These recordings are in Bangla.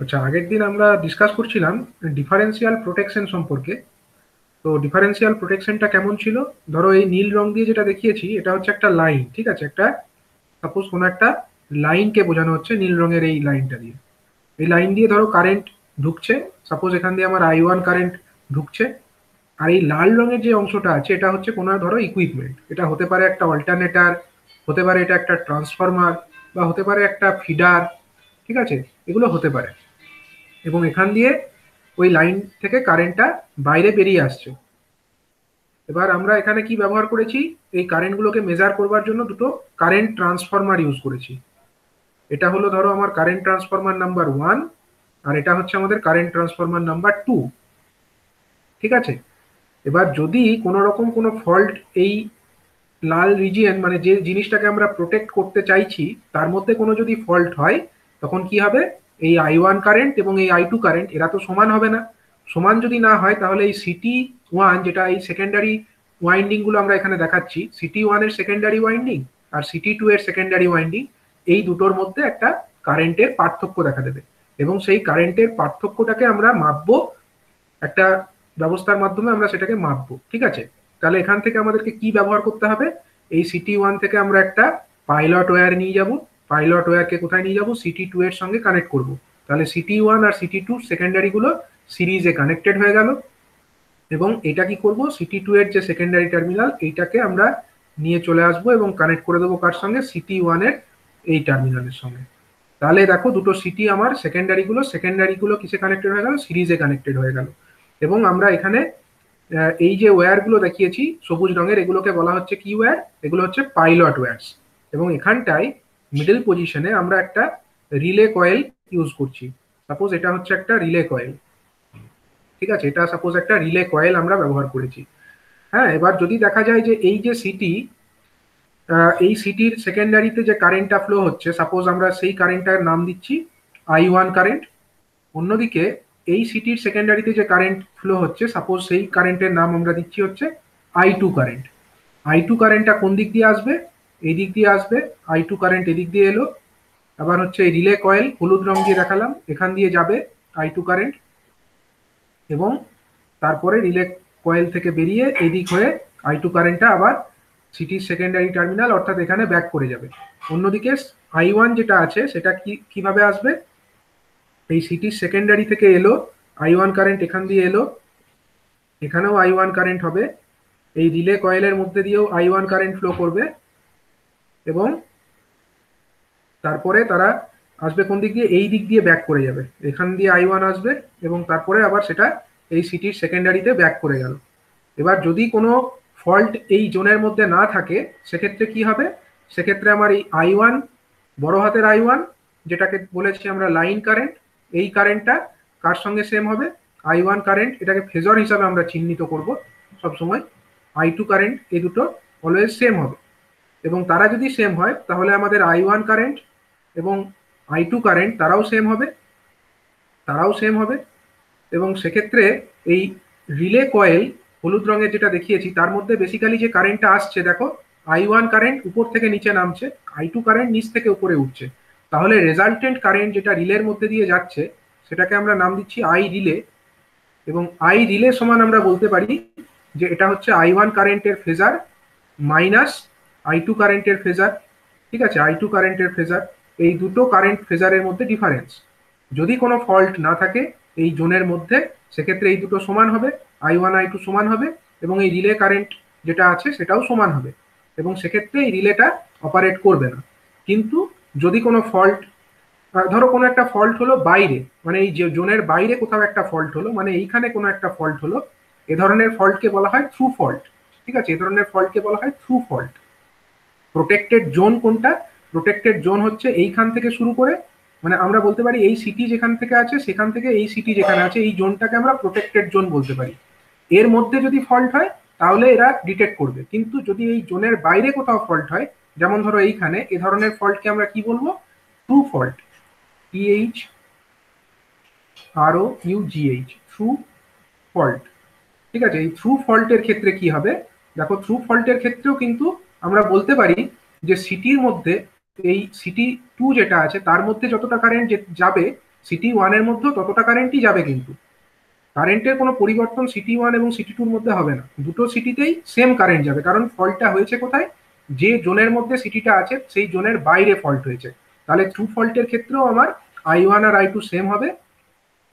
আচ্ছা, আগের দিন আমরা ডিসকাস করছিলাম ডিফারেন্সিয়াল প্রোটেকশন সম্পর্কে। তো ডিফারেন্সিয়াল প্রোটেকশনটা কেমন ছিল? ধরো এই নীল রং দিয়ে যেটা দেখিয়েছি এটা হচ্ছে একটা লাইন, ঠিক আছে? একটা সাপোজ কোনো একটা লাইনকে বোঝানো হচ্ছে নীল রঙের এই লাইনটা দিয়ে। এই লাইন দিয়ে ধরো কারেন্ট ঢুকছে, সাপোজ এখান দিয়ে আমার I1 কারেন্ট ঢুকছে। আর এই লাল রঙের যে অংশটা আছে এটা হচ্ছে কোনো ধরো ইকুইপমেন্ট, এটা হতে পারে একটা অল্টারনেটার, হতে পারে এটা একটা ট্রান্সফরমার, বা হতে পারে একটা ফিডার, ঠিক আছে? এগুলো হতে পারে। এবং এখান দিয়ে ওই লাইন থেকে কারেন্টটা বাইরে বেরিয়ে আসছে। এবার আমরা এখানে কি ব্যবহার করেছি? এই কারেন্টগুলোকে মেজার করবার জন্য দুটো কারেন্ট ট্রান্সফরমার ইউজ করেছি। এটা হলো ধরো আমার কারেন্ট ট্রান্সফরমার নাম্বার 1, আর এটা হচ্ছে আমাদের কারেন্ট ট্রান্সফরমার নাম্বার 2, ঠিক আছে? এবার যদি কোনো রকম কোনো ফল্ট এই লাল রিজিয়ন, মানে যে জিনিসটাকে আমরা প্রোটেক্ট করতে চাইছি তার মধ্যে কোনো যদি ফল্ট হয়, তখন কি হবে? এই I1 কারেন্ট এবং এই I2 কারেন্ট এরা তো সমান হবে না। সমান যদি না হয় তাহলে এই CT1, যেটা এই সেকেন্ডারি ওয়াইন্ডিং গুলো আমরা এখানে দেখাচ্ছি, CT1 এর সেকেন্ডারি ওয়াইন্ডিং আর CT2 এর সেকেন্ডারি ওয়াইন্ডিং, এই দুটোর মধ্যে একটা কারেন্টের পার্থক্য দেখা দেবে। এবং সেই কারেন্টের পার্থক্যটাকে আমরা মাপবো, একটা ব্যবস্থার মাধ্যমে আমরা সেটাকে মাপবো, ঠিক আছে? তাহলে এখান থেকে আমাদেরকে কি ব্যবহার করতে হবে? এই CT1 থেকে আমরা একটা পাইলট ওয়্যার নিয়ে যাব। পাইলট ওয়্যারকে কোথায় নিয়ে যাব? CT2 এর সঙ্গে কানেক্ট করব। তাহলে CT1 আর CT2 সেকেন্ডারি গুলো সিরিজে কানেক্টেড হয়ে গেল। এবং এটা কি করব? CT2 এর যে সেকেন্ডারি টার্মিনাল এইটাকে আমরা নিয়ে চলে আসবো এবং কানেক্ট করে দেবো কার সঙ্গে? CT1 এর এই টার্মিনালের সঙ্গে। তাহলে দেখো দুটো সিটি আমার সেকেন্ডারি গুলো কিসে কানেক্টেড হয়ে গেল? সিরিজে কানেক্টেড হয়ে গেল। এবং আমরা এখানে এই যে ওয়্যারগুলো দেখিয়েছি সবুজ রঙের, এগুলোকে বলা হচ্ছে কি ওয়্যার? এগুলো হচ্ছে পাইলট ওয়্যারস। এবং এখানটায় মিডল পজিশনে আমরা একটা রিলে কয়েল ইউজ করছি। সাপোজ এটা হচ্ছে একটা রিলে কয়েল, ঠিক আছে? এটা সাপোজ একটা রিলে কয়েল আমরা ব্যবহার করেছি। হ্যাঁ, এবার যদি দেখা যায় যে এই যে সিটি, এই সিটির সেকেন্ডারিতে যে কারেন্টটা ফ্লো হচ্ছে, সাপোজ আমরা সেই কারেন্টটার নাম দিচ্ছি I1 কারেন্ট। অন্যদিকে এই সিটির সেকেন্ডারিতে যে কারেন্ট ফ্লো হচ্ছে, সাপোজ সেই কারেন্টের নাম আমরা দিচ্ছি হচ্ছে I2 কারেন্ট। I2 কারেন্টটা কোন দিক দিয়ে আসবে? এই দিক দিয়ে আসবে। I2 কারেন্ট এদিক দিয়ে এলো। আবার হচ্ছে এই রিলে কয়েল হলুদ রং দিয়ে দেখালাম, এখান দিয়ে যাবে I2 কারেন্ট। এবং তারপরে রিলে কয়েল থেকে বেরিয়ে এদিক হয়ে I2 কারেন্টটা আবার সিটির সেকেন্ডারি টার্মিনাল অর্থাৎ এখানে ব্যাক করে যাবে। অন্যদিকে I1 যেটা আছে সেটা কিভাবে আসবে? এই সিটির সেকেন্ডারি থেকে এলো I1 কারেন্ট, এখান দিয়ে এলো, এখানেও I1 কারেন্ট হবে। এই রিলে কয়েলের মধ্যে দিয়েও I1 কারেন্ট ফ্লো করবে। এবং তারপরে তারা আসবে কোন দিক দিয়ে? এই দিক দিয়ে ব্যাক করে যাবে। এখান দিয়ে I1 আসবে এবং তারপরে আবার সেটা এই সিটির সেকেন্ডারিতে ব্যাক করে গেল। এবার যদি কোনো ফল্ট এই জোনের মধ্যে না থাকে সেক্ষেত্রে কি হবে? সেক্ষেত্রে আমার এই I1, বড় হাতের I1, যেটাকে বলেছি আমরা লাইন কারেন্ট, এই কারেন্টটা কার সঙ্গে সেম হবে? I1 কারেন্ট, এটাকে ফেজর হিসাবে আমরা চিহ্নিত করব সবসময়। I2 কারেন্ট, এই দুটো অলওয়েজ সেম হবে। এবং তারা যদি সেম হয় তাহলে আমাদের I1 কারেন্ট এবং I2 কারেন্ট তারাও সেম হবে। এবং সেক্ষেত্রে এই রিলে কয়েল হলুদ রঙের যেটা দেখিয়েছি তার মধ্যে বেসিক্যালি যে কারেন্টটা আসছে, দেখো I1 কারেন্ট উপর থেকে নিচে নামছে, I2 কারেন্ট নিচ থেকে উপরে উঠছে। তাহলে রেজাল্টেন্ট কারেন্ট যেটা রিলের মধ্যে দিয়ে যাচ্ছে সেটাকে আমরা নাম দিচ্ছি I রিলে। এবং I রিলে সমান আমরা বলতে পারি যে এটা হচ্ছে I1 কারেন্টের ফেজার মাইনাস I2 কারেন্টের ফেজার, ঠিক আছে? I2 কারেন্টের ফেজার, এই দুটো কারেন্ট ফেজারের মধ্যে ডিফারেন্স। যদি কোনো ফল্ট না থাকে এই জোনের মধ্যে সেক্ষেত্রে এই দুটো সমান হবে, I1 I2 সমান হবে এবং এই রিলে কারেন্ট যেটা আছে সেটাও সমান হবে। এবং সেক্ষেত্রে এই রিলেটা অপারেট করবে না। কিন্তু যদি কোনো ফল্ট, ধরো কোনো একটা ফল্ট হলো বাইরে, মানে এই যে জোনের বাইরে কোথাও একটা ফল্ট হলো, মানে এইখানে কোনো একটা ফল্ট হলো, এ ধরনের ফল্টকে বলা হয় থ্রু ফল্ট, ঠিক আছে? এ ধরনের ফল্টকে বলা হয় থ্রু ফল্ট। প্রোটেক্টেড জোন কোনটা? প্রোটেক্টেড জোন হচ্ছে এইখান থেকে শুরু করে, মানে আমরা বলতে পারি এই সিটি যেখান থেকে আছে সেখান থেকে এই সিটি যেখানে আছে এই জোনটাকে আমরা প্রোটেক্টেড জোন বলতে পারি। এর মধ্যে যদি ফল্ট হয় তাহলে এরা ডিটেক্ট করবে। কিন্তু যদি এই জোনের বাইরে কোথাও ফল্ট হয়, যেমন ধরো এইখানে, এ ধরনের ফল্টকে আমরা কি বলবো? True fault. THROUGH, through fault, ঠিক আছে? এই থ্রু ফল্টের ক্ষেত্রে কি হবে? দেখো থ্রু ফল্টের ক্ষেত্রেও কিন্তু আমরা বলতে পারি যে সিটির মধ্যে এই সিটি টু যেটা আছে তার মধ্যে যতটা কারেন্ট যাবে সিটি ওয়ানের মধ্যেও ততটা কারেন্টই যাবে, কিন্তু কারেন্টের কোনো পরিবর্তন সিটি ওয়ান এবং সিটি টুর মধ্যে হবে না, দুটো সিটিতেই সেম কারেন্ট যাবে। কারণ ফল্টটা হয়েছে কোথায়, যে জোনের মধ্যে সিটিটা আছে সেই জোনের বাইরে ফল্ট হয়েছে। তাহলে ট্রু ফল্টের ক্ষেত্রেও আমার I1 আর I2 সেম হবে।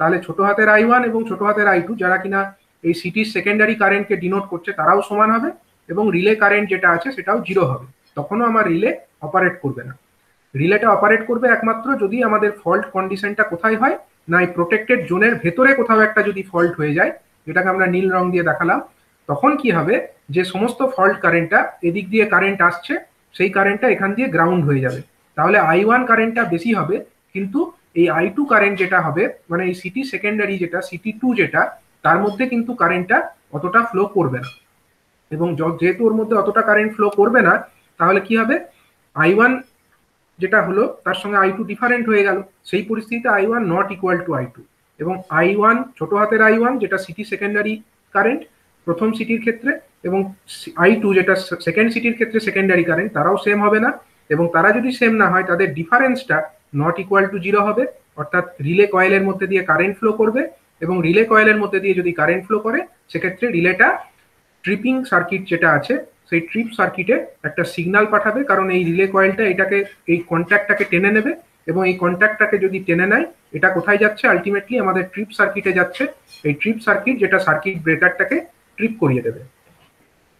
তাহলে ছোট হাতের I1 এবং ছোট হাতের I2 যারা কিনা এই সিটির সেকেন্ডারি কারেন্টকে ডিনোট করছে তারাও সমান হবে, এবং রিলে কারেন্ট যেটা আছে সেটাও 0 হবে। তখনও আমার রিলে অপারেট করবে না। রিলেটা অপারেট করবে একমাত্র যদি আমাদের ফল্ট কন্ডিশনটা কোথায় হয় না, এই প্রোটেক্টেড জোনের ভেতরে কোথাও একটা যদি ফল্ট হয়ে যায়, যেটাকে আমরা নীল রং দিয়ে দেখালাম, তখন কি হবে, যে সমস্ত ফল্ট কারেন্টটা এদিক দিয়ে কারেন্ট আসছে সেই কারেন্টটা এখান দিয়ে গ্রাউন্ড হয়ে যাবে। তাহলে I1 কারেন্টটা বেশি হবে, কিন্তু এই I2 কারেন্ট যেটা হবে, মানে এই সিটি সেকেন্ডারি যেটা সিটি টু যেটা, তার মধ্যে কিন্তু কারেন্টটা অতটা ফ্লো করবে না। এবং যেহেতু ওর মধ্যে অতটা কারেন্ট ফ্লো করবে না, তাহলে কি হবে, I1 যেটা হলো তার সঙ্গে I2 ডিফারেন্ট হয়ে গেল। সেই পরিস্থিতিতে I1 not equal to I2, এবং I1 ছোট হাতের I1 যেটা সিটি সেকেন্ডারি কারেন্ট প্রথম সিটির ক্ষেত্রে, এবং I2 যেটা সেকেন্ড সিটির ক্ষেত্রে সেকেন্ডারি কারেন্ট, তারাও সেম হবে না। এবং তারা যদি সেম না হয় তাদের ডিফারেন্সটা নট ইকুয়াল টু 0 হবে। অর্থাৎ রিলে কয়েলের মধ্যে দিয়ে কারেন্ট ফ্লো করবে, এবং রিলে কয়েলের মধ্যে দিয়ে যদি কারেন্ট ফ্লো করে সেক্ষেত্রে রিলেটা ট্রিপিং সার্কিট যেটা আছে সেই ট্রিপ সার্কিটে একটা সিগন্যাল পাঠাবে, কারণ এই রিলে কয়েলটা এটাকে এই কন্ট্যাক্টটাকে টেনে নেবে, এবং এই কন্ট্যাক্টটাকে যদি টেনে নেয় এটা কোথায় যাচ্ছে, আলটিমেটলি আমাদের ট্রিপ সার্কিটে যাচ্ছে। এই ট্রিপ সার্কিট যেটা সার্কিট ব্রেকারটাকে ট্রিপ করিয়ে দেবে।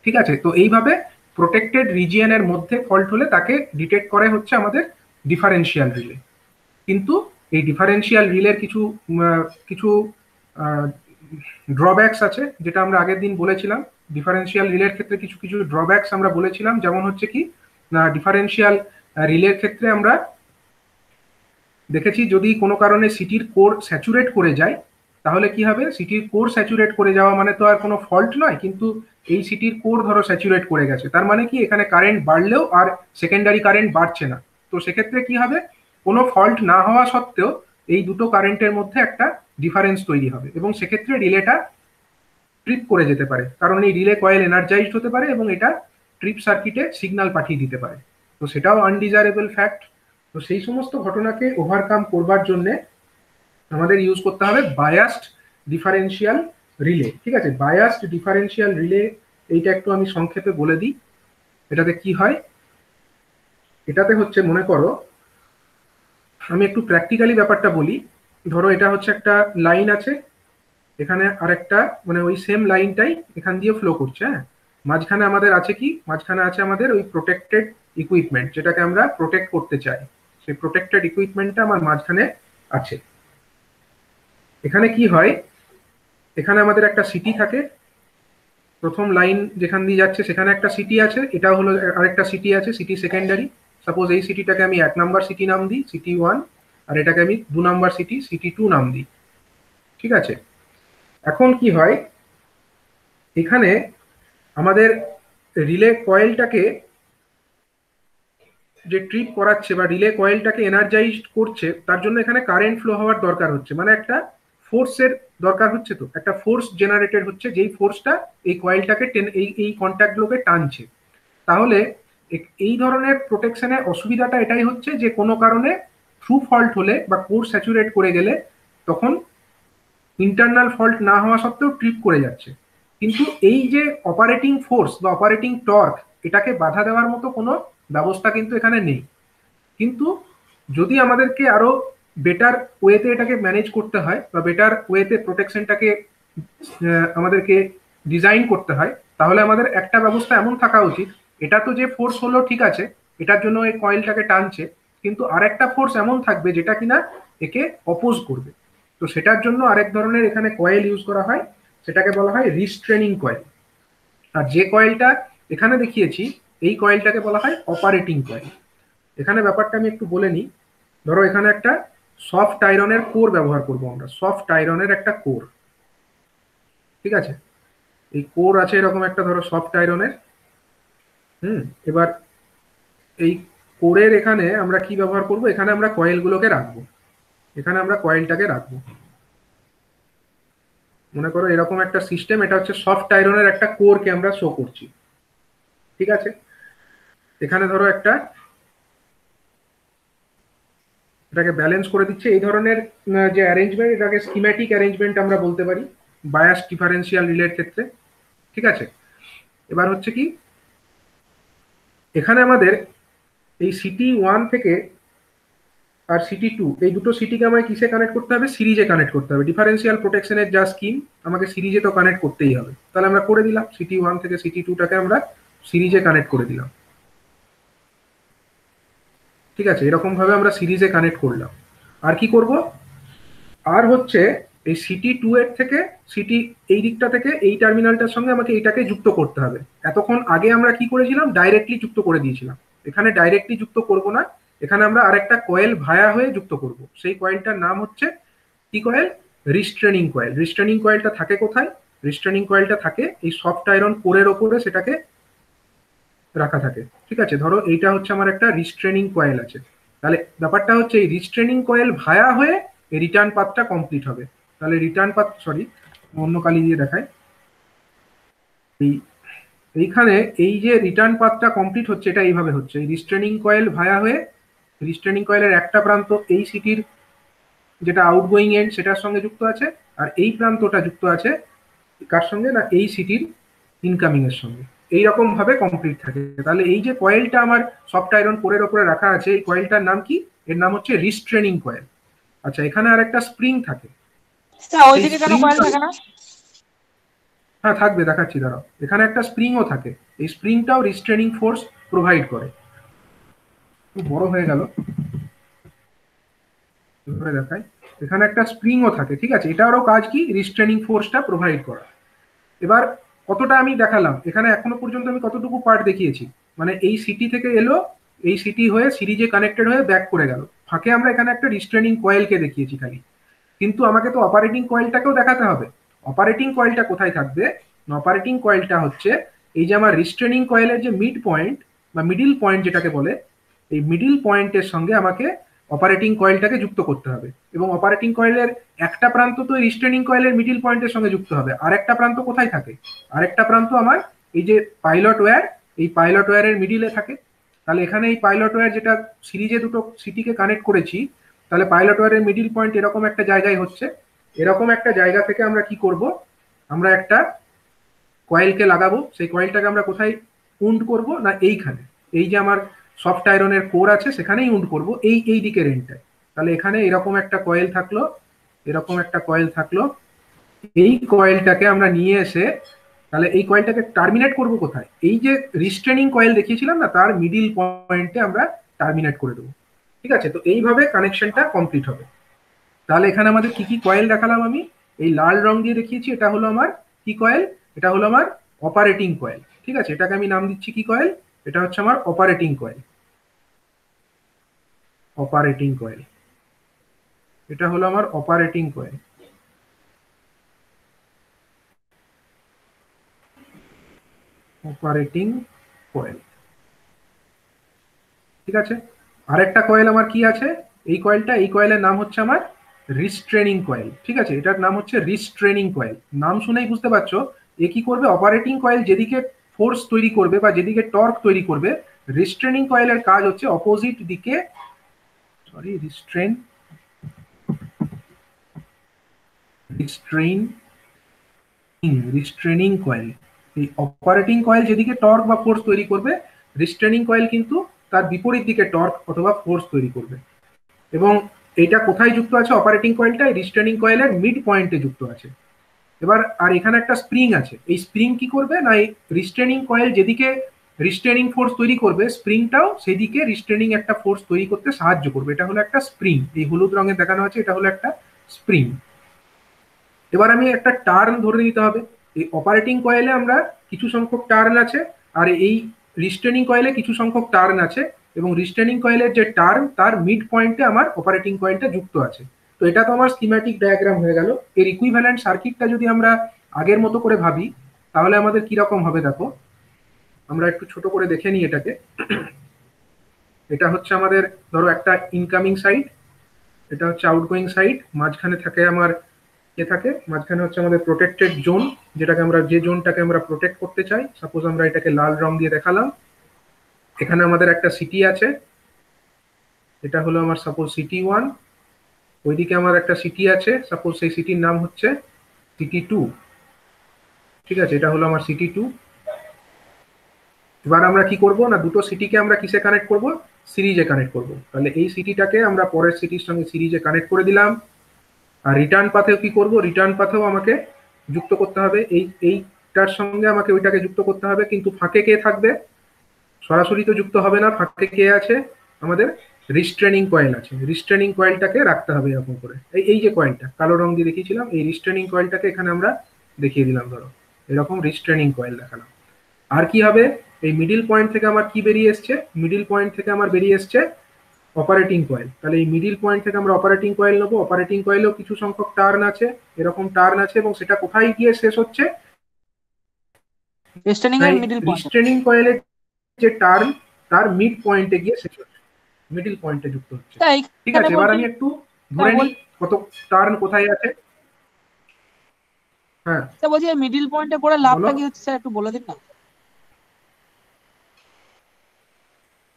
ঠিক আছে, তো এইভাবে প্রোটেক্টেড রিজিয়নের মধ্যে ফল্ট হলে তাকে ডিটেক্ট করে হচ্ছে আমাদের ডিফারেন্সিয়াল রিলে। কিন্তু এই ডিফারেন্সিয়াল রিলের কিছু কিছু ড্রব্যাকস আছে, যেটা আমরা আগের দিন বলেছিলাম। ডিফারেন্সিয়াল রিলের ক্ষেত্রে কিছু কিছু ড্রব্যাকস আমরা বলেছিলাম, যেমন হচ্ছে কি না, ডিফারেন্সিয়াল রিলের ক্ষেত্রে আমরা দেখেছি যদি কোনো কারণে সিটির কোর স্যাচুরেট করে যায়, তাহলে কি হবে, সিটির কোর স্যাচুরেট করে যাওয়া মানে তো আর কোনো ফল্ট নয়, কিন্তু এই সিটির কোর ধরো স্যাচুরেট করে গেছে, তার মানে কি এখানে কারেন্ট বাড়লেও আর সেকেন্ডারি কারেন্ট বাড়ছে না। তো সেক্ষেত্রে কি হবে, কোনো ফল্ট না হওয়া সত্ত্বেও এই দুটো কারেন্টের মধ্যে একটা ডিফারেন্স তৈরি হবে, এবং সেক্ষেত্রে রিলেটা ট্রিপ করে যেতে পারে, কারণ এই রিলে কয়েল এনার্জাইজড হতে পারে এবং এটা ট্রিপ সার্কিটে সিগন্যাল পাঠিয়ে দিতে পারে। তো সেটাও আনডিজারেবল ফ্যাক্ট। তো সেই সমস্ত ঘটনাকে ওভারকাম করবার জন্য আমাদের ইউজ করতে হবে বায়াসড ডিফারেন্সিয়াল রিলে। ঠিক আছে, বায়াসড ডিফারেন্সিয়াল রিলে এইটা একটু আমি সংক্ষেপে বলে দিই। এটাতে কি হয়, এটাতে হচ্ছে মনে করো, আমি একটু প্র্যাকটিক্যালি ব্যাপারটা বলি। ধরো এটা হচ্ছে একটা লাইন আছে, এখানে আরেকটা মানে ওই সেম লাইনটাই এখান দিয়ে ফ্লো করছে। হ্যাঁ, মাঝখানে আমাদের আছে কি, মাঝখানে আছে আমাদের ওই প্রোটেক্টেড ইকুইপমেন্ট, যেটাকে আমরা প্রোটেক্ট করতে চাই। সেই প্রোটেক্টেড ইকুইপমেন্টটা আমার মাঝখানে আছে। এখানে কি হয়, এখানে আমাদের একটা সিটি থাকে, প্রথম লাইন যেখান দিয়ে যাচ্ছে সেখানে একটা সিটি আছে, এটা হলো আরেকটা সিটি আছে, সিটি সেকেন্ডারি। সাপোজ এই সিটিটাকে আমি 1 নাম্বার সিটি নাম দিই, সিটি 1, আর এটাকে আমি 2 নাম্বার সিটি, সিটি 2 নাম দিই। ঠিক আছে, এখন কি হয়, এখানে আমাদের রিলে কয়েলটাকে যে ট্রিপ করাচ্ছে বা রিলে কয়েলটাকে এনার্জাইজড করছে, তার জন্য এখানে কারেন্ট ফ্লো হওয়ার দরকার হচ্ছে, মানে একটা ফোর্সের দরকার হচ্ছে। তো একটা ফোর্স জেনারেটেড হচ্ছে, যেই ফোর্সটা এই কয়েলটাকে এই কন্ট্যাক্টগুলোকে টানছে। তাহলে এই ধরনের প্রোটেকশনের অসুবিধাটা এটাই হচ্ছে যে কোনো কারণে থ্রু ফল্ট হলে বা কোর স্যাচুরেট করে গেলে তখন ইন্টারনাল ফল্ট না হওয়া সত্ত্বেও ট্রিপ করে যাচ্ছে। কিন্তু এই যে অপারেটিং ফোর্স বা অপারেটিং টর্ক, এটাকে বাধা দেওয়ার মতো কোনো ব্যবস্থা কিন্তু এখানে নেই। কিন্তু যদি আমাদেরকে আরো বেটার ওয়েতে এটাকে ম্যানেজ করতে হয় বা বেটার ওয়েতে প্রোটেকশনটাকে আমাদেরকে ডিজাইন করতে হয়, তাহলে আমাদের একটা ব্যবস্থা এমন থাকা উচিত, এটা তো যে ফোর্স হলো ঠিক আছে, এটার জন্য এই কয়েলটাকে টানছে, কিন্তু আরেকটা ফোর্স এমন থাকবে যেটা কিনা একে অপোজ করবে। তো সেটার জন্য আরেক ধরনের এখানে কয়েল ইউজ করা হয়, সেটাকে বলা হয় রিস্ট্রেনিং কয়েল। আর যে কয়েলটা এখানে দেখিয়েছি এই কয়েলটাকে বলা হয় অপারেটিং কয়েল। এখানে ব্যাপারটা আমি একটু বলে নিই। ধরো এখানে একটা সফট আয়রনের কোর ব্যবহার করব আমরা, সফট আয়রনের একটা কোর। ঠিক আছে, এই কোর আছে এরকম একটা, ধরো সফট আয়রনের। এবার এই কোরের এখানে আমরা কি ব্যবহার করব, এখানে আমরা কয়েলগুলোকে রাখবো, এখানে আমরা কয়েলটাকে রাখবো। মনে করো এরকম একটা সিস্টেম, এটা হচ্ছে সফট আয়রনের একটা কোরকে আমরা শো করছি। ঠিক আছে, এখানে ধরো একটা এটাকে ব্যালেন্স করে দিচ্ছে। এই ধরনের যে অ্যারেঞ্জমেন্ট, এটাকে স্কিম্যাটিক অ্যারেঞ্জমেন্ট আমরা বলতে পারি বায়াস ডিফারেন্সিয়াল রিলের ক্ষেত্রে। ঠিক আছে, এবার হচ্ছে কি, এখানে আমাদের এই সিটি 1 থেকে আর সিটি 2, এই দুটো সিটিকে আমায় কিসে কানেক্ট করতে হবে? সিরিজে কানেক্ট করতে হবে। ডিফারেন্সিয়াল প্রোটেকশনের যা স্কিম, আমাকে সিরিজে তো কানেক্ট করতেই হবে। তাহলে আমরা করে দিলাম, সিটি 1 থেকে সিটি 2টাকে আমরা সিরিজে কানেক্ট করে দিলাম। ঠিক আছে, এরকম ভাবে আমরা সিরিজে কানেক্ট করলাম। আর কি করব? আর হচ্ছে এই সিটি 2 এর থেকে সিটি, এই দিকটা থেকে এই টার্মিনালটার সঙ্গে আমাকে এইটাকে যুক্ত করতে হবে। এতক্ষণ আগে আমরা কি করেছিলাম? ডাইরেক্টলি যুক্ত করে দিয়েছিলাম। এখানে ডাইরেক্টলি যুক্ত করব না, এখানে আমরা আরেকটা কয়েল ভায়া হয়ে যুক্ত করব। সেই কয়েলটার নাম হচ্ছে কি কয়েল? রিস্ট্রেনিং কয়েল। রিস্ট্রেনিং কয়েলটা থাকে কোথায়? রিস্ট্রেনিং কয়েলটা থাকে এই সফট আয়রন কোরের ওপরে, সেটাকে রাখা থাকে। ঠিক আছে, ধরো এইটা হচ্ছে আমার একটা রিস্ট্রেনিং কয়েল আছে। তাহলে ব্যাপারটা হচ্ছে এই রিস্ট্রেনিং কয়েল ভায়া হয়ে এই রিটার্ন পাথটা কমপ্লিট হবে। তাহলে রিটার্ন পাথ, সরি অন্য কালি দিয়ে দেখায়, এইখানে এই যে রিটার্ন পাথটা কমপ্লিট হচ্ছে, এটা এইভাবে হচ্ছে। এই রিস্ট্রেনিং কয়েল ভায়া হয়ে রিস্ট্রেনিং কয়েলের একটা প্রান্ত এই সিটির যেটা আউটগোয়িং এন্ড সেটার সঙ্গে যুক্ত আছে, আর এই প্রান্তটা যুক্ত আছে কার সঙ্গে? না এই সিটির ইনকামিং এর সঙ্গে। এইরকম ভাবে কমপ্লিট থাকে। তাহলে এই যে কয়েলটা আমার সফট আয়রন কোরের ওপরে রাখা আছে, এই কয়েলটার নাম কি? এর নাম হচ্ছে রিস্ট্রেনিং কয়েল। আচ্ছা, এখানে আর একটা স্প্রিং থাকে। হ্যাঁ থাকবে, দেখাচ্ছি দাঁড়াও। এখানে একটা স্প্রিংও থাকে, এই স্প্রিংটাও রিস্ট্রেনিং ফোর্স প্রোভাইড করে। বড় হয়ে গেল, দেখায়। এখানে একটা স্প্রিংও থাকে। ঠিক আছে, এটারও কাজ কি? রিস্ট্রেনিং ফোর্সটা প্রোভাইড করা। এবার কতটা আমি দেখালাম এখানে, এখনো পর্যন্ত আমি কতটুকু পার্ট দেখিয়েছি? মানে এই সিটি থেকে এলো, এই সিটি হয়ে সিরিজে কানেক্টেড হয়ে ব্যাক করে গেল, ফাঁকে আমরা এখানে একটা রিস্ট্রেনিং কয়েলকে দেখিয়েছি খালি। কিন্তু আমাকে তো অপারেটিং কয়েলটাকেও দেখাতে হবে। অপারেটিং কয়েলটা কোথায় থাকবে? অপারেটিং কয়েলটা হচ্ছে এই যে আমার রিস্ট্রেনিং কয়েলের যে মিড পয়েন্ট বা মিডিল পয়েন্ট যেটাকে বলে, এই মিডিল পয়েন্টের সঙ্গে আমাকে অপারেটিং কয়েলটাকে যুক্ত করতে হবে। এবং অপারেটিং কয়েলের একটা প্রান্ত তো রিস্ট্রেনিং কয়েলের মিডিল পয়েন্টের সঙ্গে যুক্ত হবে। আরেকটা প্রান্ত কোথায় থাকে? আরেকটা প্রান্ত আমার এই যে পাইলট ওয়্যার, এই পাইলট ওয়্যারের মিডিলে থাকে। তাহলে এখানে এই পাইলট ওয়্যার যেটা সিরিজে দুটো সিটিকে কানেক্ট করেছি, তাহলে পাইলট ওয়্যারের মিডিল পয়েন্ট এরকম একটা জায়গায় হচ্ছে। এরকম একটা জায়গা থেকে আমরা কি করব? আমরা একটা কয়েলকে লাগাবো। সেই কয়েলটাকে আমরা কোথায় উন্ড করব? না এইখানে, এই যে আমার সফট আয়রনের কোর আছে সেখানেই উন্ড করব, এই দিকের এন্ডটায়। তাহলে এখানে এরকম একটা কয়েল থাকলো, এরকম একটা কয়েল থাকলো। এই কয়েলটাকে আমরা নিয়ে এসে, তাহলে এই কয়েলটাকে টার্মিনেট করব কোথায়? এই যে রিস্ট্রেনিং কয়েল দেখিয়েছিলাম না, তার মিডিল পয়েন্টে আমরা টার্মিনেট করে দেবো। ঠিক আছে, তো এইভাবে কানেকশনটা কমপ্লিট হবে। তাহলে এখানে আমাদের কি কি কয়েল দেখালাম আমি? এই লাল রং দিয়ে দেখিয়েছি, এটা হলো আমার কি কয়েল? এটা হলো আমার অপারেটিং কয়েল। ঠিক আছে, এটাকে আমি নাম দিচ্ছি কি কয়েল? এটা হচ্ছে আমার অপারেটিং কয়েল। অপারেটিং কয়েল, এটা হলো আমার অপারেটিং কয়েল। Operating coil. ঠিক আছে, আরেকটা কয়েল আমার কি আছে? এই কয়েলটা, এই কয়েলের নাম হচ্ছে আমার রিস্ট্রেনিং কয়েল। ঠিক আছে, এটার নাম হচ্ছে রিস্ট্রেনিং কয়েল। নাম শুনেই বুঝতে পারছো এ কি করবে? অপারেটিং কয়েল যেদিকে ফোর্স তৈরি করবে বা যেদিকে টর্ক তৈরি করবে, রিস্ট্রেনিং কয়েলের কাজ হচ্ছে অপোজিট দিকে, সরি রিস্ট্রেনিং কয়েল। এই অপারেটিং কয়েল যেদিকে টর্ক বা ফোর্স তৈরি করবে, রিস্ট্রেনিং কয়েল কিন্তু তার বিপরীত দিকে টর্ক অথবা ফোর্স তৈরি করবে। এবং এইটা কোথায় যুক্ত আছে? অপারেটিং কয়েলটা রিস্ট্রেনিং কয়েলের মিড পয়েন্টে যুক্ত আছে। এবার আর এখানে একটা স্প্রিং আছে, এই স্প্রিং কি করবে? না এই রিস্ট্রেনিং কয়েল যেদিকে রিস্ট্রেনিং ফোর্স তৈরি করবে, স্প্রিংটাও সেদিকে রিস্ট্রেনিং একটা ফোর্স তৈরি করতে সাহায্য করবে। এটা হলো একটা স্প্রিং, এই হলুদ রঙে দেখানো আছে, এটা হলো একটা স্প্রিং। এবার আমি একটা টার্ন ধরে নিতে হবে। এই অপারেটিং কয়েলে আমরা কিছু সংখ্যক টার্ন আছে, আর এই রিস্ট্রেনিং কয়েলে কিছু সংখ্যক টার্ন আছে, এবং রিস্ট্রেনিং কয়েলের যে টার্ন তার মিড পয়েন্টে আমার অপারেটিং কয়েলটা যুক্ত আছে। তো এটা তো আমার স্কিম্যাটিক ডায়াগ্রাম হয়ে গেল। এর ইকুইভ্যালেন্ট সার্কিটটা যদি আমরা আগের মতো করে ভাবি, তাহলে আমাদের কি রকম হবে দেখো। আমরা একটু ছোট করে দেখে নিই এটাকে। এটা হচ্ছে আমাদের ধরো একটা ইনকামিং সাইড, এটা হচ্ছে আউটগোয়িং সাইড, মাঝখানে থাকে আমার থাকে, মাঝখানে হচ্ছে আমাদের প্রোটেক্টেড জোন, যেটাকে আমরা, যে জোনটাকে আমরা প্রোটেক্ট করতে চাই। সাপোজ আমরা এটাকে লাল রং দিয়ে দেখালাম। এখানে আমাদের একটা সিটি আছে, এটা হলো আমার সাপোজ সিটি 1, ওইদিকে আমার একটা সিটি আছে, সাপোজ সেই সিটির নাম হচ্ছে সিটি 2। ঠিক আছে, এটা হলো আমার সিটি 2। এবার আমরা কি করব না, দুটো সিটিকে আমরা কিসে কানেক্ট করব, সিরিজে কানেক্ট করব। তাহলে এই সিটিটাকে আমরা পরের সিটির সঙ্গে সিরিজে কানেক্ট করে দিলাম। আর রিটার্ন পাথেও কি করব, রিটার্ন পাথেও আমাকে যুক্ত করতে হবে, এইটার সঙ্গে আমাকে ওইটাকে যুক্ত করতে হবে। কিন্তু ফাঁকে কে থাকবে, সরাসরি তো যুক্ত হবে না, ফাঁকে কে আছে, আমাদের রিস্ট্রেনিং কয়েল আছে। রিস্ট্রেনিং কয়েলটাকে রাখতে হবে এরকম করে। এই যে কয়েলটা কালো রং দিয়ে দেখিয়েছিলাম, এই রিস্ট্রেনিং কয়েলটাকে এখানে আমরা দেখিয়ে দিলাম। ধরো এরকম রিস্ট্রেনিং কয়েল দেখালাম। আর কি হবে, এই মিডিল পয়েন্ট থেকে আমার কি বেরিয়ে এসছে, মিডিল পয়েন্ট থেকে আমার বেরিয়ে এসছে অপারেটিং কয়েল। তাহলে এই মিডিল পয়েন্ট থেকে আমরা অপারেটিং কয়েল নেবো। অপারেটিং কয়েলেও কিছু সংখ্যক টার্ন আছে, এরকম টার্ন আছে, এবং সেটা কোথায় গিয়ে শেষ হচ্ছে, রিস্টেনিং এর মিডল পয়েন্ট। রিস্ট্রেনিং কয়েলের যে টার্ন, তার মিড পয়েন্টে গিয়ে শেষ হচ্ছে, মিডিল পয়েন্টে যুক্ত হচ্ছে। ঠিক আছে, এবার আমি একটু ধরে নিই কত টার্ন কোথায় আছে। হ্যাঁ বলছি মিডল পয়েন্টে পড়ে লাভটা কি হচ্ছে স্যার একটু বলে দিন না।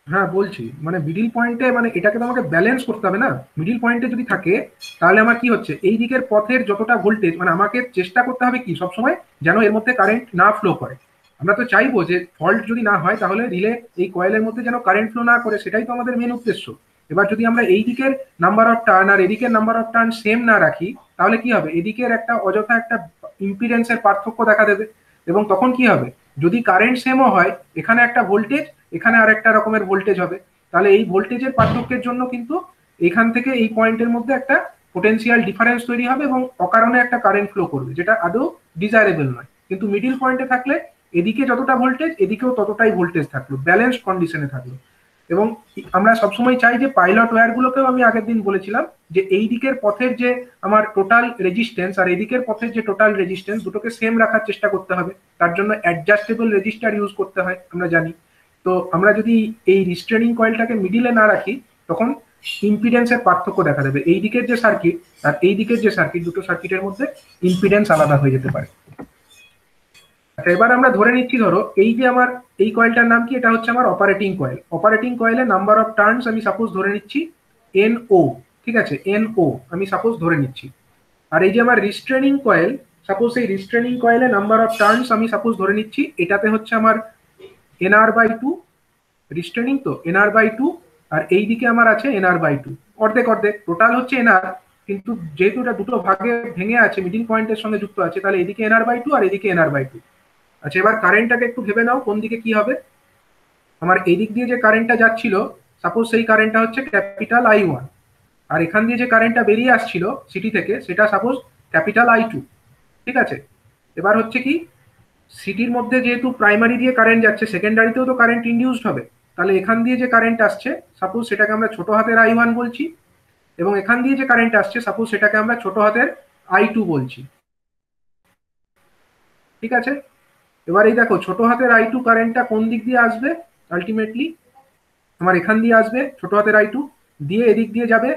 হ্যাঁ বলছি, মানে মিডিল পয়েন্টে, মানে এটাকে তো আমাকে ব্যালেন্স করতে হবে না। মিডিল পয়েন্টে যদি থাকে তাহলে আমার কি হচ্ছে, এই দিকের পথের যতটা ভোল্টেজ, মানে আমাকে চেষ্টা করতে হবে কি সবসময় যেন এর মধ্যে কারেন্ট না ফ্লো করে। আমরা তো চাইবো যে ফল্ট যদি না হয় তাহলে রিলে এই কয়েলের মধ্যে যেন কারেন্ট ফ্লো না করে, সেটাই তো আমাদের মেন উদ্দেশ্য। এবার যদি আমরা এই দিকের নাম্বার অফ টার্ন আর এদিকের নাম্বার অফ টার্ন সেম না রাখি, তাহলে কি হবে, এদিকের একটা অযথা একটা ইম্পিডেন্সের পার্থক্য দেখা দেবে। এবং তখন কি হবে, যদি কারেন্ট সেমও হয়, এখানে একটা ভোল্টেজ, এখানে আর একটা রকমের ভোল্টেজ হবে, তাহলে এই ভোল্টেজের পার্থক্যের জন্য কিন্তু এখান থেকে এই পয়েন্টের মধ্যে একটা পোটেনশিয়াল ডিফারেন্স তৈরি হবে এবং অকারণে একটা কারেন্ট ফ্লো করবে, যেটা আদৌ ডিজায়ারেবল নয়। কিন্তু মিডিল পয়েন্টে থাকলে এদিকে যতটা ভোল্টেজ এদিকেও ততটাই ভোল্টেজ থাকলো, ব্যালেন্স কন্ডিশনে থাকলো। এবং আমরা সবসময় চাই যে পাইলট ওয়্যার গুলোকেও আমি আগের দিন বলেছিলাম যে এই দিকের পথের যে আমার টোটাল রেজিস্ট্যান্স আর এদিকের পথের যে টোটাল রেজিস্ট্যান্স দুটোকে সেম রাখার চেষ্টা করতে হবে। তার জন্য অ্যাডজাস্টেবল রেজিস্টার ইউজ করতে হয়, আমরা জানি। তো আমরা যদি এই রিস্ট্রেনিং কয়েলটাকে মিডিলে না রাখি, তখন ইম্পিডেন্সের পার্থক্য দেখা দেবে। এই দিকের যে সার্কিট আর এই দিকের যে সার্কিট, দুটো সার্কিটের মধ্যে ইম্পিডেন্স আলাদা হয়ে যেতে পারে। আচ্ছা, এবার আমরা ধরে নিচ্ছি, ধরো এই যে আমার এই কয়েলটার নাম কি, এটা হচ্ছে আমার অপারেটিং কয়েল। অপারেটিং কয়েলে নাম্বার অফ টার্নস আমি সাপোজ ধরে নিচ্ছি NO। ঠিক আছে, NO আমি সাপোজ ধরে নিচ্ছি। আর এই যে আমার রিস্ট্রেনিং কয়েল, সাপোজ এই রিস্ট্রেনিং কয়েলে নাম্বার অফ টার্নস আমি সাপোজ ধরে নিচ্ছি, এটাতে হচ্ছে আমার NR/2, রিস্ট্রেনিং তো NR/2, আর এই দিকে আমার আছে NR/2, অর্ধেক অর্ধেক, টোটাল হচ্ছে NR, কিন্তু যেহেতু এটা দুটো ভাগে ভেঙে আছে, মিডিল পয়েন্টের সঙ্গে যুক্ত আছে, তাহলে এদিকে NR/2 আর এদিকে NR/2। আচ্ছা, এবার কারেন্টটাকে একটু ভেবে নাও কোন দিকে কি হবে। আমার এই দিক দিয়ে যে কারেন্টটা যাচ্ছিল, সাপোজ সেই কারেন্টটা হচ্ছে ক্যাপিটাল I1, আর এখান দিয়ে যে কারেন্টটা বেরিয়ে আসছিল সিটি থেকে, সেটা সাপোজ ক্যাপিটাল I2। ঠিক আছে, এবার হচ্ছে কি, সিটির মধ্যে যেহেতু প্রাইমারি দিয়ে কারেন্ট যাচ্ছে, সেকেন্ডারিতেও তো কারেন্ট ইনডিউসড হবে। তাহলে এখান দিয়ে যে কারেন্ট আসছে, সাপোজ সেটাকে আমরা ছোট হাতের I1 বলছি, এবং এখান দিয়ে যে কারেন্ট আসছে সাপোজ সেটাকে আমরা ছোট হাতের I2 বলছি। ঠিক আছে, এবার এই দেখো ছোট হাতের I2 কারেন্টটা কোন দিক দিয়ে আসবে, আলটিমেটলি আমার এখান দিয়ে আসবে ছোট হাতের I2, দিয়ে এদিক দিয়ে যাবে,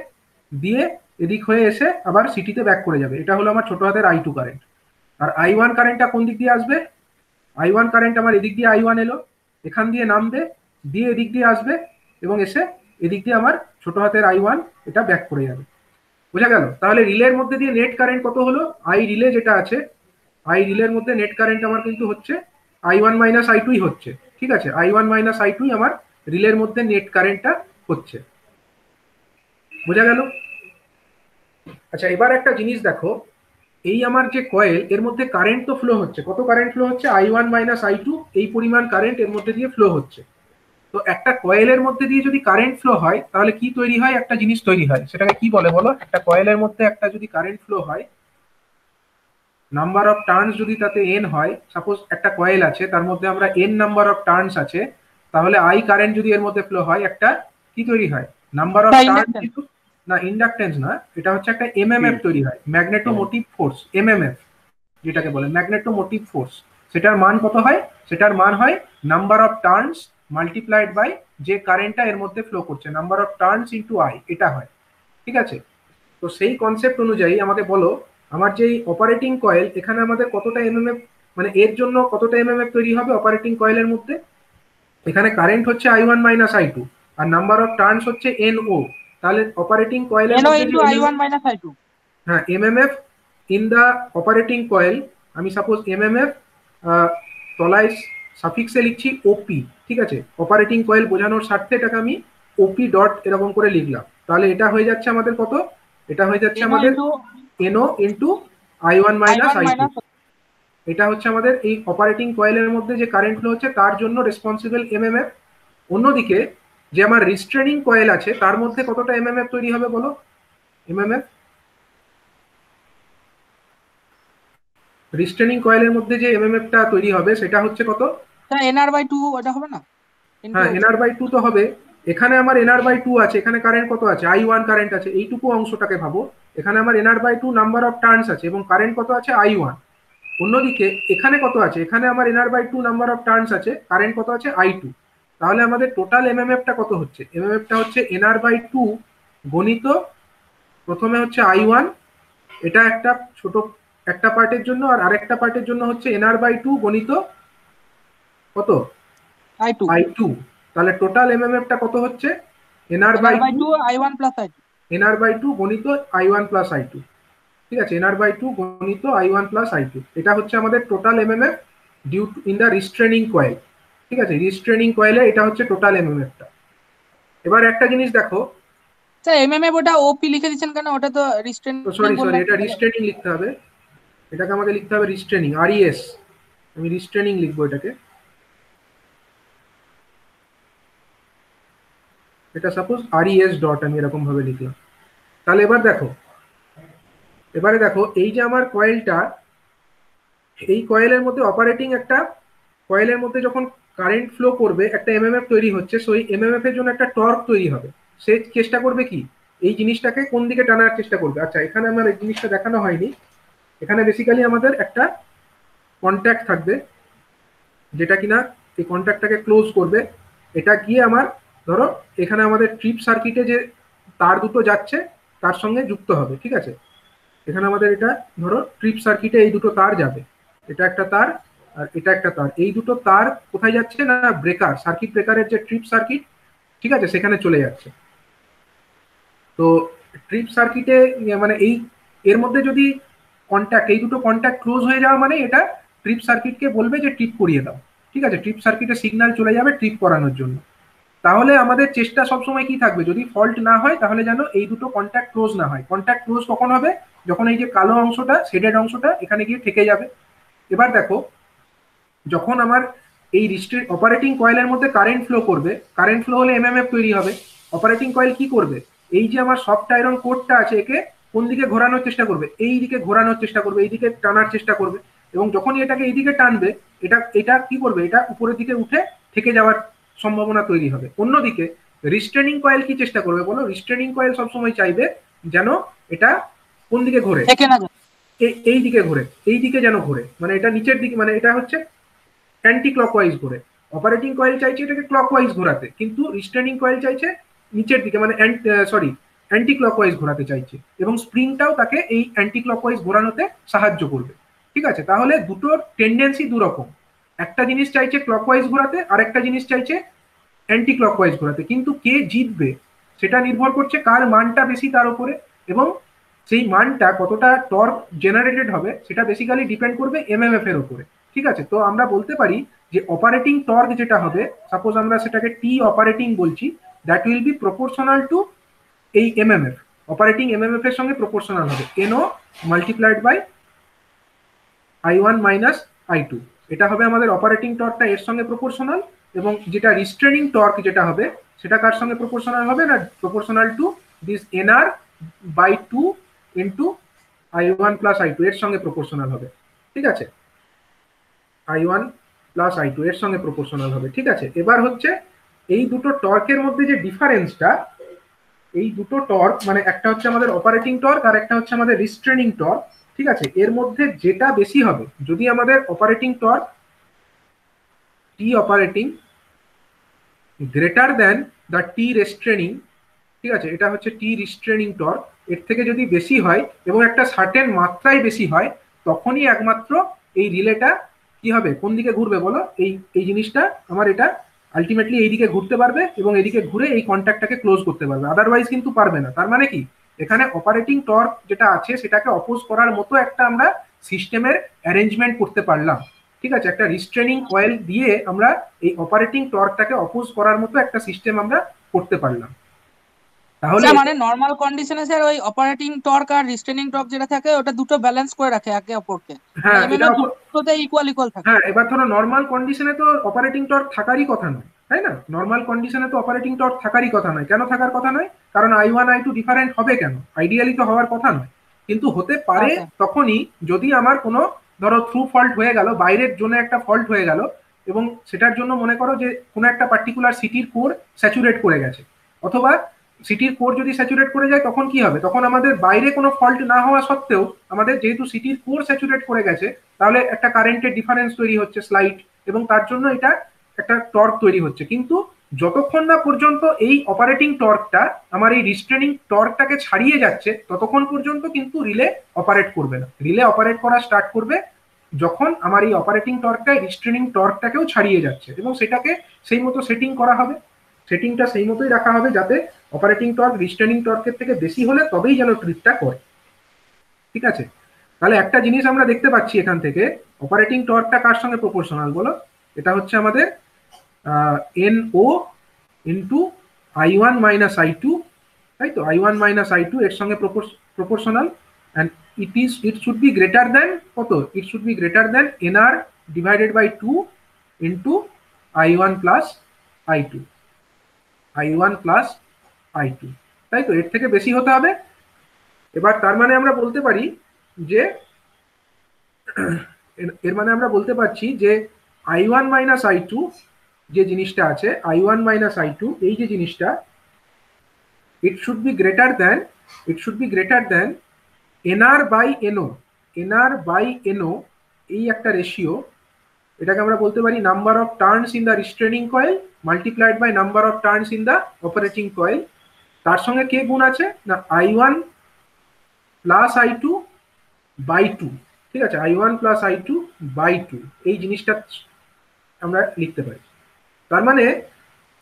দিয়ে এদিক হয়ে এসে আবার সিটিতে ব্যাক করে যাবে। এটা হলো আমার ছোট হাতের I2 কারেন্ট। আর I1 কারেন্টটা কোন দিক দিয়ে আসবে, I1 কারেন্ট আমার এদিক দিয়ে I1 এলো, এখান দিয়ে নামবে, দিয়ে এদিক দিয়ে আসবে, এবং এসে এদিক দিয়ে আমার ছোট হাতের I1 এটা ব্যাক করে যাবে। বোঝা গেল? তাহলে রিলের মধ্যে দিয়ে নেট কারেন্ট কত হলো, আই রিলে যেটা আছে, আই রিলের মধ্যে নেট কারেন্ট আমার কিন্তু হচ্ছে I1 মাইনাস I2ই হচ্ছে। ঠিক আছে, I1 মাইনাস I2ই আমার রিলের মধ্যে নেট কারেন্টটা হচ্ছে। বোঝা গেল? আচ্ছা, এবার একটা জিনিস দেখো, এই আমার যে কয়েল, এর মধ্যে কারেন্ট তো ফ্লো হচ্ছে, কত কারেন্ট ফ্লো হচ্ছে, I1 মাইনাস I2, এই পরিমাণ কারেন্ট এর মধ্যে দিয়ে ফ্লো হচ্ছে। তো একটা কয়েলের মধ্যে দিয়ে যদি কারেন্ট ফ্লো হয় তাহলে কি তৈরি হয়, একটা জিনিস তৈরি হয়, সেটাকে কি বলে বলো? একটা কয়েলের মধ্যে একটা যদি কারেন্ট ফ্লো হয়, নাম্বার অফ টার্নস যদি তাতে n হয়, সাপোজ একটা কয়েল আছে তার মধ্যে আমরা n নাম্বার অফ টার্নস আছে, তাহলে I কারেন্ট যদি এর মধ্যে ফ্লো হয়, একটা কি তৈরি হয়, নাম্বার অফ টার্ন, কিন্তু না ইন্ডাকটেন্স না, এটা হচ্ছে একটা MMF তৈরি হয়, ম্যাগনেটোমোটিভ ফোর্স, MMF যেটাকে বলে ম্যাগনেটোমোটিভ ফোর্স। সেটার মান কত হয়, সেটার মান হয় number of turns multiplied by যে কারেন্টটা এর মধ্যে ফ্লো করছে, number of turns into I, এটা হয়। ঠিক আছে, তো সেই কনসেপ্ট অনুযায়ী আমাকে বলো, আমার যে অপারেটিং কয়েল, এখানে আমাদের কতটা এমএমএফ, মানে এর জন্য কতটা এমএমএফ তৈরি হবে অপারেটিং কয়েলের মধ্যে, এখানে কারেন্ট হচ্ছে I1 মাইনাস I2, আর নাম্বার অফ টার্নস হচ্ছে NO। তাহলে অপারেটিং কয়েলের NO মধ্যে যে into I1 minus I2। হ্যাঁ MMF ইন দা অপারেটিং কয়েল, আমি সাপোজ MMF তলায় সাফিক্সে লিখছি OP, ঠিক আছে, অপারেটিং কয়েল বোঝানোর স্বার্থে এটাকে আমি OP ডট এরকম করে লিখলাম। তাহলে এটা হয়ে যাচ্ছে আমাদের কত, এটা হয়ে যাচ্ছে NO আমাদের into NO into I1 minus I1 I2। minus। এটা হচ্ছে আমাদের এই অপারেটিং কয়েলের মধ্যে যে কারেন্ট ফ্লো হচ্ছে তার জন্য রেসপন্সিবল MMF। অন্যদিকে যে আমার রিস্ট্রেনিং কয়েল আছে তার মধ্যে কতটা MMF তৈরি হবে বলো, MMF রিস্ট্রেনিং কয়েলের মধ্যে যে MMFটা তৈরি হবে সেটা হচ্ছে কত, স্যার NR/2 ওটা হবে না ইনটু। হ্যাঁ NR/2 তো হবে। এখানে আমার NR/2 আছে, এখানে কারেন্ট কত আছে, I1 কারেন্ট আছে, এইটুকু অংশটাকে ভাবো। এখানে আমার NR/2 নাম্বার অফ টার্নস আছে এবং কারেন্ট কত আছে, I1। অন্যদিকে এখানে কত আছে, এখানে আমার NR/2 নাম্বার অফ টার্নস আছে, কারেন্ট কত আছে, I2। তাহলে আমাদের টোটাল MMFটা কত হচ্ছে, MMFটা হচ্ছে NR/2 গণিত প্রথমে হচ্ছে I1, এটা একটা ছোট একটা পার্টের জন্য, আর আরেকটা পার্টের জন্য হচ্ছে NR/2 গণিত কত, I2। I2। তাহলে টোটাল MMFটা কত হচ্ছে, NR/2 NR/2 I1 plus I2। NR/2 গণিত I1 প্লাস I2, ঠিক আছে, NR/2 গণিত I1 প্লাস I2। এটা হচ্ছে আমাদের total MMF due in the restraining coil, ঠিক আছে, রিস্ট্রেনিং কয়েলে এটা হচ্ছে টোটাল MMFটা। এবার একটা জিনিস দেখো, স্যার MMF ওটা ওপি লিখে দিচ্ছেন কেন, ওটা তো রিস্ট্রেনিং সরি বললাম। এটা রিস্ট্রেনিং লিখতে হবে, এটাকে আমাকে লিখতে হবে রিস্ট্রেনিং, RES, আমি রিস্ট্রেনিং লিখবো এটাকে। এটা সাপোজ RES ডট আমি এরকম ভাবে লিখলাম। তাহলে এবারে দেখো এই যে আমার কয়েলটা, এই কয়েলের মধ্যে অপারেটিং একটা কয়েলের মধ্যে যখন কারেন্ট ফ্লো করবে একটা MMF তৈরি হচ্ছে, সো এই MMF এর জন্য একটা টর্ক তৈরি হবে। সে চেষ্টা করবে কি, এই জিনিসটাকে কোন দিকে টানার চেষ্টা করবে। আচ্ছা এখানে আমার এই জিনিসটা দেখানো হয়নি, এখানে বেসিক্যালি আমাদের একটা কন্ট্যাক্ট থাকবে যেটা কিনা এই কন্ট্যাক্টটাকে ক্লোজ করবে। এটা গিয়ে আমার ধরো এখানে আমাদের ট্রিপ সার্কিটে যে তার দুটো যাচ্ছে তার সঙ্গে যুক্ত হবে, ঠিক আছে, এখানে আমাদের এটা ধরো ট্রিপ সার্কিটে এই দুটো তার যাবে, এটা একটা তার আর এটা একটা তার, এই দুটো তার কোথায় যাচ্ছে না ব্রেকার, সার্কিট ব্রেকারের যে ট্রিপ সার্কিট, ঠিক আছে, সেখানে চলে যাচ্ছে। তো ট্রিপ সার্কিটে মানে এই এর মধ্যে যদি কন্ট্যাক্ট, এই দুটো কন্ট্যাক্ট ক্লোজ হয়ে যাওয়া মানে এটা ট্রিপ সার্কিটকে বলবে যে ট্রিপ করিয়ে দাও, ঠিক আছে, ট্রিপ সার্কিটে সিগন্যাল চলে যাবে ট্রিপ করানোর জন্য। তাহলে আমাদের চেষ্টা সবসময় কি থাকবে, যদি ফল্ট না হয় তাহলে যেন এই দুটো কন্ট্যাক্ট ক্লোজ না হয়। কন্ট্যাক্ট ক্লোজ কখন হবে, যখন এই যে কালো অংশটা শেডেড অংশটা এখানে গিয়ে থেকে যাবে। এবার দেখো যখন আমার এই অপারেটিং কয়েলের মধ্যে কারেন্ট ফ্লো করবে, কারেন্ট ফ্লো হলে MMF তৈরি হবে। অপারেটিং কয়েল কি করবে, এই যে আমার সফট আয়রন কোডটা আছে একে কোন দিকে ঘোরানোর চেষ্টা করবে, এই দিকে ঘোরানোর চেষ্টা করবে, এই দিকে টানার চেষ্টা করবে। এবং যখনই এটাকে এই দিকে টানবে এটা এটা কি করবে, এটা উপরের দিকে উঠে থেকে যাওয়ার সম্ভাবনা তৈরি হবে। অন্যদিকে রিস্ট্রেনিং কয়েল কি চেষ্টা করবে বলো, রিস্ট্রেনিং কয়েল সবসময় চাইবে যেন এটা কোন দিকে ঘোরে, এই দিকে ঘোরে, এই দিকে যেন ঘোরে, মানে এটা নিচের দিকে, মানে এটা হচ্ছে অ্যান্টি ক্লকওয়াইজ ঘোরে। অপারেটিং কয়েল চাইছে এটাকে ক্লকওয়াইজ ঘোরাতে, কিন্তু রিস্ট্রেনিং কয়েল চাইছে নিচের দিকে, মানে অ্যান্টি ক্লকওয়াইজ ঘোরাতে চাইছে, এবং স্প্রিংটাও তাকে এই অ্যান্টি ক্লকওয়াইজ ঘোরানোতে সাহায্য করবে, ঠিক আছে। তাহলে দুটোর টেন্ডেন্সি দুরকম, একটা জিনিস চাইছে ক্লকওয়াইজ ঘোরাতে আর একটা জিনিস চাইছে অ্যান্টি ক্লকওয়াইজ ঘোরাতে, কিন্তু কে জিতবে সেটা নির্ভর করছে কার মানটা বেশি তার উপরে, এবং সেই মানটা কতটা টর্ক জেনারেটেড হবে সেটা বেসিক্যালি ডিপেন্ড করবে MMF এর উপরে, ঠিক আছে। তো আমরা বলতে পারি যে অপারেটিং টর্ক যেটা হবে, সাপোজ আমরা সেটাকে টি অপারেটিং বলছি, that will be proportional to এই MMF, অপারেটিং MMF এর সঙ্গে প্রপোর্শনাল হবে, NO multiplied by I1 minus I2। এটা হবে আমাদের অপারেটিং টর্কটা এর সঙ্গে প্রপোর্শনাল, এবং যেটা রিস্ট্রেনিং টর্ক যেটা হবে সেটা কার সঙ্গে প্রপোর্শনাল হবে না, proportional to this NR/2 into I1 plus I2 এর সঙ্গে প্রপোর্শনাল হবে, ঠিক আছে, I1 প্লাস I2 এর সঙ্গে প্রপোর্শনাল হবে, ঠিক আছে। এবার হচ্ছে এই দুটো টর্কের মধ্যে যে ডিফারেন্সটা, এই দুটো টর্ক মানে একটা হচ্ছে আমাদের অপারেটিং টর্ক আর একটা হচ্ছে আমাদের রিস্ট্রেনিং টর্ক, ঠিক আছে, এর মধ্যে যেটা বেশি হবে, যদি আমাদের operating torque T operating greater than the T restraining, ঠিক আছে, এটা হচ্ছে টি রিস্ট্রেনিং টর্ক, এর থেকে যদি বেশি হয় এবং একটা সার্টেন মাত্রায় বেশি হয়, তখনই একমাত্র এই রিলেটা কি হবে, কোন দিকে ঘুরবে বলো, এই এই জিনিসটা আমার এটা আলটিমেটলি এইদিকে ঘুরতে পারবে এবং এদিকে ঘুরে এই কন্ট্যাক্টটাকে ক্লোজ করতে পারবে, আদারওয়াইজ কিন্তু পারবে না। তার মানে কি, এখানে অপারেটিং টর্ক যেটা আছে সেটাকে অপোজ করার মতো একটা আমরা সিস্টেমের অ্যারেঞ্জমেন্ট করতে পারলাম। ঠিক আছে, একটা রিস্ট্রেনিং কয়েল দিয়ে আমরা এই অপারেটিং টর্কটাকে অপোজ করার মতো একটা সিস্টেম আমরা করতে পারলাম। তাহলে মানে নরমাল কন্ডিশনে স্যার ওই অপারেটিং টর্ক আর রিস্ট্রেনিং টর্ক যেটা থাকে ওটা দুটো ব্যালেন্স করে রাখে একে অপরকে, মানে হ্যাঁ এটা এমএমএ দুটোতে ইকুয়াল ইকুয়াল থাকে। হ্যাঁ, এবার ধরো নর্মাল কন্ডিশনে তো অপারেটিং টর্ক থাকারই কথা নয়, তাই না? নর্মাল কন্ডিশনে তো অপারেটিং টর্ক থাকারই কথা নয়। কেন থাকার কথা নয়? কারণ I1 I2 ডিফারেন্ট হবে কেন? আইডিয়ালি তো হওয়ার কথা নয়, কিন্তু হতে পারে আচ্ছা তখনই যদি আমার কোনো ধরো থ্রু ফল্ট হয়ে গেল, বাইরের জন্য একটা ফল্ট হয়ে গেল, এবং সেটার জন্য মনে করো যে কোনো একটা পার্টিকুলার সিটির কোর স্যাচুরেট করে গেছে, অথবা সিটির কোর যদি স্যাচুরেট করে যায় তখন কি হবে? তখন আমাদের বাইরে কোনো ফল্ট না হওয়া সত্ত্বেও আমাদের যেহেতু সিটির কোর স্যাচুরেট করে গেছে, তাহলে একটা কারেন্টের ডিফারেন্স তৈরি হচ্ছে স্লাইট, এবং তার জন্য এটা একটা টর্ক তৈরি হচ্ছে। কিন্তু যতক্ষণ না পর্যন্ত এই অপারেটিং টর্কটা আমার এই রিস্ট্রেনিং টর্কটাকে ছাড়িয়ে যাচ্ছে, ততক্ষণ পর্যন্ত কিন্তু রিলে অপারেট করবে না। রিলে অপারেট করা স্টার্ট করবে যখন আমার এই অপারেটিং টর্কটা রিস্ট্রেনিং টর্কটাকেও ছাড়িয়ে যাচ্ছে, এবং সেটাকে সেই মতো সেটিং করা হবে। সেটিংটা সেই মতোই রাখা হবে যাতে অপারেটিং টর্ক রিস্ট্রেনিং টর্কের থেকে বেশি হলে তবেই যেন ট্রিপটা করে। ঠিক আছে, তাহলে একটা জিনিস আমরা দেখতে পাচ্ছি এখান থেকে, অপারেটিং টর্কটা কার সঙ্গে প্রপোর্শনাল বলো? এটা হচ্ছে আমাদের NO into I1 minus I2, তাই তো? I1 মাইনাস I2 এর সঙ্গে proportional, and it should be greater than কত? It should be greater than NR divided by 2 into I1 plus I2, I1 plus I2, তাই তো? এর থেকে বেশি হতে হবে। এবার তার মানে আমরা বলতে পারি যে এর মানে আমরা বলতে পারছি যে I1 মাইনাস I2 যে জিনিসটা আছে, I1 মাইনাস I2 এই যে জিনিসটা, it should be greater than NR by NO, NR by NO এই একটা রেশিও। এটাকে আমরা বলতে পারি number of turns in the restraining coil multiplied by number of turns in the operating coil. তার সঙ্গে কে গুণ আছে না I1 প্লাস I2 বাই 2। ঠিক আছে, I1 প্লাস I2 বাই 2 এই জিনিসটা আমরা লিখতে পারি। তার মানে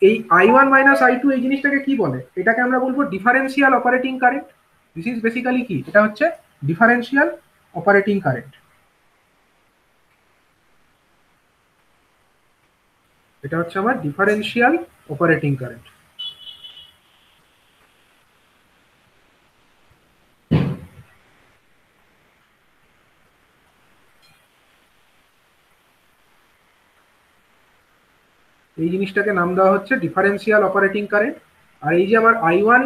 এই I1 মাইনাস I2 এই জিনিসটাকে কি বলে? এটাকে আমরা বলবো differential operating current. This is basically কি, এটা হচ্ছে ডিফারেন্সিয়াল অপারেটিং কারেন্ট। এটা হচ্ছে আমার ডিফারেন্সিয়াল অপারেটিং কারেন্ট। এই জিনিসটাকে নাম দেওয়া হচ্ছে ডিফারেন্সিয়াল অপারেটিং কারেন্ট। আর এই যে আমার I1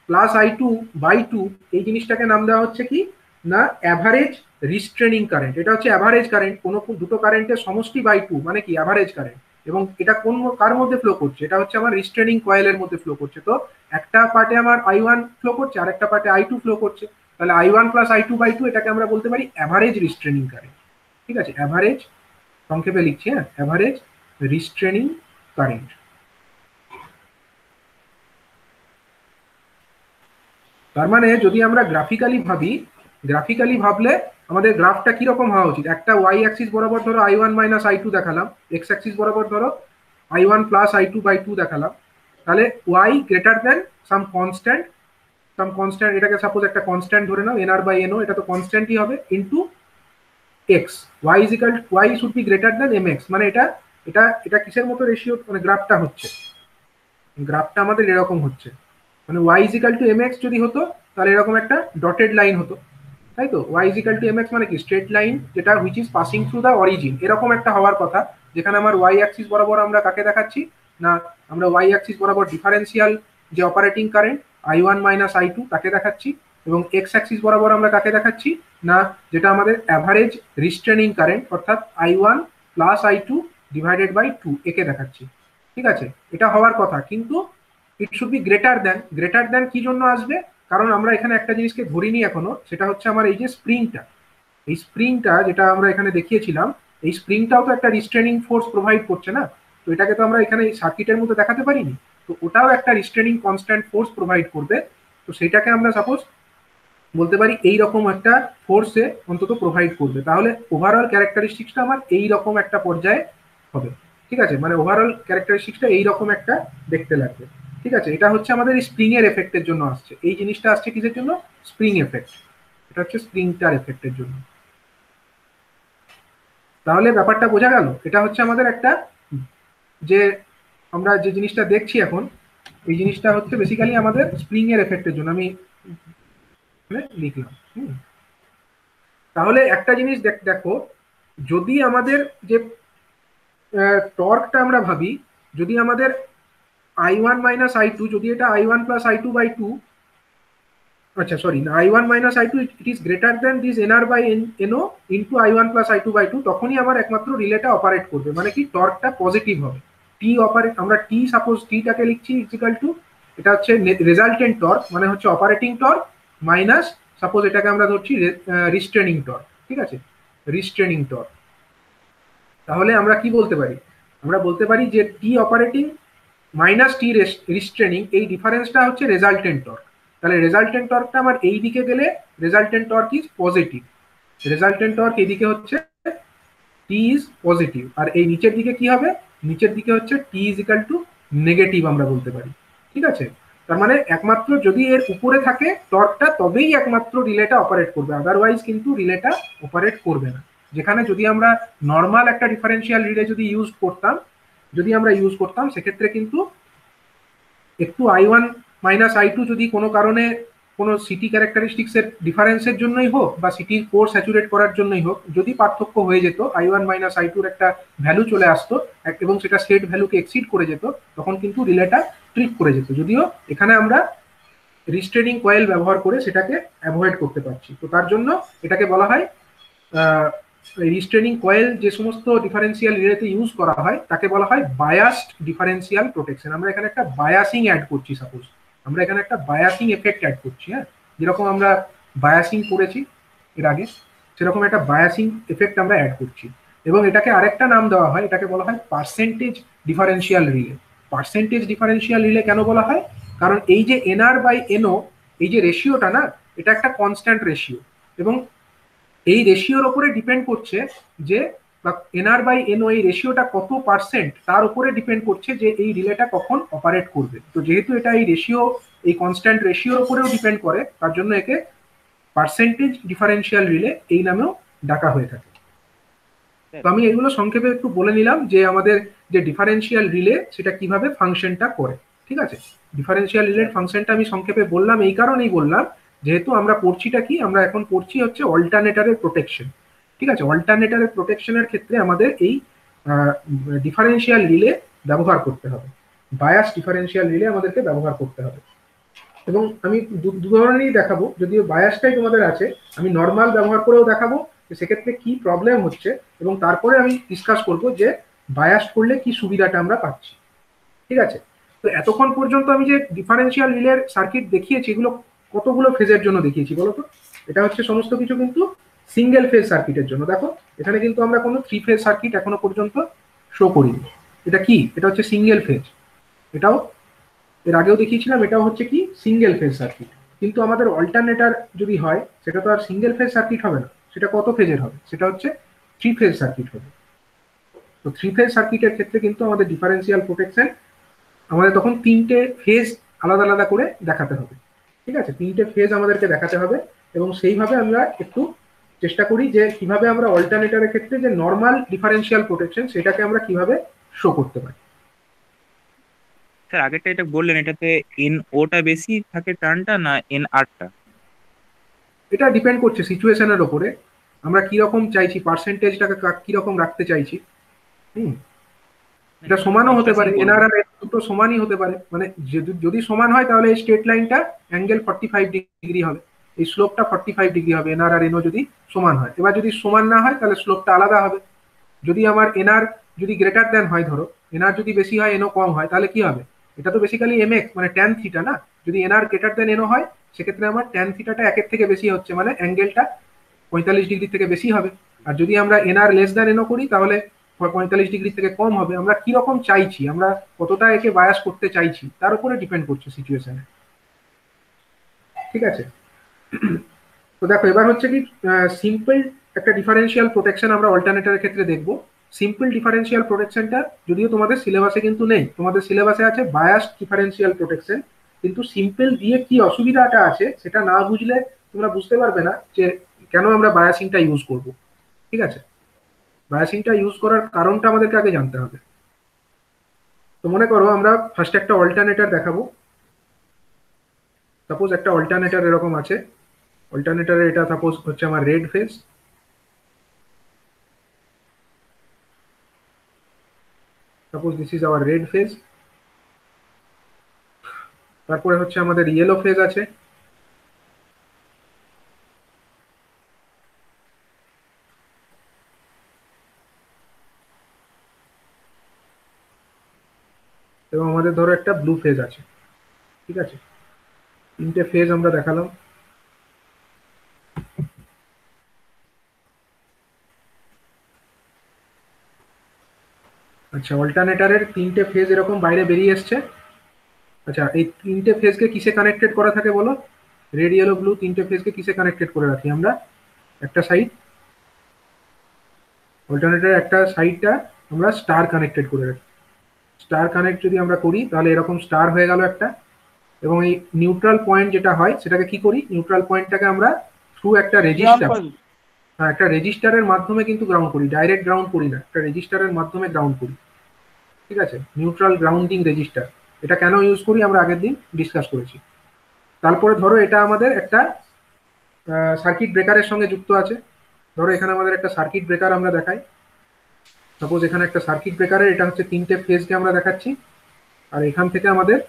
প্লাস I2 বাই 2 এই জিনিসটাকে নাম দেওয়া হচ্ছে কি না অ্যাভারেজ রিস্ট্রেনিং কারেন্ট। এটা হচ্ছে অ্যাভারেজ কারেন্ট, কোনো দুটো কারেন্টের সমষ্টি বাই 2 মানে কি অ্যাভারেজ কারেন্ট। এবং এটা কোন কার মধ্যে ফ্লো করছে? এটা হচ্ছে আমার রিস্ট্রেনিং কয়েলের মধ্যে ফ্লো করছে। তো একটা পার্টে আমার I1 ফ্লো করছে আর একটা পার্টে I2 ফ্লো করছে, তাহলে I1 প্লাস I2 বাই 2 এটাকে আমরা বলতে পারি অ্যাভারেজ রিস্ট্রেনিং কারেন্ট। ঠিক আছে, অ্যাভারেজ, সংক্ষেপে লিখছি, হ্যাঁ, অ্যাভারেজ রিস্ট্রেনিং কারেন্ট। তার মানে যদি আমরা গ্রাফিক্যালি ভাবলে আমাদের গ্রাফটা কিরকম হওয়া উচিত? একটা ওয়াই অ্যাক্সিস বরাবর ধরো I1 মাইনাস I2 দেখালাম, এক্স অ্যাক্সিস বরাবর ধরো I1 প্লাস I2 বাই 2 দেখালাম। তাহলে ওয়াই গ্রেটার দেন সাম কনস্ট্যান্ট, এটাকে সাপোজ একটা কনস্ট্যান্ট ধরে নাও NR বাই NO, এটা তো কনস্ট্যান্টই হবে, into x. Why should be greater then MX, মানে এটা এটা এটা কিসের মতো রেশিও, মানে গ্রাফটা আমাদের এরকম হচ্ছে, মানে y is equal to mx যদি হতো তাহলে এরকম একটা ডটেড লাইন হতো, তাই তো? y is equal to mx মানে কি স্ট্রেট লাইন যেটা which is passing through the origin, এরকম একটা হওয়ার কথা। যেখানে আমার y অ্যাক্সিস বরাবর আমরা কাকে দেখাচ্ছি না, আমরা y অ্যাক্সিস বরাবর ডিফারেন্সিয়াল যে operating current I1 minus I2 তাকে দেখাচ্ছি, এবং x অ্যাক্সিস বরাবর আমরা কাকে দেখাচ্ছি না যেটা আমাদের অ্যাভারেজ রিস্ট্রেনিং কারেন্ট অর্থাৎ I1 plus I2 divided by 2 একে দেখাচ্ছি। ঠিক আছে, এটা হওয়ার কথা, কিন্তু ইট শুড বি গ্রেটার দেন কি জন্য আসবে? কারণ আমরা এখানে একটা জিনিসকে ধরিনি এখনো, সেটা হচ্ছে আমার এই যে স্প্রিংটা যেটা আমরা এখানে দেখিয়েছিলাম, এই স্প্রিংটাও তো একটা রিস্ট্রেনিং ফোর্স প্রোভাইড করছে না? তো এটাকে তো আমরা এখানে সার্কিটের মধ্যে দেখাতে পারিনি, তো ওটাও একটা রিস্ট্রেনিং কনস্ট্যান্ট ফোর্স প্রোভাইড করবে। তো সেটাকে আমরা সাপোজ বলতে পারি এই রকম একটা ফোর্সে অন্তত প্রোভাইড করবে, তাহলে ওভারঅল ক্যারেক্টারিস্টিক্সটা আমার এই রকম একটা পর্যায়ে হবে। ঠিক আছে, মানে ওভারঅল ক্যারেক্টারিস্টিক্সটা এইরকম একটা দেখতে লাগবে। ঠিক আছে, এটা হচ্ছে আমাদের স্প্রিং এর এফেক্টের জন্য আসছে, এই জিনিসটা আসছে কিসের জন্য, স্প্রিং এফেক্ট, এটা হচ্ছে স্প্রিংটার এফেক্টের জন্য। তাহলে ব্যাপারটা বোঝা গেল, এটা হচ্ছে আমাদের একটা, যে আমরা যে জিনিসটা দেখছি এখন, এই জিনিসটা হচ্ছে বেসিক্যালি আমাদের স্প্রিং এর এফেক্টের জন্য আমি লিখলাম। তাহলে একটা জিনিস দেখো, যদি আমাদের যে টর্কটা আমরা ভাবি, যদি আমাদের I1 মাইনাস I2, যদি এটা I1 প্লাস I2 বাই 2, আচ্ছা sorry, I1 minus I2 it is greater than this NR by NO into I1 plus I2 by 2, তখনই আমার একমাত্র রিলেটা অপারেট করবে, মানে কি টর্কটা পজিটিভ হবে। টি অপারেট, আমরা টি সাপোজ টিটাকে লিখছি ইকুয়াল টু, এটা হচ্ছে রেজাল্টেন্ট টর্ক, মানে হচ্ছে অপারেটিং টর্ক মাইনাস, সাপোজ এটাকে আমরা ধরছি রিস্ট্রেনিং টর্ক। ঠিক আছে, রিস্ট্রেনিং টর্ক। তাহলে আমরা কি বলতে পারি, আমরা বলতে পারি যে টি অপারেটিং মাইনাস টি রিস্ট্রেনিং, এই ডিফারেন্সটা হচ্ছে রেজাল্টেন্ট টর্ক। তাহলে রেজাল্টেন্ট টর্কটা আমার এই দিকে গেলে resultant torque is positive, resultant torque এইদিকে হচ্ছে টি ইজ পজিটিভ, আর এই নিচের দিকে কি হবে, নিচের দিকে হচ্ছে টি ইজ ইকাল টু নেগেটিভ আমরা বলতে পারি। ঠিক আছে, তার মানে একমাত্র যদি এর উপরে থাকে টর্কটা, তবেই একমাত্র রিলেটা অপারেট করবে, আদারওয়াইজ কিন্তু রিলেটা অপারেট করবে না। যেখানে যদি আমরা নর্মাল একটা ডিফারেন্সিয়াল রিলে যদি ইউজ করতাম, সেক্ষেত্রে কিন্তু একটু I1 মাইনাস I2 যদি কোনো কারণে কোনো সিটি ক্যারেক্টারিস্টিক্সের ডিফারেন্সের জন্যই হোক বা সিটির কোর স্যাচুরেট করার জন্যই হোক, যদি পার্থক্য হয়ে যেত, I1 মাইনাস I2-র একটা ভ্যালু চলে আসতো এবং সেটা সেট ভ্যালুকে এক্সিড করে যেত, তখন কিন্তু রিলেটা ট্রিপ করে যেত। যদিও এখানে আমরা রিস্ট্রেনিং কয়েল ব্যবহার করে সেটাকে অ্যাভয়েড করতে পারছি। তো তার জন্য এটাকে বলা হয় রিস্ট্রেনিং কয়েল, যে সমস্ত ডিফারেন্সিয়াল রিলেতে ইউজ করা হয় তাকে বলা হয় বায়াসড ডিফারেন্সিয়াল প্রোটেকশন। আমরা এখানে একটা বায়াসিং অ্যাড করছি, সাপোজ আমরা এখানে একটা বায়াসিং এফেক্ট অ্যাড করছি, হ্যাঁ, যেরকম আমরা বায়াসিং করেছি এর আগে, সেরকম একটা বায়াসিং এফেক্ট আমরা অ্যাড করছি। এবং এটাকে আরেকটা নাম দেওয়া হয়, এটাকে বলা হয় percentage differential relay. Percentage differential relay কেন বলা হয়, কারণ এই যে NR বাই NO, এই যে রেশিওটা না, এটা একটা কনস্ট্যান্ট রেশিও, এবং এই রেশিওর উপরে ডিপেন্ড করছে যে NR বাই NO এই রেশিওটা কত পার্সেন্ট, তার উপরে ডিপেন্ড করছে যে এই রিলেটা কখন অপারেট করবে। তো যেহেতু এটা এই রেশিও, এই কনস্ট্যান্ট রেশিওর উপরেও ডিপেন্ড করে, তার জন্য একে পার্সেন্টেজ ডিফারেন্সিয়াল রিলে এই নামেও ডাকা হয়ে থাকে। তো আমি এগুলো সংক্ষেপে একটু বলে নিলাম যে আমাদের যে ডিফারেন্সিয়াল রিলে সেটা কিভাবে ফাংশনটা করে। ঠিক আছে, ডিফারেন্সিয়াল রিলের ফাংশনটা আমি সংক্ষেপে বললাম, এই কারণেই বললাম যেহেতু আমরা পড়ছিটা কি, আমরা এখন পড়ছি হচ্ছে অল্টারনেটরের প্রোটেকশন। ঠিক আছে, অল্টারনেটরের প্রোটেকশনের ক্ষেত্রে আমাদের এই ডিফারেন্সিয়াল রিলে ব্যবহার করতে হবে, বায়াস ডিফারেন্সিয়াল রিলে আমাদেরকে ব্যবহার করতে হবে। এবং আমি দু ধরনেরই দেখাবো, যদিও বায়াসটাই তোমাদের আছে, আমি নর্মাল ব্যবহার করেও দেখাবো যে সেক্ষেত্রে কি প্রবলেম হচ্ছে, এবং তারপরে আমি ডিসকাস করব যে বায়াস করলে কি সুবিধাটা আমরা পাচ্ছি। ঠিক আছে, তো এতক্ষণ পর্যন্ত আমি যে ডিফারেন্সিয়াল রিলের সার্কিট দেখিয়েছি, এগুলো কতগুলো ফেজের জন্য দেখিয়েছি বলো তো? এটা হচ্ছে সমস্ত কিছু কিন্তু সিঙ্গেল ফেজ সার্কিটের জন্য। দেখো এখানে কিন্তু আমরা কোনো 3 ফেজ সার্কিট এখনো পর্যন্ত শো করিনি। এটা কি, এটা হচ্ছে সিঙ্গেল ফেজ, এটাও এর আগেও দেখিয়েছিলাম, এটাও হচ্ছে কি সিঙ্গেল ফেজ সার্কিট। কিন্তু আমাদের অল্টারনেটর যদি হয়, সেটা তো আর সিঙ্গেল ফেজ সার্কিট হবে না, সেটা কত ফেজের হবে, সেটা হচ্ছে 3 ফেজ সার্কিট হবে। তো 3 ফেজ সার্কিটের ক্ষেত্রে কিন্তু আমাদের ডিফারেন্সিয়াল প্রোটেকশন আমাদের তখন 3টে ফেজ আলাদা আলাদা করে দেখাতে হবে। ঠিক আছে, 3টে ফেজ আমাদেরকে দেখাতে হবে, এবং সেইভাবে আমরা একটু চেষ্টা করি যে কিভাবে আমরা অল্টারনেটরের ক্ষেত্রে যে নর্মাল ডিফারেন্সিয়াল প্রোটেকশন সেটাকে আমরা কিভাবে শো করতে পারি। স্যার আগেরটা এটা বললেন, এটাতে NO-টা বেশি থাকে টার্নটা না NR-টা? এটা ডিপেন্ড করছে সিচুয়েশনের ওপরে, আমরা কিরকম চাইছি, পার্সেন্টেজটাকে কিরকম রাখতে চাইছি। এটা সমানও হতে পারে, NR আর N দুটো সমানই হতে পারে, মানে যদি সমান হয় তাহলে এই স্ট্রেট লাইনটা অ্যাঙ্গেল 45 ডিগ্রি হবে, এই স্লোপটা 45 ডিগ্রি হবে NR আর NO যদি সমান হয়। এবার যদি সমান না হয় তাহলে স্লোপটা আলাদা হবে। যদি আমার NR যদি গ্রেটার দেন হয়, ধরো NR যদি বেশি হয় NO কম হয়, তাহলে কি হবে, এটা তো বেসিক্যালি MX মানে ট্যান থিটা না। যদি NR গ্রেটার দেন NO হয়, সেক্ষেত্রে আমার ট্যান থিটাটা 1-এর থেকে বেশি হচ্ছে, মানে অ্যাঙ্গেলটা 45 ডিগ্রি থেকে বেশি হবে। আর যদি আমরা NR লেস দেন NO করি, তাহলে 45 ডিগ্রি থেকে কম হবে। আমরা কি রকম চাইছি, আমরা কতটা একে বায়াস করতে চাইছি, তার উপরে ডিপেন্ড করছে সিচুয়েশনে। ঠিক আছে, তো দেখো এবার হচ্ছে কি সিম্পল একটা ডিফারেন্সিয়াল প্রোটেকশন আমরা অল্টারনেটরের ক্ষেত্রে দেখবো। সিম্পল ডিফারেন্সিয়াল প্রোটেকশনটা যদিও তোমাদের সিলেবাসে কিন্তু নেই, তোমাদের সিলেবাসে আছে বায়াসড ডিফারেন্সিয়াল প্রোটেকশন, কিন্তু সিম্পল দিয়ে কি অসুবিধাটা আছে সেটা না বুঝলে তোমরা বুঝতে পারবে না যে কেন আমরা বায়াসিংটা ইউজ করব। ঠিক আছে, বায়াসিংটা ইউজ করার কারণটা আমাদেরকে আগে জানতে হবে। তো মনে করো আমরা ফার্স্ট একটা অল্টারনেটর দেখাবো। সাপোজ একটা অল্টারনেটর এরকম আছে, অল্টারনেটরে এটা সাপোজ হচ্ছে আমার red phase, suppose this is our red phase. তারপরে হচ্ছে আমাদের ইয়েলো ফেজ আছে, এবং আমাদের ধরো একটা ব্লু ফেজ আছে। ঠিক আছে, তিনটে ফেজ আমরা দেখালাম। আচ্ছা, অল্টারনেটরের তিনটে ফেজ এরকম বাইরে বেরিয়ে এসছে। আচ্ছা, এই তিনটে ফেজকে কিসে কানেক্টেড করা থাকে বলো? রেড ইয়েলো ব্লু তিনটে ফেজকে কিসে কানেক্টেড করে রাখি আমরা? একটা সাইড অল্টারনেটরের একটা সাইডটা আমরা স্টার কানেক্টেড করে রাখি। স্টার কানেক্ট যদি আমরা করি তাহলে এরকম স্টার হয়ে গেল একটা, এবং এই নিউট্রাল পয়েন্ট যেটা হয় সেটাকে কি করি, নিউট্রাল পয়েন্টটাকে আমরা থ্রু একটা রেজিস্টার, হ্যাঁ একটা রেজিস্টারের মাধ্যমে কিন্তু গ্রাউন্ড করি, ডাইরেক্ট গ্রাউন্ড করি না, একটা রেজিস্টারের মাধ্যমে গ্রাউন্ড করি। ঠিক আছে, নিউট্রাল গ্রাউন্ডিং রেজিস্টার। এটা কেন ইউজ করি আমরা আগের দিন ডিসকাস করেছি। তারপরে ধরো এটা আমাদের একটা সার্কিট ব্রেকারের সঙ্গে যুক্ত আছে। ধরো এখানে আমাদের একটা সার্কিট ব্রেকার আমরা দেখাই। সাপোজ এখানে একটা সার্কিট ব্রেকারের এটা হচ্ছে তিনটে ফেজকে আমরা দেখাচ্ছি, আর এখান থেকে আমাদের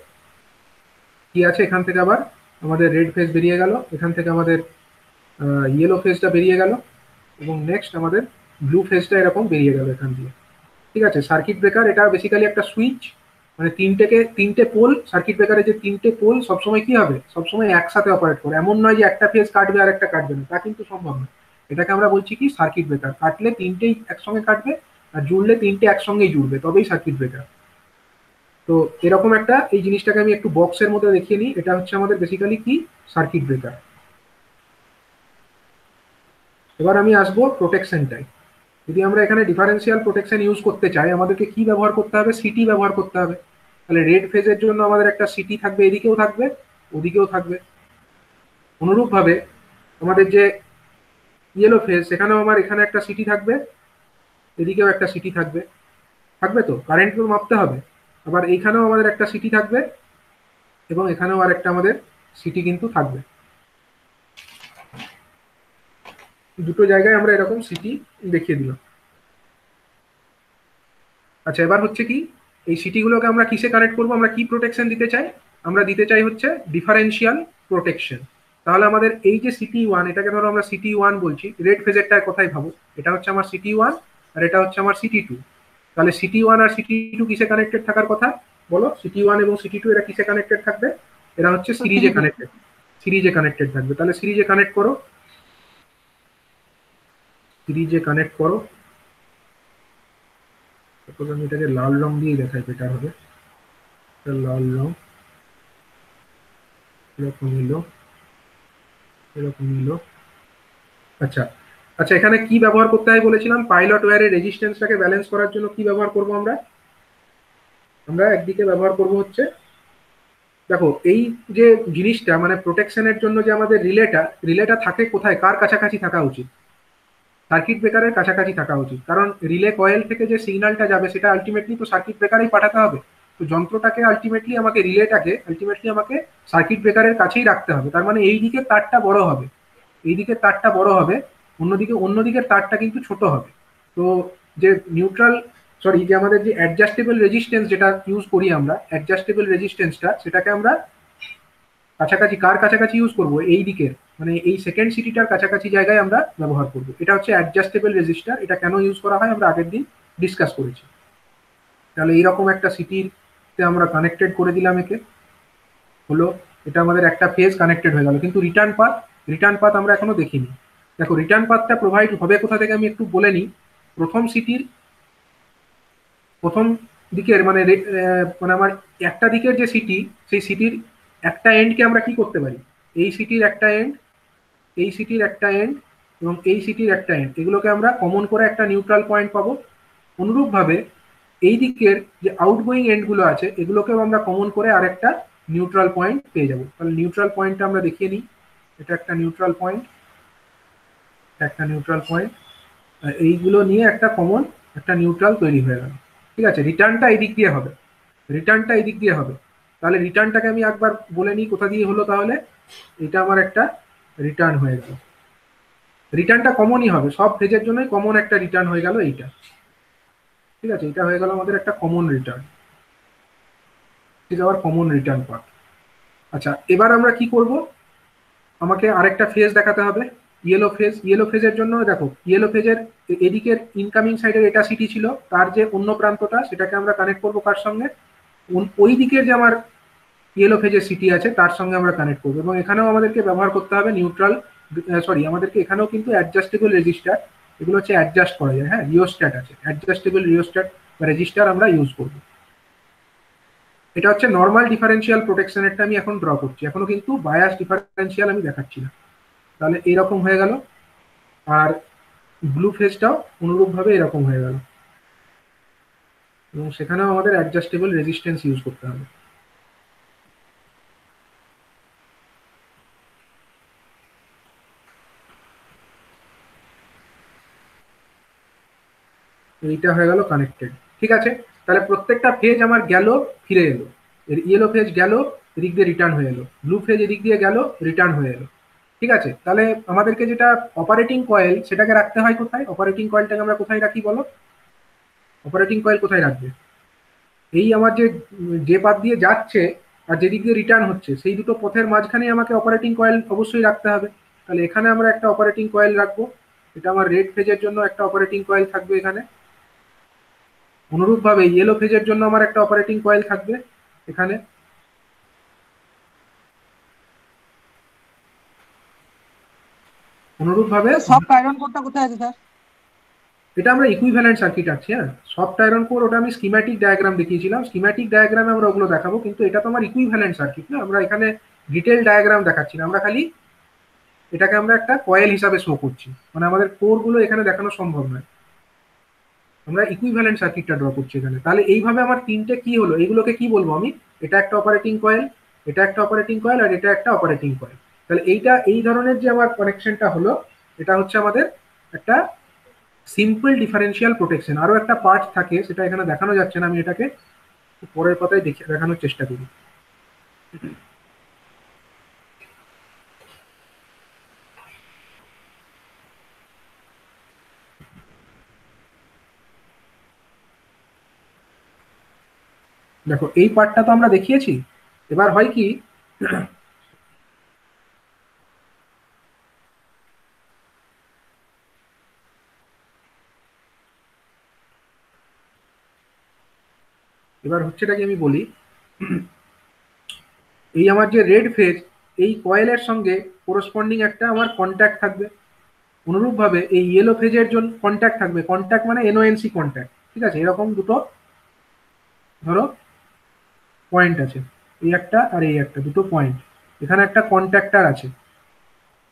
কি আছে, এখান থেকে আবার আমাদের রেড ফেজ বেরিয়ে গেল, এখান থেকে আমাদের ইয়েলো ফেজটা বেরিয়ে গেল, এবং নেক্সট আমাদের ব্লু ফেজটা এরকম বেরিয়ে গেল এখান দিয়ে। ঠিক আছে, সার্কিট ব্রেকার এটা বেসিক্যালি একটা সুইচ, মানে তিনটে পোল, সার্কিট ব্রেকারে যে তিনটে পোল সবসময় কি হবে, সবসময় একসাথে অপারেট করে। এমন নয় যে একটা ফেজ কাটবে আর একটা কাটবে না, তা কিন্তু সম্ভব না। এটাকে আমরা বলছি কি সার্কিট ব্রেকার। কাটলে তিনটেই একসঙ্গে কাটবে, আর জুড়লে তিনটে একসঙ্গেই জুড়বে, তবেই সার্কিট ব্রেকার। তো এরকম একটা, এই জিনিসটাকে আমি একটু বক্সের মধ্যে দেখিয়ে নিই। এটা হচ্ছে আমাদের বেসিক্যালি কি সার্কিট ব্রেকার। এবার আমি আসবো প্রোটেকশনটাই। যদি আমরা এখানে ডিফারেন্সিয়াল প্রোটেকশন ইউজ করতে চাই আমাদেরকে কি ব্যবহার করতে হবে, সিটি ব্যবহার করতে হবে। তাহলে রেড ফেজের জন্য আমাদের একটা সিটি থাকবে, এদিকেও থাকবে ওদিকেও থাকবে। অনুরূপভাবে আমাদের যে ইয়েলো ফেজ সেখানেও আমার এখানে একটা সিটি থাকবে, এদিকেও একটা সিটি থাকবে, থাকবে তো কারেন্ট তো মাপতে হবে। আবার এইখানেও আমাদের একটা সিটি থাকবে, এবং এখানেও আর একটা আমাদের সিটি কিন্তু থাকবে। দুটো জায়গায় আমরা এরকম সিটি দেখিয়ে দিলাম। আচ্ছা, এবার হচ্ছে কি এই সিটিগুলোকে আমরা কিসে কানেক্ট করবো, আমরা কি প্রোটেকশন দিতে চাই? আমরা দিতে চাই হচ্ছে ডিফারেন্সিয়াল প্রোটেকশন। তাহলে আমাদের এই যে সিটি ওয়ান, এটাকে ধরো আমরা সিটি ওয়ান বলছি, রেড ফেজেরটা কোথায় ভাবো, এটা হচ্ছে আমার সিটি ওয়ান আর এটা হচ্ছে আমার সিটি টু। তাহলে সিটি ওয়ান আর সিটি টু কিসে কানেক্টেড থাকার কথা বলো? সিটি ওয়ান এবং সিটি টু এরা কিসে কানেক্টেড থাকবে? এরা হচ্ছে সিরিজে কানেক্টেড, সিরিজে কানেক্টেড থাকবে। তাহলে সিরিজে কানেক্ট করো, সিরিজে কানেক্ট করো। সাপোজ আমি এটাকে লাল রং দিয়ে দেখাই, বেটার হবে। লাল রং এরকম এলো, এরকম এলো। আচ্ছা আচ্ছা, এখানে কি ব্যবহার করতে হয় বলেছিলাম? পাইলট ওয়্যারের রেজিস্ট্যান্সটাকে ব্যালেন্স করার জন্য কি ব্যবহার করব আমরা? আমরা একদিকে ব্যবহার করব হচ্ছে, দেখো এই যে জিনিসটা মানে প্রোটেকশনের জন্য যে আমাদের রিলেটা থাকে কোথায়, কার কাছাকাছি থাকা উচিত? সার্কিট ব্রেকারের কাছাকাছি থাকা উচিত, কারণ রিলে কয়েল থেকে যে সিগন্যালটা যাবে সেটা আলটিমেটলি তো সার্কিট ব্রেকারেই পাঠাতে হবে। তো যন্ত্রটাকে আলটিমেটলি আমাকে, রিলেটাকে আলটিমেটলি আমাকে সার্কিট ব্রেকারের কাছেই রাখতে হবে। তার মানে এই দিকের তারটা বড় হবে, এই দিকের তারটা বড় হবে, অন্যদিকের তারটা কিন্তু ছোট হবে। তো যে নিউট্রাল, সরি, যে আমাদের যে অ্যাডজাস্টেবল রেজিস্ট্যান্স যেটা ইউজ করি আমরা, অ্যাডজাস্টেবল রেজিস্ট্যান্সটা সেটাকে আমরা কাছাকাছি, কার কাছাকাছি ইউজ করব? এই দিকের, মানে এই সেকেন্ড সিটিটার কাছাকাছি জায়গায় আমরা ব্যবহার করব। এটা হচ্ছে অ্যাডজাস্টেবল রেজিস্টার। এটা কেন ইউজ করা হয় আমরা আগের দিন ডিসকাস করেছি। তাহলে এইরকম একটা সিটিতে আমরা কানেক্টেড করে দিলাম একে, হলো এটা আমাদের একটা ফেজ কানেক্টেড হয়ে গেল। কিন্তু রিটার্ন পাথ আমরা এখনো দেখিনি। দেখো রিটার্ন পাথটা প্রোভাইড হবে কোথা থেকে আমি একটু বলে নিই। প্রথম সিটির প্রথম দিকের মানে মানে আমার একটা দিকের যে সিটি, সেই সিটির একটা এন্ডকে আমরা কি করতে পারি, এই সিটির একটা এন্ড, এই সিটির একটা এন্ড এবং এই সিটির একটা এন্ড, এগুলোকে আমরা কমন করে একটা নিউট্রাল পয়েন্ট পাবো। অনুরূপভাবে এই দিকের যে আউটগোয়িং এন্ডগুলো আছে এগুলোকেও আমরা কমন করে আরেকটা নিউট্রাল পয়েন্ট পেয়ে যাব। তাহলে নিউট্রাল পয়েন্টটা আমরা দেখিয়ে নিই। এটা একটা নিউট্রাল পয়েন্ট, একটা নিউট্রাল পয়েন্ট, এইগুলো নিয়ে একটা কমন একটা নিউট্রাল তৈরি হয়ে গেল। ঠিক আছে, রিটার্নটা এই দিক দিয়ে হবে, রিটার্নটা এই দিক দিয়ে হবে। তাহলে রিটার্নটাকে আমি একবার বলে নিই কোথা দিয়ে হলো। তাহলে এটা আমার একটা রিটার্ন হয়ে গেল, রিটার্নটা কমনই হবে, সব ফেজের জন্যই কমন একটা রিটার্ন হয়ে গেল এইটা। ঠিক আছে, এটা হয়ে গেল আমাদের একটা কমন রিটার্ন, ঠিক আবার কমন রিটার্ন পাথ। আচ্ছা, এবার আমরা কি করব, আমাকে আরেকটা ফেজ দেখাতে হবে, ইয়েলো ফেজ। ইয়েলো ফেজের জন্য দেখো, ইয়েলো ফেজের এদিকের ইনকামিং সাইডের এটা সিটি ছিল, তার যে অন্য প্রান্তটা সেটাকে আমরা কানেক্ট করবো কার সঙ্গে, ওই দিকের যে আমার ইয়েলো ফেজের সিটি আছে তার সঙ্গে আমরা কানেক্ট করবো। এবং এখানেও আমাদেরকে ব্যবহার করতে হবে নিউট্রাল, সরি আমাদেরকে এখানেও কিন্তু অ্যাডজাস্টেবল রেজিস্টার, এগুলো হচ্ছে অ্যাডজাস্ট করা যায়, হ্যাঁ রিওস্ট্যাট আছে, অ্যাডজাস্টেবল রিওস্ট্যাট বা রেজিস্টার আমরা ইউজ করবো। এটা হচ্ছে নর্মাল ডিফারেন্সিয়াল প্রোটেকশনেরটা আমি এখন ড্র করছি, এখনো কিন্তু বায়াস ডিফারেন্সিয়াল আমি দেখাচ্ছি না। তাহলে এইরকম হয়ে গেল, আর ব্লু ফেজটাও অনুরূপভাবে এরকম হয়ে গেল, এবং সেখানেও আমাদের অ্যাডজাস্টেবল রেজিস্ট্যান্স ইউজ করতে হবে। এইটা হয়ে গেল কানেক্টেড। ঠিক আছে, তাহলে প্রত্যেকটা ফেজ আমার গেল, ফিরে এলো, এর ইয়েলো ফেজ গেল, এদিক দিয়ে রিটার্ন হয়ে এলো, ব্লু ফেজ এদিক দিয়ে গেল, রিটার্ন হয়ে এলো। ঠিক আছে, তাহলে আমাদেরকে যেটা অপারেটিং কয়েল সেটাকে রাখতে হয় কোথায়, অপারেটিং কয়েলটাকে আমরা কোথায় রাখি বলো, অপারেটিং কয়েল কোথায় রাখবে, এই আমার যে যে পাথ দিয়ে যাচ্ছে আর যেদিক দিয়ে রিটার্ন হচ্ছে সেই দুটো পথের মাঝখানে আমাকে অপারেটিং কয়েল অবশ্যই রাখতে হবে। তাহলে এখানে আমরা একটা অপারেটিং কয়েল রাখবো, এটা আমার রেড ফেজের জন্য একটা অপারেটিং কয়েল থাকবে এখানে, অনুরূপভাবে ইয়েলো ফেজের জন্য আমার একটা অপারেটিং কয়েল থাকবে এখানে, অনুরূপভাবে সফট আয়রন কোডটা কোথায় আছে স্যার? এটা আমরা ইকুইভ্যালেন্ট সার্কিট আছি। হ্যাঁ, সফট আয়রন কোর ওটা আমি স্কিম্যাটিক ডায়াগ্রাম দেখিয়েছিলাম, স্কিম্যাটিক ডায়াগ্রামে আমরা ওগুলো দেখাবো, কিন্তু এটা তো আমার ইকুইভ্যালেন্ট সার্কিট না, আমরা এখানে ডিটেল ডায়াগ্রাম দেখাচ্ছি না, আমরা খালি এটাকে আমরা একটা কয়েল হিসাবে শো করছি, মানে আমাদের কোর গুলো এখানে দেখানো সম্ভব নয়, আমরা ইকুইভ্যালেন্ট সার্কিটটা ড্র করছি এখানে। তাহলে এইভাবে আমার তিনটে কি হলো, এগুলোকে কি বলবো আমি, এটা একটা অপারেটিং কয়েল, এটা একটা অপারেটিং কয়েল, আর এটা একটা অপারেটিং কয়েল। তাহলে এইটা এই ধরনের যে আমার কানেকশনটা হলো, এটা হচ্ছে আমাদের একটা সিম্পল ডিফারেন্সিয়াল প্রোটেকশন। আরো একটা পার্ট থাকে সেটা এখানে দেখানো যাচ্ছে না, আমি এটাকে পরের পাতায় দেখানোর চেষ্টা করি। দেখো এই পার্টটা তো আমরা দেখিয়েছি, এবার হয় কি, এবার হচ্ছেটা কি আমি বলি, এই আমার যে রেড ফেজ, এই কয়েলের সঙ্গে কোরসপন্ডিং একটা আমার কন্ট্যাক্ট থাকবে, অনুরূপভাবে এই ইয়েলো ফেজের জন্য কন্ট্যাক্ট থাকবে, কন্ট্যাক্ট মানে এনওএনসি কন্ট্যাক্ট। ঠিক আছে, এরকম দুটো ধরো পয়েন্ট আছে, এই একটা আর এই একটা, দুটো পয়েন্ট, এখানে একটা কন্ট্যাক্টার আছে।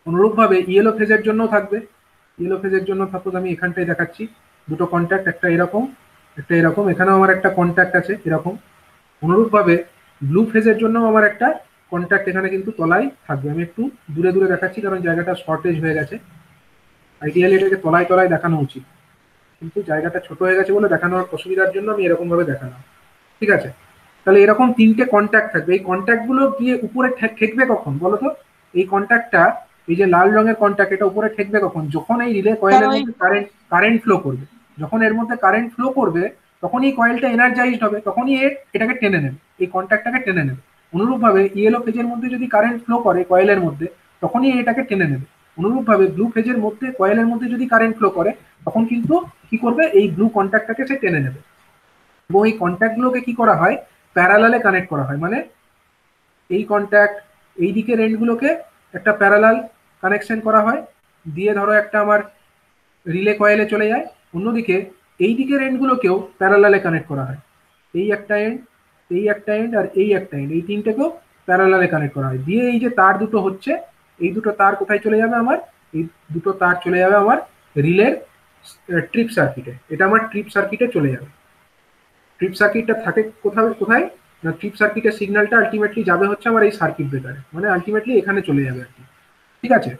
অনুরূপভাবে ইয়েলো ফেজের জন্য থাকবে, ইয়েলো ফেজের জন্য সাপোজ আমি এখানটায় দেখাচ্ছি দুটো কন্ট্যাক্ট, একটা এরকম একটা এরকম, এখানেও আমার একটা কন্ট্যাক্ট আছে এরকম। অনুরূপভাবে ব্লু ফেজের জন্য আমার একটা কন্ট্যাক্ট এখানে কিন্তু তলায় থাকবে, আমি একটু দূরে দূরে দেখাচ্ছি কারণ জায়গাটা শর্টেজ হয়ে গেছে, আইডিয়ালি এটাকে তলায় তলায় দেখানো উচিত, কিন্তু জায়গাটা ছোট হয়ে গেছে বলে দেখানোর অসুবিধার জন্য আমি এরকম ভাবে দেখালাম। ঠিক আছে, তাহলে এরকম তিনটে কন্ট্যাক্ট থাকবে, এই কন্ট্যাক্ট গুলো গিয়ে উপরে ঠেকবে কখন বলতো, এই কন্ট্যাক্টটা, এই যে লাল রঙের কন্ট্যাক্ট, এটা উপরে ঠেকবে কখন, যখন এই রিলে কয়েলের ওই মধ্যে কারেন্ট ফ্লো করবে, যখন এর মধ্যে কারেন্ট ফ্লো করবে তখনই কয়েলটা এনার্জাইজড হবে, তখনই এটাকে টেনে নেবে, এই কন্ট্যাক্টটাকে টেনে নেবে। অনুরূপভাবে ইয়েলো ফেজের মধ্যে যদি কারেন্ট ফ্লো করে কয়েলের মধ্যে, তখনই এটাকে টেনে নেবে। অনুরূপভাবে ব্লু ফেজের মধ্যে কয়েলের মধ্যে যদি কারেন্ট ফ্লো করে, তখন কিন্তু কি করবে, এই ব্লু কন্ট্যাক্টটাকে সে টেনে নেবে। এবং এই কন্ট্যাক্টগুলোকে কি করা হয়, প্যারালালে কানেক্ট করা হয়, মানে এই কন্ট্যাক্ট এই দিকের এন্ডগুলোকে একটা প্যারালাল কানেকশন করা হয়, দিয়ে ধরো একটা আমার রিলে কয়েলে চলে যায়, অন্যদিকে এই দিকের এন্ডগুলোকেও প্যারালালে কানেক্ট করা হয়, এই একটা এন্ড, এই একটা এন্ড, আর এই একটা এন্ড, এই তিনটেকেও প্যারালালে কানেক্ট করা হয়, দিয়ে এই যে তার দুটো হচ্ছে, এই দুটো তার কোথায় চলে যাবে আমার, এই দুটো তার চলে যাবে আমার রিলের ট্রিপ সার্কিটে, এটা আমার ট্রিপ সার্কিটে চলে যাবে। ট্রিপ সার্কিটটা থাকে কোথায় কোথায় না, ট্রিপ সার্কিটের সিগন্যালটা আলটিমেটলি যাবে হচ্ছে আমার এই সার্কিট ব্রেকারে, মানে আলটিমেটলি এখানে চলে যাবে আর কি। ঠিক আছে,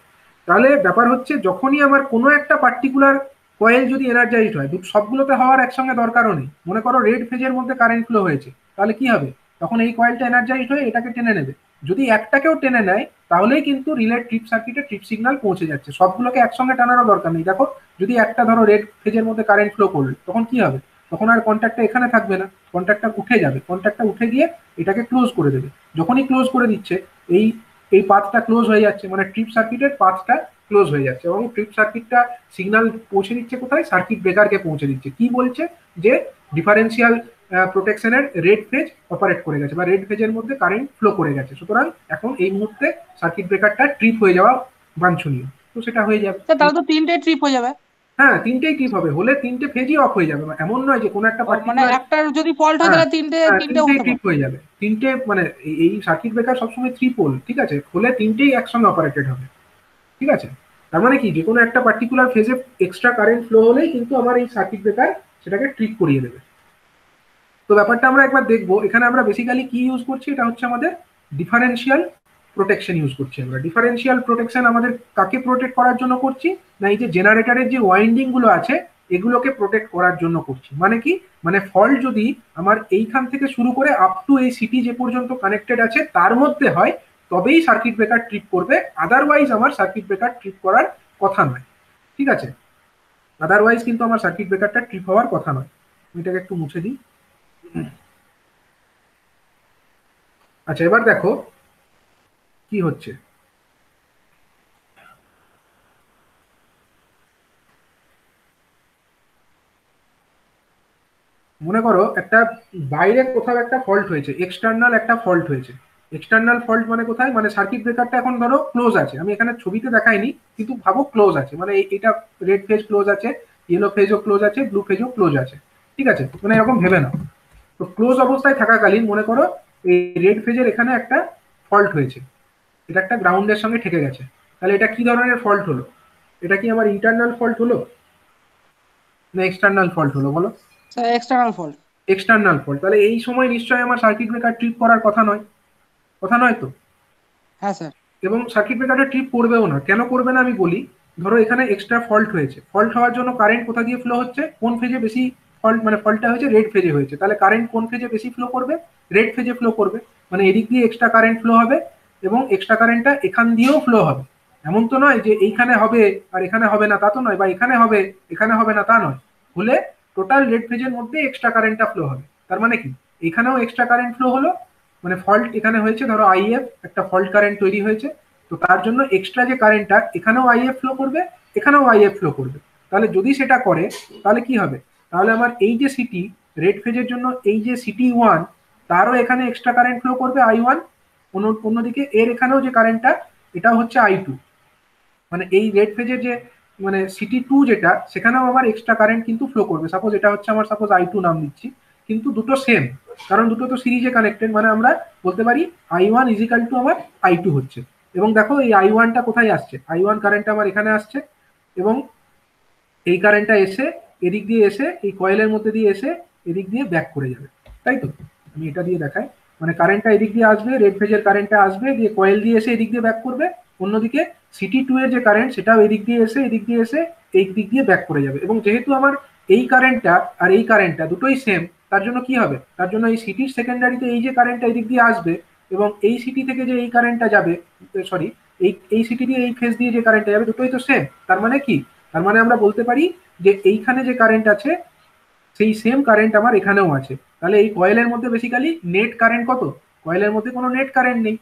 তাহলে ব্যাপার হচ্ছে যখনই আমার কোনো একটা পার্টিকুলার কয়েল যদি এনার্জাইজড হয়, সবগুলোতে হওয়ার একসঙ্গে দরকারও নেই। মনে করো রেড ফেজের মধ্যে কারেন্ট ফ্লো হয়েছে, তাহলে কি হবে, তখন এই কয়েলটা এনার্জাইজড হয়ে এটাকে টেনে নেবে। যদি একটাকেও টেনে নেয় তাহলেই কিন্তু রিলে ট্রিপ সার্কিটে ট্রিপ সিগন্যাল পৌঁছে যাচ্ছে। সবগুলোকে একসঙ্গে টানারও দরকার নেই। দেখো যদি একটা ধরো রেড ফেজের মধ্যে কারেন্ট ফ্লো করলো, তখন কি হবে, তখন আর কন্ট্যাক্টটা এখানে থাকবে না, কন্ট্যাক্টটা উঠে যাবে, কন্ট্যাক্টটা উঠে গিয়ে এটাকে ক্লোজ করে দেবে। যখনই ক্লোজ করে দিচ্ছে এই এই পাথটা ক্লোজ হয়ে যাচ্ছে, মানে ট্রিপ সার্কিটের পাথটা ক্লোজ হয়ে যাচ্ছে, এবং ট্রিপ সার্কিটটা সিগন্যাল পৌঁছে দিচ্ছে কোথায়, সার্কিট ব্রেকারকে পৌঁছে দিচ্ছে। কি বলছে, যে ডিফারেন্সিয়াল প্রোটেকশনের রেড ফেজ অপারেট করে গেছে বা রেড ফেজের মধ্যে কারেন্ট ফ্লো করে গেছে, সুতরাং এখন এই মুহূর্তে সার্কিট ব্রেকারটা ট্রিপ হয়ে যাওয়া বাঞ্ছনীয়। তো সেটা হয়ে যাবে। তাহলে তো 3টে ট্রিপ হয়ে যাবে। হ্যাঁ, তিনটেই ট্রিপ হবে, হলে তিনটে ফেজই অফ হয়ে যাবে। এমন নয় যে কোনো একটা মানে পার্টিকুলার, একটার যদি ফল্ট হয় হ্যাঁ তাহলে তিনটে হ্যাঁ, তিনটেও তিনটেই হতে ট্রিপ পারে। হয়ে যাবে। তিনটে মানে এই সার্কিট ব্রেকার সবসময় 3 পোল, ঠিক আছে, হলে তিনটেই একসঙ্গে অপারেটেড হবে। ঠিক আছে, তার মানে কি, যে কোনো একটা পার্টিকুলার ফেজে এক্সট্রা কারেন্ট ফ্লো হলেই কিন্তু আমার এই সার্কিট ব্রেকার সেটাকে ট্রিপ করিয়ে দেবে। তো ব্যাপারটা আমরা একবার দেখবো। এখানে আমরা বেসিক্যালি কি ইউজ করছি, এটা হচ্ছে আমাদের ডিফারেন্সিয়াল প্রোটেকশন ইউজ করছি আমরা। ডিফারেন্সিয়াল প্রোটেকশন আমাদের কাকে প্রোটেক্ট করার জন্য করছি, না এই যে জেনারেটরের যে ওয়াইন্ডিং গুলো আছে এগুলোকে প্রোটেক্ট করার জন্য করছি। মানে কি, মানে ফল্ট যদি আমার এইখান থেকে শুরু করে আপ টু এই সিটি যে পর্যন্ত কানেক্টেড আছে তার মধ্যে হয়, তবেই সার্কিট ব্রেকার ট্রিপ করবে, আদারওয়াইজ আমার সার্কিট ব্রেকার ট্রিপ করার কথা নয়। ঠিক আছে, আদারওয়াইজ কিন্তু আমার সার্কিট ব্রেকারটা ট্রিপ হওয়ার কথা নয়। আমি এটাকে একটু মুছে দিই। আচ্ছা, এবার দেখো কি হচ্ছে। মনে করো একটা বাইরে কোথাও একটা ফল্ট হয়েছে, এক্সটার্নাল একটা ফল্ট হয়েছে। এক্সটার্নাল ফল্ট মানে কোথায়, মানে সার্কিট ব্রেকারটা এখন ধরো ক্লোজ আছে, আমি এখানে ছবিতে দেখাইনি কিন্তু ভাবো ক্লোজ আছে, মানে এটা রেড ফেজ ক্লোজ আছে, ইয়েলো ফেজও ক্লোজ আছে, ব্লু ফেজও ক্লোজ আছে। ঠিক আছে, মানে এরকম ভেবে নাও। তো ক্লোজ অবস্থায় থাকাকালীন মনে করো এই রেড ফেজের এখানে একটা ফল্ট হয়েছে, এটা একটা গ্রাউন্ডের সঙ্গে ঠেকে গেছে। তাহলে এটা কি ধরনের ফল্ট হলো, এটা কি আমার ইন্টারনাল ফল্ট হলো না এক্সটার্নাল ফল্ট হলো, বলো? External fault. External fault. তাহলে এই সময় নিশ্চয়ই আমার সার্কিট ব্রেকার ট্রিপ করার কথা নয়, কথা নয় তো? হ্যাঁ স্যার। এবং সার্কিট ব্রেকারটা ট্রিপ করবেও না। কেন করবে না আমি বলি। ধরো এখানে এক্সট্রা ফল্ট হয়েছে, ফল্ট হওয়ার জন্য কারেন্ট কোথা দিয়ে ফ্লো হচ্ছে, কোন ফেজে বেশি ফল্ট, মানে ফল্টটা হয়েছে রেড ফেজে হয়েছে, তাহলে কারেন্ট কোন ফেজে বেশি ফ্লো করবে, রেড ফেজে ফ্লো করবে। মানে এদিক দিয়ে এক্সট্রা কারেন্ট ফ্লো হবে এবং এক্সট্রা কারেন্টটা এখান দিয়েও ফ্লো হবে। এমন তো নয় যে এইখানে হবে আর এখানে হবে না, তা তো নয়, বা এখানে হবে এখানে হবে না তা নয়। হলে টোটাল রেড ফেজের মধ্যে এক্সট্রা কারেন্টটা ফ্লো হবে। তার মানে কি, এখানেও এক্সট্রা কারেন্ট ফ্লো হলো, মানে ফল্ট এখানে হয়েছে, ধরো আইএফ একটা ফল্ট কারেন্ট তৈরি হয়েছে, তো তার জন্য এক্সট্রা যে কারেন্টটা এখানেও আইএফ ফ্লো করবে, এখানেও আইএফ ফ্লো করবে। তাহলে যদি সেটা করে তাহলে কি হবে, তাহলে আমার এই যে সিটি রেড ফেজের জন্য এই যে সিটি ওয়ান, তারও এখানে এক্সট্রা কারেন্ট ফ্লো করবে আই ওয়ান, অন্যদিকে এর এখানেও যে কারেন্টটা এটাও হচ্ছে আই টু। মানে এই রেড ফেজের যে মানে সিটি টু যেটা, সেখানেও আমার এক্সট্রা কারেন্ট কিন্তু ফ্লো করবে। সাপোজ এটা হচ্ছে আমার, সাপোজ আই টু নাম দিচ্ছি, কিন্তু দুটো সেম, কারণ দুটো তো সিরিজে কানেক্টেড, মানে আমরা বলতে পারি আই ওয়ান ইজিক্যাল টু আমার আই টু হচ্ছে। এবং দেখো এই আই ওয়ানটা কোথায় আসছে, আই ওয়ান কারেন্টটা আমার এখানে আসছে, এবং এই কারেন্টটা এসে এদিক দিয়ে এসে এই কয়েলের মধ্যে দিয়ে এসে এদিক দিয়ে ব্যাক করে যাবে, তাই তো? আমি এটা দিয়ে দেখাই, মানে কারেন্টটা এদিক দিয়ে আসবে, রেড ফেজের কারেন্টটা আসবে, দিয়ে কয়েল দিয়ে এসে এদিক দিয়ে ব্যাক করবে। অন্যদিকে সিটি টু এর যে কারেন্ট সেটাও এদিক দিয়ে এসে এদিক দিয়ে এসে এই দিক দিয়ে ব্যাক করে যাবে। এবং যেহেতু আমার এই কারেন্টটা আর এই কারেন্টটা দুটোই সেম, তার জন্য কি হবে, তার জন্য এই সিটির সেকেন্ডারিতে এই যে কারেন্টটা এদিক দিয়ে আসবে এবং এই সিটি থেকে যে এই কারেন্টটা যাবে, সরি, এই সিটি দিয়ে এই ফেজ দিয়ে যে কারেন্টটা যাবে, দুটোই তো সেম। তার মানে কি, তার মানে আমরা বলতে পারি যে এইখানে যে কারেন্ট আছে সেই সেম কারেন্ট আমার এখানেও আছে। তাহলে এই কয়েলের মধ্যে বেসিক্যালি নেট কারেন্ট কত, কয়েলের মধ্যে কোনো নেট কারেন্ট নেই,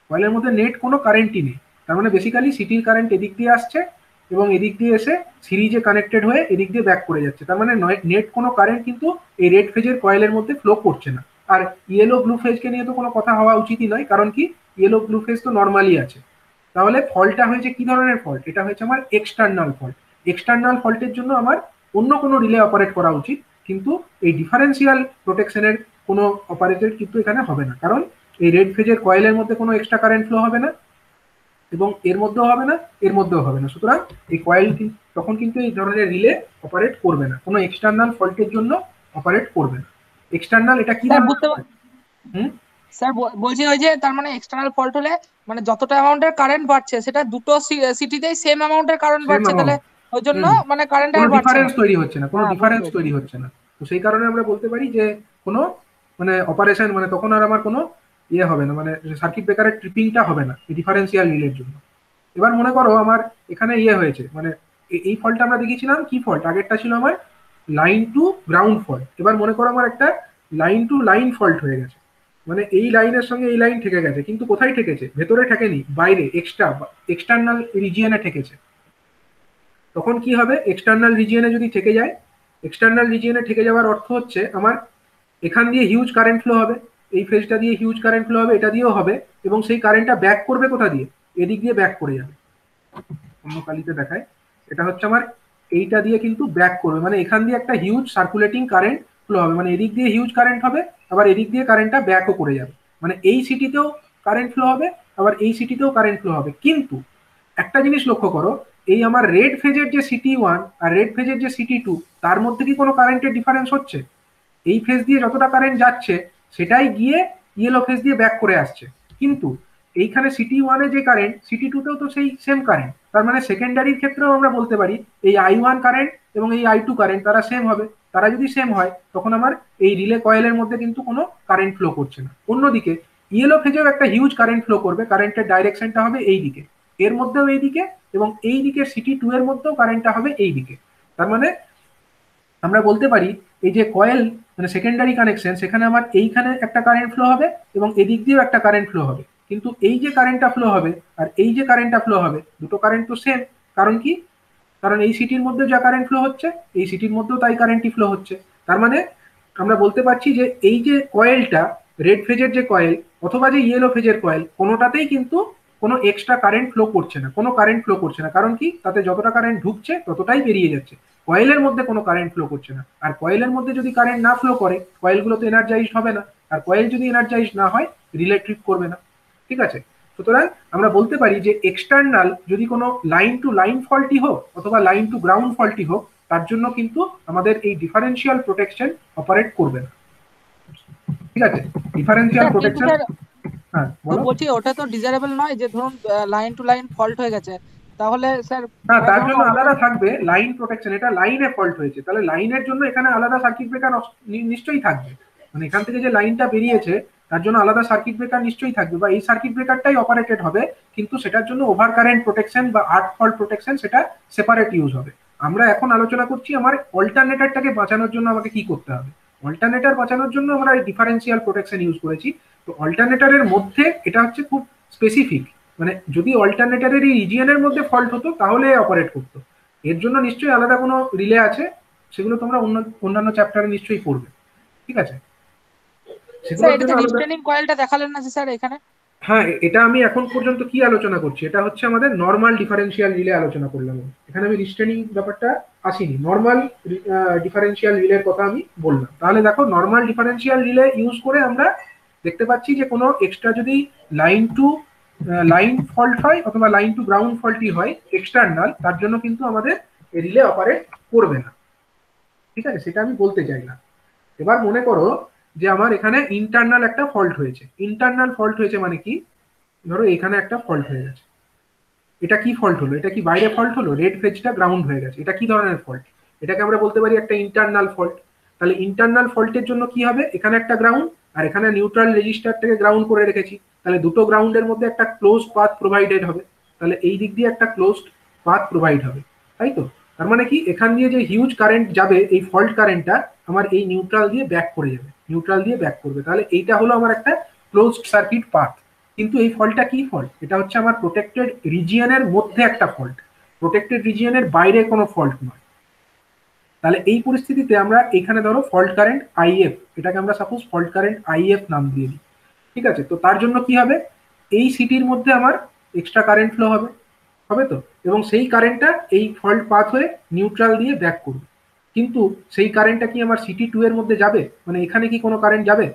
কয়েলের মধ্যে নেট কোনো কারেন্টই নেই। তার মানে বেসিক্যালি সিটির কারেন্ট এদিক দিয়ে আসছে এবং এদিক দিয়ে এসে সিরিজে কানেক্টেড হয়ে এদিক দিয়ে ব্যাক করে যাচ্ছে। তার মানে নেট কোনো কারেন্ট কিন্তু এই রেড ফেজের কয়েলের মধ্যে ফ্লো করছে না। আর ইয়েলো ব্লু ফেজকে নিয়ে তো কোনো কথা হওয়া উচিতই নয়, কারণ কি, ইয়েলো ব্লু ফেজ তো নর্মালি আছে। তাহলে ফল্টটা হয়েছে কি ধরনের ফল্ট, এটা হয়েছে আমার এক্সটার্নাল ফল্ট। এক্সটার্নাল ফল্টের জন্য আমার অন্য কোনো রিলে অপারেট করা উচিত, কিন্তু এই ডিফারেন্সিয়াল প্রোটেকশনের কোনো অপারেটর কিন্তু এখানে হবে না, কারণ এই রেড ফেজের কয়েলের মধ্যে কোনো এক্সট্রা কারেন্ট ফ্লো হবে না, এবং এর মধ্যেও হবে না, এর মধ্যেও হবে না। সুতরাং এই কয়েল তখন কিন্তু এই ধরনের রিলে অপারেট করবে না, কোনো এক্সটার্নাল ফল্টের জন্য অপারেট করবে না। এক্সটার্নাল এটা কি স্যার ধরনের বুঝতে ফল্ট? হুম, স্যার বলছি ওই যে তার মানে এক্সটার্নাল ফল্ট হলে মানে যতটা অ্যামাউন্টের কারেন্ট বাড়ছে সেটা দুটো সিটিতেই সেম অ্যামাউন্টের কারেন্ট সেম বাড়ছে, তাহলে অ্যামাউন্ট। ওই জন্য হুম, মানে কারেন্ট কোনো আর বাড়ছে না। ডিফারেন্স তৈরি হচ্ছে না, কোনো হ্যাঁ, বুঝতে ডিফারেন্স পেরেছি। তৈরি হচ্ছে না। তো সেই কারণে আমরা বলতে পারি যে কোনো মানে অপারেশন মানে তখন আর আমার কোনো ইয়ে হবে না, মানে সার্কিট ব্রেকারের ট্রিপিংটা হবে না এই ডিফারেন্সিয়াল রিলের জন্য। এবার মনে করো আমার এখানে ইয়ে হয়েছে, মানে এই ফল্টটা আমরা দেখিয়েছিলাম কি ফল্ট, আগেরটা ছিল আমার লাইন টু গ্রাউন্ড ফল্ট। এবার মনে করো আমার একটা লাইন টু লাইন ফল্ট হয়ে গেছে, মানে এই লাইনের সঙ্গে এই লাইন ঠেকে গেছে, কিন্তু কোথায় ঠেকেছে? ভেতরে ঠেকেনি, বাইরে এক্সটার্নাল রিজিয়নে ঠেকেছে। তখন কি হবে? এক্সটার্নাল রিজিয়নে যদি ঠেকে যায়, এক্সটার্নাল রিজিয়নে ঠেকে যাওয়ার অর্থ হচ্ছে আমার এখান দিয়ে হিউজ কারেন্ট ফ্লো হবে, এই ফেজটা দিয়ে হিউজ কারেন্ট ফ্লো হবে, এটা দিয়েও হবে, এবং সেই কারেন্টটা ব্যাক করবে কোথা দিয়ে? এদিক দিয়ে ব্যাক করে যাবে। অন্য কালিতে দেখায়, এটা হচ্ছে আমার এইটা দিয়ে কিন্তু ব্যাক করবে, মানে এখান দিয়ে একটা হিউজ সার্কুলেটিং কারেন্ট ফ্লো হবে, মানে এদিক দিয়ে হিউজ কারেন্ট হবে, আবার এদিক দিয়ে কারেন্টটা ব্যাকও করে যাবে, মানে এই সিটিতেও কারেন্ট ফ্লো হবে, আবার এই সিটিতেও কারেন্ট ফ্লো হবে। কিন্তু একটা জিনিস লক্ষ্য করো, এই আমার রেড ফেজের যে সিটি ওয়ান আর রেড ফেজের যে সিটি টু, তার মধ্যে কি কোনো কারেন্টের ডিফারেন্স হচ্ছে? এই ফেজ দিয়ে যতটা কারেন্ট যাচ্ছে সেটাই গিয়ে ইয়েলো ফেজ দিয়ে ব্যাক করে আসছে, কিন্তু এইখানে সিটি ওয়ানে যে কারেন্ট সিটি টুতেও তো সেই সেম কারেন্ট। তার মানে সেকেন্ডারির ক্ষেত্রেও আমরা বলতে পারি এই I1 কারেন্ট এবং এই I2 কারেন্ট তারা সেম হবে। তারা যদি সেম হয় তখন আমার এই রিলে কয়েলের মধ্যে কিন্তু কোনো কারেন্ট ফ্লো করছে না। অন্যদিকে ইয়েলো ফেজেও একটা হিউজ কারেন্ট ফ্লো করবে, কারেন্টের ডাইরেকশনটা হবে এই দিকে, এর মধ্যেও এই দিকে, এবং এই দিকে সিটি টু এর মধ্যেও কারেন্টটা হবে এই দিকে। তার মানে আমরা বলতে পারি এই যে কয়েল মানে সেকেন্ডারি কানেকশন, সেখানে আমার এইখানে একটা কারেন্ট ফ্লো হবে এবং এদিক দিয়েও একটা কারেন্ট ফ্লো হবে, কিন্তু এই যে কারেন্টটা ফ্লো হবে আর এই যে কারেন্টটা ফ্লো হবে দুটো কারেন্ট তো সেম। কারণ কি? কারণ এই সিটির মধ্যে যা কারেন্ট ফ্লো হচ্ছে এই সিটির মধ্যেও তাই কারেন্টই ফ্লো হচ্ছে। তার মানে আমরা বলতে পারছি যে এই যে কয়েলটা, রেড ফেজের যে কয়েল অথবা যে ইয়েলো ফেজের কয়েল, কোনোটাতেই কিন্তু কোনো এক্সট্রা কারেন্ট ফ্লো করছে না, কোনো কারেন্ট ফ্লো করছে না। কারণ কি? তাতে যতটা কারেন্ট ঢুকছে ততটাই বেরিয়ে যাচ্ছে, কয়েলের মধ্যে কোনো কারেন্ট ফ্লো করছে না। আর কয়েলের মধ্যে যদি কারেন্ট না ফ্লো করে কয়েলগুলো তো এনার্জাইজড হবে না, আর কয়েল যদি এনার্জাইজড না হয় রিলে ট্রিপ করবে না। ঠিক আছে? সুতরাং আমরা বলতে পারি যে এক্সটার্নাল যদি কোনো লাইন টু লাইন ফল্টি হোক অথবা লাইন টু গ্রাউন্ড ফল্টি হোক, তার জন্য কিন্তু আমাদের এই ডিফারেন্সিয়াল প্রোটেকশন অপারেট করবে না। ঠিক আছে? ডিফারেন্সিয়াল স্যার কিন্তু প্রোটেকশন। স্যার হ্যাঁ বলো। বলছি ওটা তো ডিজারেবল নয়, যে ধরুন লাইন টু লাইন ফল্ট হয়ে গেছে, তাহলে স্যার না, মানে তার ধরুন জন্য আলাদা থাকবে লাইন প্রোটেকশন, এটা লাইনে ফল্ট হয়েছে তাহলে লাইনের জন্য এখানে আলাদা সার্কিট ব্রেকার নিশ্চয়ই থাকবে, মানে এখান থেকে যে লাইনটা বেরিয়েছে তার জন্য আলাদা সার্কিট ব্রেকার নিশ্চয়ই থাকবে, বা এই সার্কিট ব্রেকারটাই অপারেটেড হবে, কিন্তু সেটার জন্য ওভার কারেন্ট প্রোটেকশন বা আর্থ ফল্ট প্রোটেকশন সেটা সেপারেট ইউজ হবে। আমরা এখন আলোচনা করছি আমার অল্টারনেটরটাকে বাঁচানোর জন্য আমাকে কি করতে হবে। অল্টারনেটর বাঁচানোর জন্য আমরা এই ডিফারেন্সিয়াল প্রোটেকশন ইউজ করেছি। তো অল্টারনেটরের মধ্যে এটা হচ্ছে খুব স্পেসিফিক, মানে যদি অল্টারনেটরের এই রিজিয়নের মধ্যে ফল্ট হতো তাহলে অপারেট করতো। এর জন্য নিশ্চয়ই আলাদা কোনো রিলে আছে, সেগুলো তোমরা অন্যান্য চ্যাপ্টারে নিশ্চয়ই পড়বে। ঠিক আছে? স্যার সেগুলোর জন্য এটাতে আলাদা। রিস্ট্রেনিং কয়েলটা দেখালেন না যে স্যার এখানে? হ্যাঁ, এটা আমি এখন পর্যন্ত কি আলোচনা করছি, এটা হচ্ছে আমাদের নর্মাল ডিফারেন্সিয়াল রিলে আলোচনা করলাম। এখানে আমি রিস্টেনিং ব্যাপারটা আসিনি, নর্মাল ডিফারেন্সিয়াল রিলের কথা আমি বললাম। তাহলে দেখো নর্মাল ডিফারেন্সিয়াল রিলে ইউজ করে আমরা দেখতে পাচ্ছি যে কোনো এক্সট্রা যদি লাইন টু লাইন ফল্ট হয় অথবা লাইন টু গ্রাউন্ড ফল্টই হয় এক্সটার্নাল, তার জন্য কিন্তু আমাদের রিলে অপারেট করবে না। ঠিক আছে? সেটা আমি বলতে চাইলাম। এবার মনে করো যে আমার এখানে ইন্টারনাল একটা ফল্ট হয়েছে। ইন্টারনাল ফল্ট হয়েছে মানে কি? ধরো এখানে একটা ফল্ট হয়ে গেছে, এটা কি ফল্ট হলো? এটা কি বাইরে ফল্ট হলো? রেড ফেজটা গ্রাউন্ড হয়ে গেছে, এটা কি ধরনের ফল্ট? এটাকে আমরা বলতে পারি একটা ইন্টারনাল ফল্ট। তাহলে ইন্টারনাল ফল্টের জন্য কি হবে? এখানে একটা গ্রাউন্ড আর এখানে নিউট্রাল রেজিস্টারটাকে গ্রাউন্ড করে রেখেছি, তাহলে দুটো গ্রাউন্ডের মধ্যে একটা ক্লোজ পাথ প্রোভাইডেড হবে, তাহলে এই দিক দিয়ে একটা ক্লোজড পাথ প্রোভাইড হবে, তাই তো? তার মানে কি এখান দিয়ে যে হিউজ কারেন্ট যাবে এই ফল্ট কারেন্টটা আমার এই নিউট্রাল দিয়ে ব্যাক করে যাবে, নিউট্রাল দিয়ে ব্যাক করবে, তাহলে এইটা হলো আমার একটা ক্লোজড সার্কিট পাথ। কিন্তু এই ফল্টটা কি ফল্ট? এটা হচ্ছে আমার প্রোটেক্টেড রিজিয়নের মধ্যে একটা ফল্ট, প্রোটেক্টেড রিজিয়নের বাইরে কোনো ফল্ট নয়। তাহলে এই পরিস্থিতিতে আমরা এখানে ধরো ফল্ট কারেন্ট আইএফ, এটাকে আমরা সাপোজ ফল্ট কারেন্ট আইএফ নাম দিয়ে দিই। ঠিক আছে? তো তার জন্য কি হবে? এই সিটির মধ্যে আমার এক্সট্রা কারেন্ট ফ্লো হবে, হবে তো, এবং সেই কারেন্টটা এই ফল্ট পাথ হয়ে নিউট্রাল দিয়ে ব্যাক করবে। কিন্তু সেই কারেন্টটা কি আমার সিটি টু এর মধ্যে যাবে? মানে এখানে কি কোনো কারেন্ট যাবে?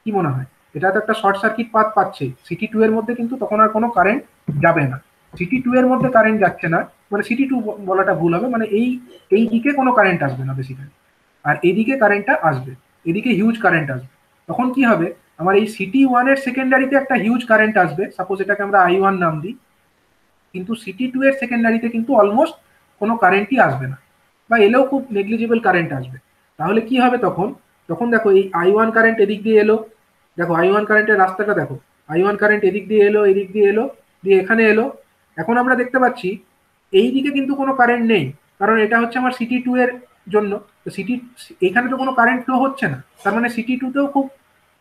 কি মনে হয়? এটা তো একটা শর্ট সার্কিট পাথ পাচ্ছে, সিটি টু এর মধ্যে কিন্তু তখন আর কোনো কারেন্ট যাবে না। সিটি টু এর মধ্যে কারেন্ট যাচ্ছে না, মানে সিটি টু বলাটা ভুল হবে, মানে এই দিকে কোনো কারেন্ট আসবে না বেসিক্যালি, আর এদিকে কারেন্টটা আসবে, এদিকে হিউজ কারেন্ট আসবে। তখন কি হবে, আমার এই সিটি ওয়ানের সেকেন্ডারিতে একটা হিউজ কারেন্ট আসবে, সাপোজ এটাকে আমরা I1 নাম দিই, কিন্তু সিটি টু এর সেকেন্ডারিতে কিন্তু অলমোস্ট কোনো কারেন্টই আসবে না, বা এলেও খুব নেগলিজিবল কারেন্ট আসবে। তাহলে কি হবে তখন, তখন দেখো এই I1 কারেন্ট এদিক দিয়ে এলো, দেখো I1 কারেন্টের রাস্তাটা দেখো, I1 কারেন্ট এদিক দিয়ে এলো, এদিক দিয়ে এলো, দিয়ে এখানে এলো। এখন আমরা দেখতে পাচ্ছি এই দিকে কিন্তু কোনো কারেন্ট নেই, কারণ এটা হচ্ছে আমার সিটি টু এর জন্য। তো সিটি, এখানে তো কোনো কারেন্ট ফ্লো হচ্ছে না, তার মানে সিটি টু তেও খুব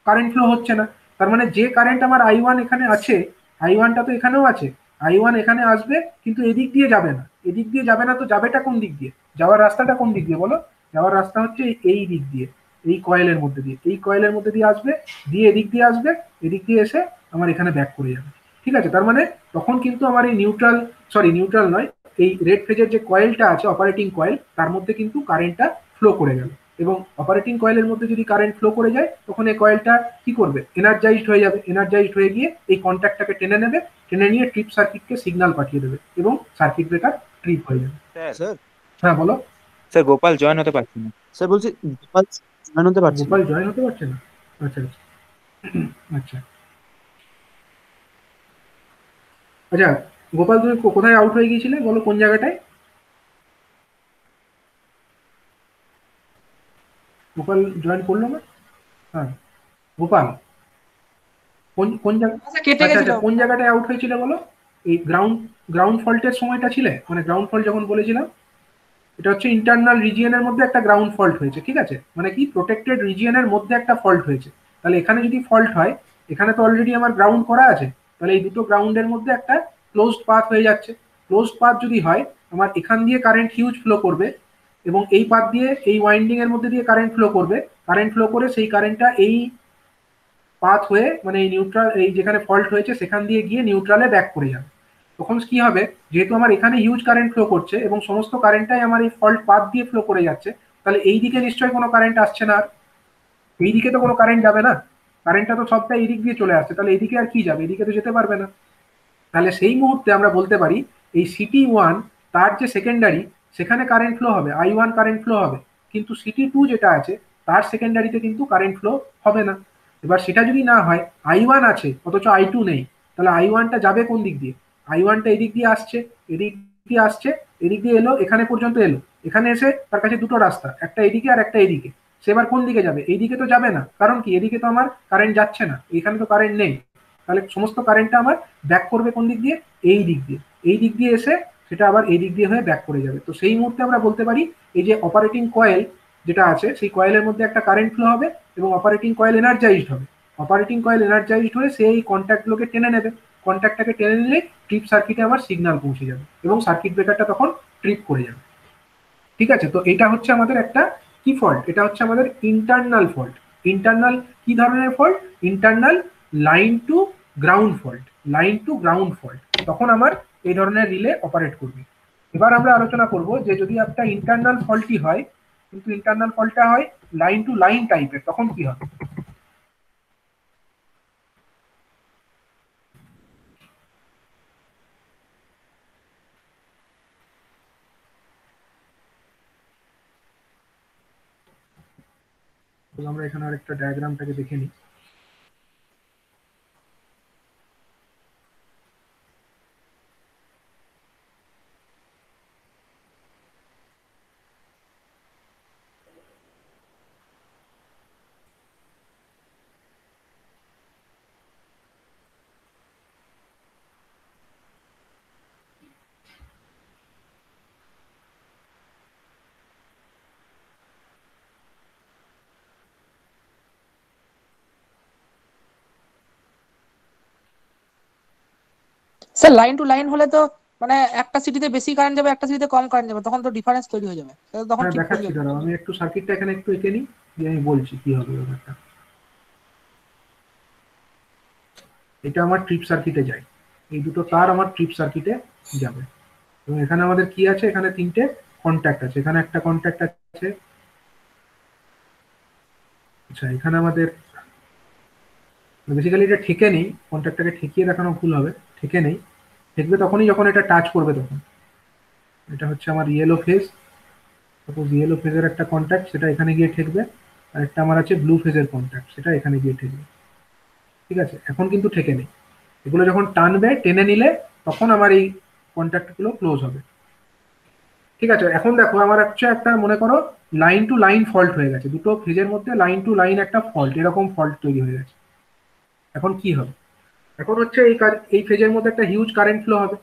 কারেন্ট ফ্লো হচ্ছে না। তার মানে যে কারেন্ট আমার I1 এখানে আছে, I1টা তো এখানেও আছে, I1 এখানে আসবে কিন্তু এদিক দিয়ে যাবে না, এদিক দিয়ে যাবে না, তো যাবেটা কোন দিক দিয়ে, যাওয়ার রাস্তাটা কোন দিক দিয়ে বলো, যাওয়ার রাস্তা হচ্ছে এই দিক দিয়ে, এই কয়েলের মধ্যে দিয়ে, এই কয়েলের মধ্যে দিয়ে আসবে, দিয়ে এদিক দিয়ে আসবে, এদিক দিয়ে এসে আমার এখানে ব্যাক করে যাবে। ঠিক আছে, তার মানে তখন কিন্তু আমার এই নিউট্রাল নয়, এই রেড ফেজের যে কয়েলটা আছে অপারেটিং কয়েল, তার মধ্যে কিন্তু কারেন্টটা ফ্লো করে গেল, এবং অপারেটিং কয়েলের মধ্যে যদি কারেন্ট ফ্লো করে যায় তখন এই কয়েলটা কি করবে, এনার্জাইজড হয়ে যাবে, এনার্জাইজড হয়ে গিয়ে এই কন্ট্যাক্টটাকে টেনে নেবে, টেনে নিয়ে ট্রিপ সার্কিটকে সিগন্যাল পাঠিয়ে দেবে এবং সার্কিট ব্রেকার ট্রিপ হয়ে যাবে। স্যার হ্যাঁ বলো। স্যার গোপাল জয়েন হতে পারছি না। স্যার বলছি গোপাল জয়েন হতে পারছি না। গোপাল জয়েন হতে পারছে না? আচ্ছা আচ্ছা আচ্ছা আচ্ছা, গোপাল তুমি কোথায় আউট হয়ে গিয়েছিলে বলো, কোন জায়গাটায়? গোপাল জয়েন করলো না? হ্যাঁ গোপাল, কোন কোন জায়গা, আচ্ছা, কেটে আচ্ছা গেছিল। আচ্ছা কোন জায়গাটায় আউট হয়েছিল বলো? এই গ্রাউন্ড ফল্টের সময়টা ছিলে, মানে গ্রাউন্ড ফল্ট যখন বলেছিলাম, এটা হচ্ছে ইন্টারনাল রিজিয়নের মধ্যে একটা গ্রাউন্ড ফল্ট হয়েছে, ঠিক আছে, মানে কি প্রোটেক্টেড রিজিয়নের মধ্যে একটা ফল্ট হয়েছে। তাহলে এখানে যদি ফল্ট হয়, এখানে তো অলরেডি আমার গ্রাউন্ড করা আছে, তাহলে এই দুটো গ্রাউন্ডের মধ্যে একটা ক্লোজড পাথ হয়ে যাচ্ছে। ক্লোজড পাথ যদি হয়, আমার এখান দিয়ে কারেন্ট হিউজ ফ্লো করবে, এবং এই পাথ দিয়ে, এই ওয়াইন্ডিং এর মধ্যে দিয়ে কারেন্ট ফ্লো করবে, কারেন্ট ফ্লো করে সেই কারেন্টটা এই পাথ হয়ে, মানে এই নিউট্রাল, এই যেখানে ফল্ট হয়েছে সেখান দিয়ে গিয়ে নিউট্রালে ব্যাক করে যাবে। তখন কি হবে, যেহেতু আমার এখানে হিউজ কারেন্ট ফ্লো করছে এবং সমস্ত কারেন্টটাই আমার এই ফল্ট পাথ দিয়ে ফ্লো করে যাচ্ছে, তাহলে এই দিকে নিশ্চয়ই কোনো কারেন্ট আসছে না, আর এই দিকে তো কোনো কারেন্ট যাবে না, কারেন্টটা তো সবটা এই দিক দিয়ে চলে আসছে, তাহলে এইদিকে আর কি যাবে, এদিকে তো যেতে পারবে না। তাহলে সেই মুহূর্তে আমরা বলতে পারি এই সিটি ওয়ান, তার যে সেকেন্ডারি, সেখানে কারেন্ট ফ্লো হবে, I1 কারেন্ট ফ্লো হবে, কিন্তু সিটি টু যেটা আছে তার সেকেন্ডারিতে কিন্তু কারেন্ট ফ্লো হবে না। এবার সেটা যদি না হয়, I1 আছে অথচ I2 নেই, তাহলে I1টা যাবে কোন দিক দিয়ে, I1টা এদিক দিয়ে আসছে, এদিক দিয়ে আসছে, এদিক দিয়ে এলো, এখানে পর্যন্ত এলো, এখানে এসে তার কাছে দুটো রাস্তা, একটা এদিকে আর একটা এদিকে, সে এবার কোন দিকে যাবে, এইদিকে তো যাবে না, কারণ কি এদিকে তো আমার কারেন্ট যাচ্ছে না, এখানে তো কারেন্ট নেই, তাহলে সমস্ত কারেন্টটা আমার ব্যাক করবে কোন দিক দিয়ে, এই দিক দিয়ে, এই দিক দিয়ে এসে সেটা আবার এই দিক দিয়ে হয়ে ব্যাক করে যাবে। তো সেই মুহূর্তে আমরা বলতে পারি এই যে অপারেটিং কয়েল যেটা আছে, সেই কয়েলের মধ্যে একটা কারেন্ট ফ্লো হবে এবং অপারেটিং কয়েল এনার্জাইজড হবে, অপারেটিং কয়েল এনার্জাইজড হয়ে সেই কন্ট্যাক্টগুলোকে টেনে নেবে, কন্ট্যাক্টটাকে টেনে নিলে ট্রিপ সার্কিটে আমার সিগন্যাল পৌঁছে যাবে এবং সার্কিট ব্রেকারটা তখন ট্রিপ করে যাবে। ঠিক আছে, তো এটা হচ্ছে আমাদের একটা কি ফল্ট, এটা হচ্ছে আমাদের ইন্টারনাল ফল্ট। ইন্টারনাল কি ধরনের fault, internal line to ground fault, line to ground fault, তখন আমার এই ধরনের রিলে অপারেট করবে। এবার আমরা আলোচনা করব যে যদি একটা ইন্টারনাল ফল্টই হয়, কিন্তু ইন্টারনাল ফল্টটা হয় লাইন টু লাইন টাইপের, তখন কি হবে। তো আমরা এখানে আরেকটা ডায়াগ্রামটাকে দেখে নিই। স্যার লাইন টু লাইন হলে তো মানে একটা সিটিতে বেশি কারেন্ট যাবে, একটা সিটিতে কম কারেন্ট যাবে, তখন তো ডিফারেন্স তৈরি হয়ে যাবে, তখন হ্যাঁ ঠিক দেখাচ্ছি, করবে। দাঁড়াও আমি একটু সার্কিটটা এখানে একটু এঁকে নিই, দিয়ে আমি বলছি কি হবে ব্যাপারটা। এটা আমার ট্রিপ সার্কিটে যায়, এই দুটো তার আমার ট্রিপ সার্কিটে যাবে, এবং এখানে আমাদের কি আছে, এখানে তিনটে কন্ট্যাক্ট আছে, এখানে একটা কন্ট্যাক্ট আছে, আচ্ছা এখানে আমাদের বেসিক্যালি এটা ঠেকে নেই, কন্ট্যাক্টটাকে ঠেকিয়ে দেখানো ভুল হবে, ঠেকে নেই। ঠেকবে তখনই যখন এটা টাচ করবে তখন। এটা হচ্ছে আমার ইয়েলো ফেজ, সাপোজ ইয়েলো ফেজের একটা কন্ট্যাক্ট, সেটা এখানে গিয়ে ঠেকবে। আর একটা আমার আছে ব্লু ফেজের কন্ট্যাক্ট, সেটা এখানে গিয়ে ঠেকবে। ঠিক আছে, এখন কিন্তু ঠেকে নেই। এগুলো যখন টানবে, টেনে নিলে তখন আমার এই কন্ট্যাক্টগুলো ক্লোজ হবে। ঠিক আছে, এখন দেখো আমার হচ্ছে একটা, মনে করো লাইন টু লাইন ফল্ট হয়ে গেছে, দুটো ফেজের মধ্যে লাইন টু লাইন একটা ফল্ট, এরকম ফল্ট তৈরি হয়ে গেছে। এখন কি হবে? এখন হচ্ছে এই ফেজের মধ্যে একটা হিউজ কারেন্ট ফ্লো হবে,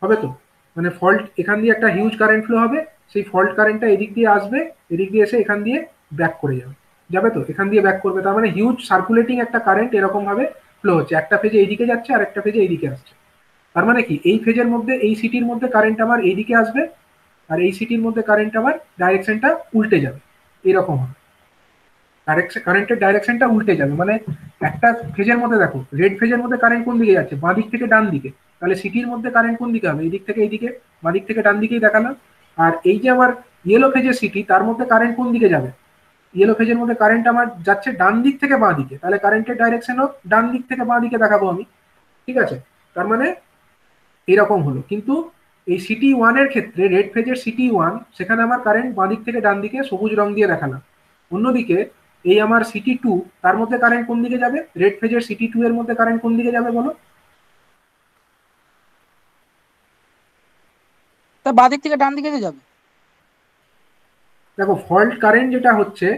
হবে তো? মানে ফল্ট, এখান দিয়ে একটা হিউজ কারেন্ট ফ্লো হবে, সেই ফল্ট কারেন্টটা এদিক দিয়ে আসবে, এদিক দিয়ে এসে এখান দিয়ে ব্যাক করে যাবে, যাবে তো, এখান দিয়ে ব্যাক করবে। তার মানে হিউজ সার্কুলেটিং একটা কারেন্ট এরকম ভাবে ফ্লো হচ্ছে, একটা ফেজে এইদিকে যাচ্ছে আর একটা ফেজে এইদিকে আসছে। তার মানে কি, এই ফেজের মধ্যে, এই সিটির মধ্যে কারেন্ট আমার এইদিকে আসবে, আর এই সিটির মধ্যে কারেন্ট আমার ডাইরেকশনটা উল্টে যাবে, এরকম হবে। কারেন্টের ডাইরেকশনটা উল্টে যাবে, মানে একটা ফেজের মধ্যে দেখো, রেড ফেজের মধ্যে কারেন্ট কোন দিকে যাচ্ছে, বাঁ দিক থেকে ডান দিকে, তাহলে সিটির মধ্যে কারেন্ট কোন দিকে হবে, এই দিক থেকে এইদিকে, বাঁ দিক থেকে ডান দিকেই দেখালাম। আর এই যে আমার ইয়েলো ফেজের সিটি, তার মধ্যে কারেন্ট কোন দিকে যাবে, ইয়েলো ফেজের মধ্যে কারেন্ট আমার যাচ্ছে ডান দিক থেকে বাঁ দিকে, তাহলে কারেন্টের ডাইরেকশনও ডান দিক থেকে বাঁ দিকে দেখাবো আমি। ঠিক আছে, তার মানে এরকম হলো। কিন্তু এই সিটি ওয়ানের ক্ষেত্রে, রেড ফেজের সিটি ওয়ান, সেখানে আমার কারেন্ট বাঁ দিক থেকে ডান দিকে সবুজ রং দিয়ে দেখালাম। অন্যদিকে এই আমার সিটি টু, তার মধ্যে কারেন্ট কোন দিকে যাবে, রেড ফেজের সিটি টু এর মধ্যে কারেন্ট কোন দিকে যাবে বলো? তা বাদিক থেকে ডান দিকে যাবে। দেখো ফল্ট কারেন্ট যেটা হচ্ছে,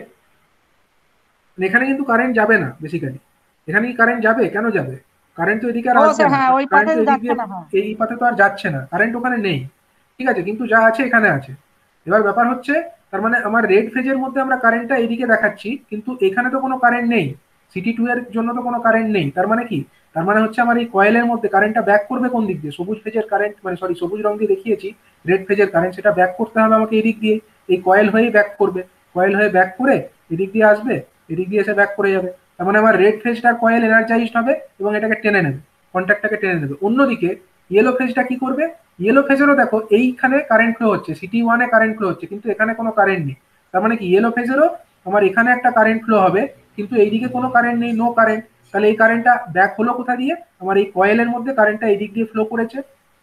এখানে কিন্তু কারেন্ট যাবে না বেসিক্যালি। এখানে কি কারেন্ট যাবে? কেন যাবে? কারেন্ট তো এদিকে আর ও আসবে স্যার, না, হ্যাঁ ওই কারেন্ট পাশে তো এদিক যাচ্ছে দিয়ে, না, হ্যাঁ। এই পাথে তো আর যাচ্ছে না, কারেন্ট ওখানে নেই। ঠিক আছে, কিন্তু যা আছে এখানে আছে। এবার ব্যাপার হচ্ছে, তার মানে আমার রেড ফেজের মধ্যে আমরা কারেন্টটা এইদিকে দেখাচ্ছি, কিন্তু এখানে তো কোনো কারেন্ট নেই, সিটি টু এর জন্য তো কোনো কারেন্ট নেই। তার মানে কি, তার মানে হচ্ছে আমার এই কয়েলের মধ্যে কারেন্টটা ব্যাক করবে কোন দিক দিয়ে, সবুজ ফেজের কারেন্ট, মানে সরি, সবুজ রং দিয়ে দেখিয়েছি রেড ফেজের কারেন্ট, সেটা ব্যাক করতে হবে আমাকে এদিক দিয়ে, এই কয়েল হয়েই ব্যাক করবে। কয়েল হয়ে ব্যাক করে এদিক দিয়ে আসবে, এদিক দিয়ে এসে ব্যাক করে যাবে। তার মানে আমার রেড ফেজটার কয়েল এনার্জাইজড হবে এবং এটাকে টেনে নেবে, কন্ট্যাক্টটাকে টেনে নেবে। অন্যদিকে ইয়েলো ফেজটা কি করবে, ইয়েলো ফেজেরও দেখো এইখানে কারেন্ট ফ্লো হচ্ছে, সিটি ওয়ানে কারেন্ট ফ্লো হচ্ছে, কিন্তু এখানে কোনো কারেন্ট নেই। তার মানে কি, ইয়েলো ফেজেরও আমার এখানে একটা কারেন্ট ফ্লো হবে, কিন্তু এইদিকে কোনো কারেন্ট নেই, নো কারেন্ট। তাহলে এই কারেন্টটা ব্যাক হলো কোথা দিয়ে, আমার এই কয়েলের মধ্যে কারেন্টটা এদিক দিয়ে ফ্লো করেছে,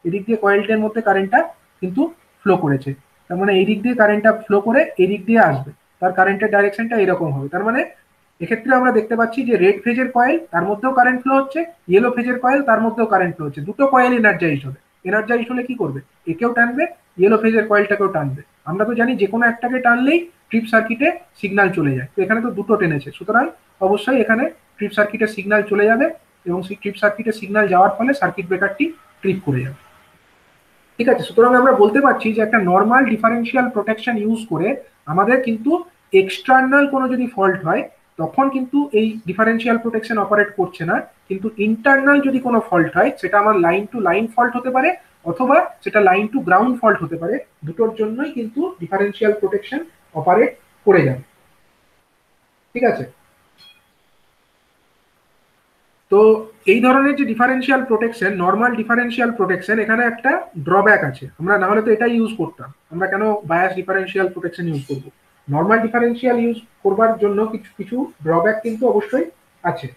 এদিক দিয়ে কয়েলটার মধ্যে কারেন্টটা কিন্তু ফ্লো করেছে। তার মানে এই দিক দিয়ে কারেন্টটা ফ্লো করে এদিক দিয়ে আসবে, তার কারেন্টের ডাইরেকশনটা এরকম হবে। তার মানে এক্ষেত্রে আমরা দেখতে পাচ্ছি যে রেড ফেজের কয়েল, তার মধ্যেও কারেন্ট ফ্লো হচ্ছে, ইয়েলো ফেজের কয়েল, তার মধ্যেও কারেন্ট ফ্লো হচ্ছে, দুটো কয়েল এনার্জাইজড হবে। এনার্জাইজড হলে কি করবে, একেও টানবে, ইয়েলো ফেজের কয়েলটাকেও টানবে। আমরা তো জানি যে কোনো একটাকে টানলেই ট্রিপ সার্কিটে সিগন্যাল চলে যায়, তো এখানে তো দুটো টেনেছে, সুতরাং অবশ্যই এখানে ট্রিপ সার্কিটে সিগন্যাল চলে যাবে, এবং সেই ট্রিপ সার্কিটে সিগন্যাল যাওয়ার ফলে সার্কিট ব্রেকারটি ট্রিপ করে যাবে। ঠিক আছে, সুতরাং আমরা বলতে পারছি যে একটা নর্মাল ডিফারেন্সিয়াল প্রোটেকশন ইউজ করে আমাদের কিন্তু এক্সটার্নাল কোনো যদি ফল্ট হয়, তখন কিন্তু এই ডিফারেন্সিয়াল প্রোটেকশন অপারেট করছে না। কিন্তু ইন্টারনাল যদি কোনো ফল্ট হয়, সেটা আমার লাইন টু লাইন ফল্ট হতে পারে, অথবা সেটা লাইন টু গ্রাউন্ড ফল্ট হতে পারে, দুটোর জন্যই কিন্তু ডিফারেন্সিয়াল প্রোটেকশন অপারেট করে যাবে। ঠিক আছে, তো এই ধরনের যে differential protection, normal differential protection, এখানে একটা ড্রব্যাক আছে। আমরা না হলে তো এটাই ইউজ করতাম, আমরা কেন বায়াস ডিফারেন্সিয়াল প্রোটেকশন ইউজ করব? নর্মাল ডিফারেন্সিয়াল ইউজ করবার জন্য কিছু কিছু ড্রব্যাক কিন্তু অবশ্যই আছে।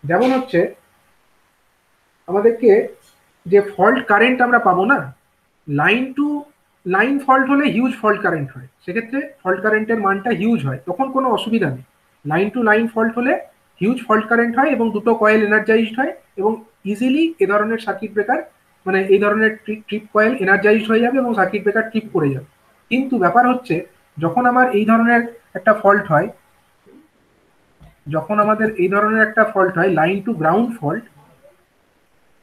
যেমন হচ্ছে, আমাদেরকে যে ফল্ট কারেন্ট আমরা পাবো না, লাইন টু লাইন ফল্ট হলে হিউজ ফল্ট কারেন্ট হয়, সেক্ষেত্রে ফল্ট কারেন্টের মানটা হিউজ হয়, তখন কোনো অসুবিধা নেই। লাইন টু লাইন ফল্ট হলে হিউজ ফল্ট কারেন্ট হয় এবং দুটো কয়েল এনার্জাইজড হয়, এবং ইজিলি এ ধরনের সার্কিট ব্রেকার, মানে এই ধরনের ট্রিপ কয়েল এনার্জাইজড হয়ে যাবে এবং সার্কিট ব্রেকার ট্রিপ করে যাবে। কিন্তু ব্যাপার হচ্ছে, যখন আমার এই ধরনের একটা ফল্ট হয়, যখন আমাদের এই ধরনের একটা ফল্ট হয়, লাইন টু গ্রাউন্ড ফল্ট,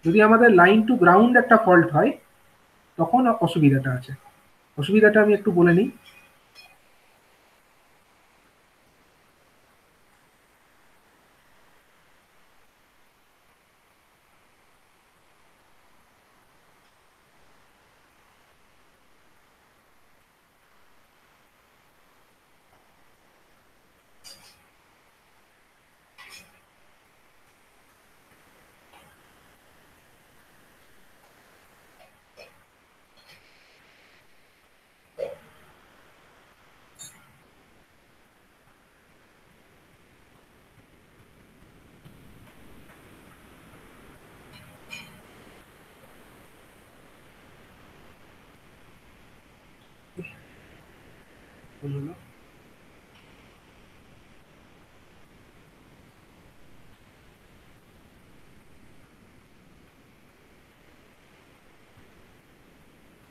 যদি আমাদের লাইন টু গ্রাউন্ড একটা ফল্ট হয়, তখন অসুবিধাটা আছে। অসুবিধাটা আমি একটু বলে নিই। ভুল হলো।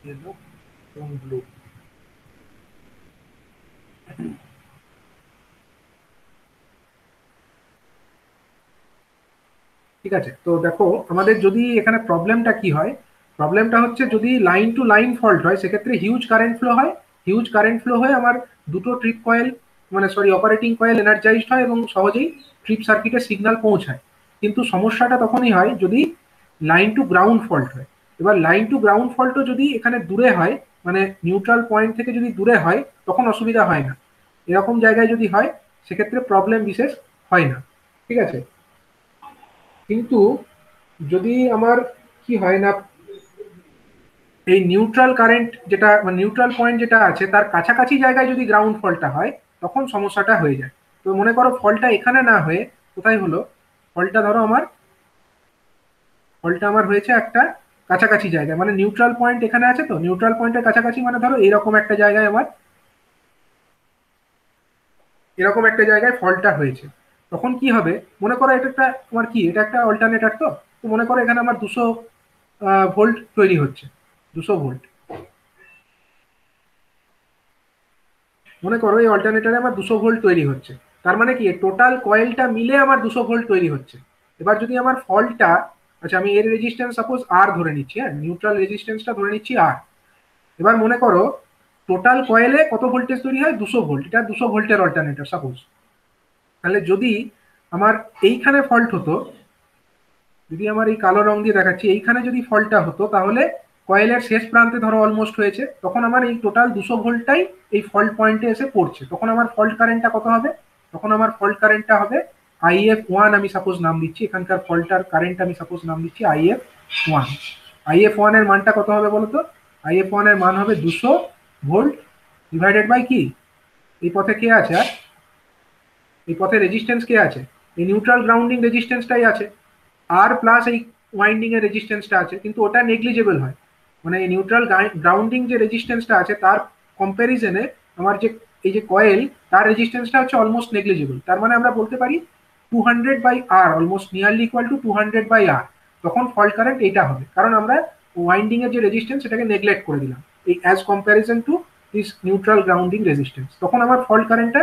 yellow এবং ব্লু। ঠিক আছে, তো দেখো আমাদের যদি এখানে প্রবলেমটা কি হয়, প্রবলেমটা হচ্ছে যদি লাইন টু লাইন ফল্ট হয় সেক্ষেত্রে হিউজ কারেন্ট ফ্লো হয়, হিউজ কারেন্ট ফ্লো হয়ে আমার দুটো ট্রিপ কয়েল মানে সরি অপারেটিং কয়েল এনার্জাইজড হয় এবং সহজেই ট্রিপ সার্কিটে সিগন্যাল পৌঁছায়। কিন্তু সমস্যাটা তখনই হয় যদি লাইন টু গ্রাউন্ড ফল্ট হয়। এবার লাইন টু গ্রাউন্ড ফল্টও যদি এখানে দূরে হয়, মানে নিউট্রাল পয়েন্ট থেকে যদি দূরে হয় তখন অসুবিধা হয় না। এরকম জায়গায় যদি হয় সেক্ষেত্রে প্রবলেম বিশেষ হয় না। ঠিক আছে, কিন্তু যদি আমার কি হয় না, এই নিউট্রাল কারেন্ট যেটা মানে নিউট্রাল পয়েন্ট যেটা আছে তার কাছাকাছি জায়গায় যদি গ্রাউন্ড ফলটা হয় তখন সমস্যাটা হয়ে যায়। তো মনে করো ফলটা এখানে না হয়ে কোথায় হলো, ফলটা ধরো আমার ফলটা আমার হয়েছে একটা কাছাকাছি জায়গায়, মানে নিউট্রাল পয়েন্ট এখানে আছে, তো নিউট্রাল পয়েন্টের কাছাকাছি মানে ধরো এরকম একটা জায়গায় আমার এরকম একটা জায়গায় ফলটা হয়েছে। তখন কি হবে, মনে করো এটা একটা আমার কি এটা একটা অল্টারনেটর, তো তো মনে করো এখানে আমার 200 ভোল্ট তৈরি হচ্ছে, 200 ভোল্ট। মনে করো এই অল্টারনেটরে আমার 200 ভোল্ট তৈরি হচ্ছে, তার মানে কি টোটাল কয়েলটা মিলে আমার 200 ভোল্ট তৈরি হচ্ছে। এবার যদি আমার ফল্টটা, আচ্ছা আমি এর রেজিস্ট্যান্স সাপোজ আর ধরে নিচ্ছি, হ্যাঁ নিউট্রাল রেজিস্ট্যান্সটা ধরে নিচ্ছি আর। এবার মনে করো টোটাল কয়েলে কত ভোল্টেজ তৈরি হয়, 200 ভোল্ট, এটা 200 ভোল্টের অল্টারনেটর সাপোজ। তাহলে যদি আমার এইখানে ফল্ট হতো, যদি আমার এই কালো রং দিয়ে দেখাচ্ছি এইখানে যদি ফল্টটা হতো তাহলে কয়েলের শেষ প্রান্তে ধরো অলমোস্ট হয়েছে, তখন আমার এই টোটাল 200 ভোল্টটাই এই ফল্ট পয়েন্টে এসে পড়ছে, তখন আমার ফল্ট কারেন্টটা কত হবে, তখন আমার ফল্ট কারেন্টটা হবে IF1, আমি সাপোজ নাম দিচ্ছি এখানকার ফল্টার কারেন্ট, আমি সাপোজ নাম দিচ্ছি IF1। IF1 এর মানটা কত হবে বলতো, IF1 এর মান হবে 200 ভোল্ট ডিভাইডেড বাই কি, এই পথে কে আছে আর এই পথে রেজিস্ট্যান্স কে আছে, এই নিউট্রাল গ্রাউন্ডিং রেজিস্ট্যান্সটাই আছে, আর প্লাস এই ওয়াইন্ডিং এর রেজিস্ট্যান্সটা আছে, কিন্তু ওটা নেগলিজেবল হয়, মানে এই নিউট্রাল গ্রাউন্ডিং যে রেজিস্ট্যান্সটা আছে তার কম্প্যারিজনে আমার যে এই যে কয়েল তার রেজিস্ট্যান্সটা হচ্ছে অলমোস্ট নেগলিজেবল। তার মানে আমরা বলতে পারি 200/R, almost nearly equal to 200/R। তখন ফল্ট কারেন্ট এইটা হবে, কারণ আমরা ওয়াইন্ডিং এর যে রেজিস্ট্যান্স সেটাকে নেগলেক্ট করে দিলাম এই as comparison to this neutral grounding resistance. তখন আমার ফল্ট কারেন্টটা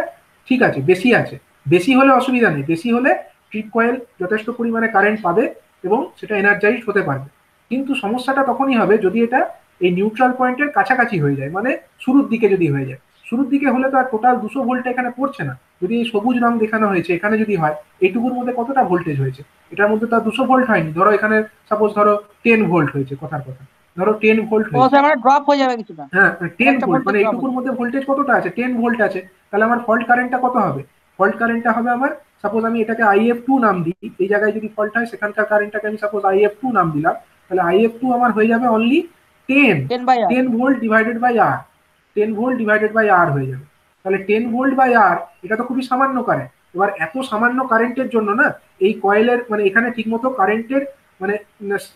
ঠিক আছে, বেশি আছে, বেশি হলে অসুবিধা নেই, বেশি হলে ট্রিপ কয়েল যথেষ্ট পরিমাণে কারেন্ট পাবে এবং সেটা এনার্জাইজড হতে পারবে। কিন্তু সমস্যাটা তখনই হবে যদি এটা এই নিউট্রাল পয়েন্টের কাছাকাছি হয়ে যায়, মানে শুরুর দিকে যদি হয়ে যায়। শুরুর দিকে হলে তো আর টোটাল 200 ভোল্টটা এখানে পড়ছে না, যদি এই সবুজ রং দেখানো হয়েছে এখানে যদি হয় এইটুকুর মধ্যে কতটা ভোল্টেজ হয়েছে, এটার মধ্যে তো আর 200 ভোল্ট হয়নি, ধরো এখানে সাপোজ ধরো 10 ভোল্ট হয়েছে, কথার কথা ধরো 10 ভোল্ট ও হয়েছে, স্যার মানে ড্রপ হয়ে যাবে কিছুটা, হ্যাঁ 10 একটা ভোল্ট, ভোল্টেজ মানে ড্রপ এইটুকুর হয়ে মধ্যে ভোল্টেজ কতটা আছে, 10 ভোল্ট আছে, তাহলে আমার ফল্ট কারেন্টটা কত হবে, ফল্ট কারেন্টটা হবে আমার সাপোজ আমি এটাকে IF2 নাম দিই, এই জায়গায় যদি ফল্ট হয় সেখানকার কারেন্টটাকে আমি সাপোজ IF2 নাম দিলাম, তাহলে IF2 আমার হয়ে যাবে only 10 10/R। 10 volt divided by R, 10 volt divided by R হয়ে যাবে। তাহলে 10 ভোল্ট বাই আর এটা তো খুবই সামান্য কারেন্ট। এবার এত সামান্য কারেন্টের জন্য না এই কয়েলের মানে এখানে ঠিকমতো কারেন্টের মানে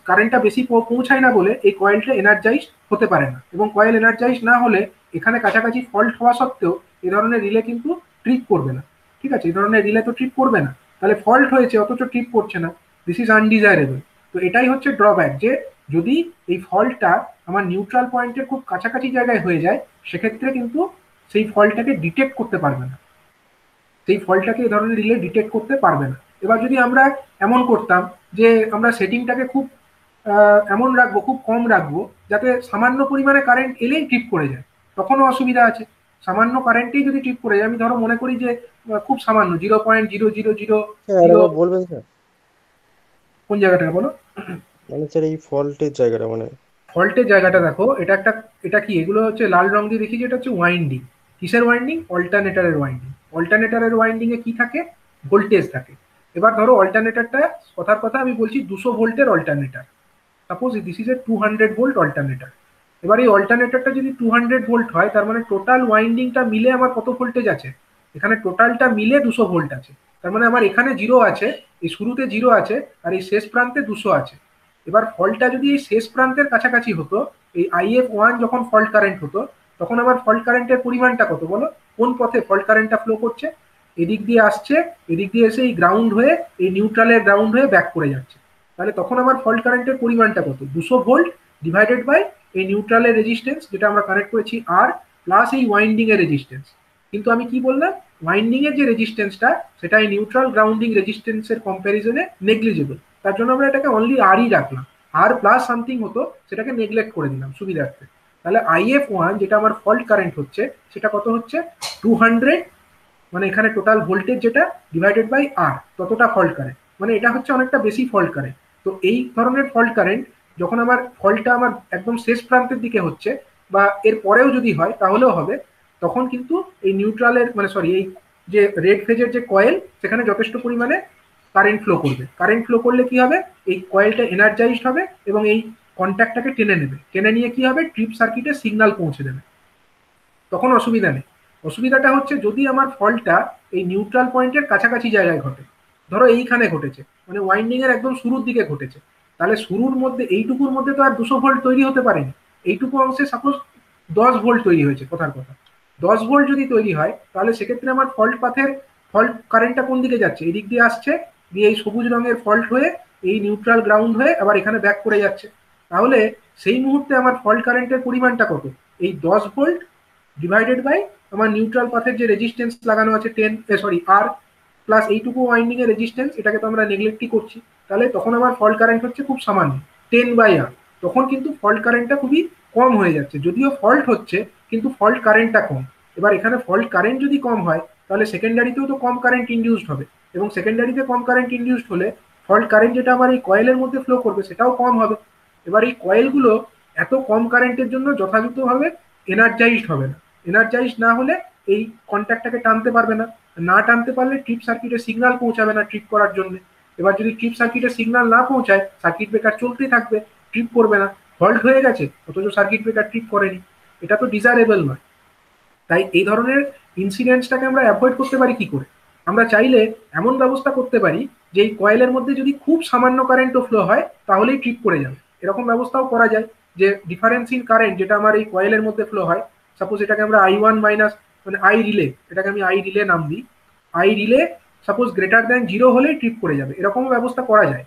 কারেন্টটা বেশি পৌঁছায় না বলে এই কয়েলটা এনার্জাইজ হতে পারে না, এবং কয়েল এনার্জাইজ না হলে এখানে কাছাকাছি ফল্ট হওয়া সত্ত্বেও এ ধরনের রিলে কিন্তু ট্রিপ করবে না। ঠিক আছে, এই ধরনের রিলে তো ট্রিপ করবে না, তাহলে ফল্ট হয়েছে অথচ ট্রিপ করছে না, দিস ইজ আনডিজায়ারেবল। তো এটাই হচ্ছে ড্রব্যাক, যে যদি এই ফল্টটা আমার নিউট্রাল পয়েন্টের খুব কাছাকাছি জায়গায় হয়ে যায় সেক্ষেত্রে কিন্তু সেই ফল্টটাকে ডিটেক্ট করতে পারবে না, সেই ফল্টটাকে এই ধরনের রিলে ডিটেক্ট করতে পারবে না। এবার যদি আমরা এমন করতাম যে আমরা সেটিংটাকে খুব এমন রাখবো, খুব কম রাখবো যাতে সামান্য পরিমাণে কারেন্ট এলেই ট্রিপ করে যায়, তখনও অসুবিধা আছে। সামান্য কারেন্টেই যদি ট্রিপ করে যায়, আমি ধরো মনে করি যে খুব সামান্য 0.0000, স্যার আরেকবার বলবেন স্যার, কোন জায়গাটা বলো, মানে স্যার এই ফল্টের জায়গাটা মানে ফল্টের জায়গাটা দেখো, এটা একটা এটা কি এগুলো হচ্ছে লাল রং দিয়ে দেখি, যেটা হচ্ছে ওয়াইন্ডিং। কিসের ওয়াইন্ডিং, অল্টারনেটারের ওয়াইন্ডিং। অল্টারনেটারের ওয়াইন্ডিং এ কি থাকে, ভোল্টেজ থাকে। এবার ধরো অল্টারনেটারটা, কথার কথা আমি বলছি 200 ভোল্টের alternator, suppose this is a 200 volt alternator. এবার এই অল্টারনেটারটা যদি 200 ভোল্ট হয় তার মানে টোটাল ওয়াইন্ডিংটা মিলে আমার কত ভোল্টেজ আছে, এখানে টোটালটা মিলে 200 ভোল্ট আছে। তার মানে আমার এখানে 0 আছে, এই শুরুতে 0 আছে, আর এই শেষ প্রান্তে 200 আছে। এবার ফল্টটা যদি এই শেষ প্রান্তের কাছাকাছি হতো, এই IF1 যখন ফল্ট কারেন্ট হতো তখন আমার ফল্ট কারেন্টের পরিমাণটা কত বলো, কোন পথে ফল্ট কারেন্টটা ফ্লো করছে, এদিক দিয়ে আসছে, এদিক দিয়ে এসে এই গ্রাউন্ড হয়ে এই নিউট্রালের গ্রাউন্ড হয়ে ব্যাক করে যাচ্ছে। তাহলে তখন আমার ফল্ট কারেন্টের পরিমাণটা কত, 200 ভোল্ট ডিভাইডেড বাই এই নিউট্রালের রেজিস্ট্যান্স যেটা আমরা কানেক্ট করেছি আর, প্লাস এই ওয়াইন্ডিং এর রেজিস্ট্যান্স। কিন্তু আমি কি বললাম, ওয়াইন্ডিং এর যে রেজিস্ট্যান্সটা সেটা এই নিউট্রাল গ্রাউন্ডিং রেজিস্ট্যান্সের কম্প্যারিজনে নেগলিজেবল, তার জন্য আমরা এটাকে অনলি আরই রাখলাম। আর প্লাস সামথিং হতো সেটাকে নেগলেক্ট করে দিলাম সুবিধার্থে। তাহলে IF1 যেটা আমার ফল্ট কারেন্ট হচ্ছে সেটা কত হচ্ছে, 200, মানে এখানে টোটাল ভোল্টেজ যেটা ডিভাইডেড বাই আর, ততটা ফল্ট কারেন্ট, মানে এটা হচ্ছে অনেকটা বেশি ফল্ট কারেন্ট। তো এই ধরনের ফল্ট কারেন্ট যখন আমার ফল্টটা আমার একদম শেষ প্রান্তের দিকে হচ্ছে বা এর পরেও যদি হয় তাহলেও হবে, তখন কিন্তু এই নিউট্রালের মানে সরি এই যে রেড ফেজের যে কয়েল সেখানে যথেষ্ট পরিমাণে কারেন্ট ফ্লো করবে। কারেন্ট ফ্লো করলে কি হবে, এই কয়েলটা এনার্জাইজড হবে এবং এই কন্ট্যাক্টটাকে টেনে নেবে, টেনে নিয়ে কি হবে, ট্রিপ সার্কিটে সিগন্যাল পৌঁছে দেবে, তখন অসুবিধা নেই। অসুবিধাটা হচ্ছে যদি আমার ফল্টটা এই নিউট্রাল পয়েন্টের কাছাকাছি জায়গায় ঘটে, ধরো এইখানে ঘটেছে, মানে ওয়াইন্ডিং এর একদম শুরুর দিকে ঘটেছে, তাহলে শুরুর মধ্যে এইটুকুর মধ্যে তো আর 200 ভোল্ট তৈরি হতে পারেনি। এইটুকু অংশে সাপোজ 10 ভোল্ট তৈরি হয়েছে, কথার কথা 10 ভোল্ট যদি তৈরি হয় তাহলে সেক্ষেত্রে আমার ফল্ট পাথের ফল্ট কারেন্টটা কোন দিকে যাচ্ছে, এদিক দিয়ে আসছে, দিয়ে এই সবুজ রঙের ফল্ট হয়ে এই নিউট্রাল গ্রাউন্ড হয়ে আবার এখানে ব্যাক করে যাচ্ছে। তাহলে সেই মুহূর্তে আমার ফল্ট কারেন্টের পরিমাণটা কত, এই 10 ভোল্ট ডিভাইডেড বাই আমার নিউট্রাল পাথের যে রেজিস্ট্যান্স লাগানো আছে আর প্লাস এইটুকু ওয়াইন্ডিং এর রেজিস্ট্যান্স, এটাকে তো আমরা নেগলেক্টই করছি। তাহলে তখন আমার ফল্ট কারেন্ট হচ্ছে খুব সামান্য 10/R। তখন কিন্তু ফল্ট কারেন্টটা খুবই কম হয়ে যাচ্ছে, যদিও ফল্ট হচ্ছে কিন্তু ফল্ট কারেন্টটা কম। এবার এখানে ফল্ট কারেন্ট যদি কম হয় তাহলে সেকেন্ডারিতেও তো কম কারেন্ট ইনডিউসড হবে, এবং সেকেন্ডারিতে কম কারেন্ট ইনডিউসড হলে ফল্ট কারেন্ট যেটা আমার এই কয়েলের মধ্যে ফ্লো করবে সেটাও কম হবে। এবার এই কয়েলগুলো এত কম কারেন্টের জন্য যথাযথভাবে এনার্জাইজড হবে না, এনার্জাইজড না হলে এই কন্ট্যাক্টটাকে টানতে পারবে না, না টানতে পারলে ট্রিপ সার্কিটে সিগন্যাল পৌঁছাবে না ট্রিপ করার জন্য। এবার যদি ট্রিপ সার্কিটে সিগন্যাল না পৌঁছায় সার্কিট ব্রেকার চলতেই থাকবে, ট্রিপ করবে না, ফল্ট হয়ে গেছে অথচ সার্কিট ব্রেকার ট্রিপ করেনি, এটা তো ডিজায়ারেবল নয়। তাই এই ধরনের ইনসিডেন্টসটাকে আমরা অ্যাভয়েড করতে পারি কি করে, আমরা চাইলে এমন ব্যবস্থা করতে পারি যে এই কয়েলের মধ্যে যদি খুব সামান্য কারেন্টও ফ্লো হয় তাহলেই ট্রিপ করে যাবে, এরকম ব্যবস্থাও করা যায়। যে ডিফারেন্স ইন কারেন্ট যেটা আমার এই কয়েলের মধ্যে ফ্লো হয়, সাপোজ এটাকে আমরা I1 মাইনাস মানে আই রিলে, এটাকে আমি আই রিলে নাম দিই, I rely suppose greater than 0 হলেই ট্রিপ করে যাবে, এরকম ব্যবস্থা করা যায়।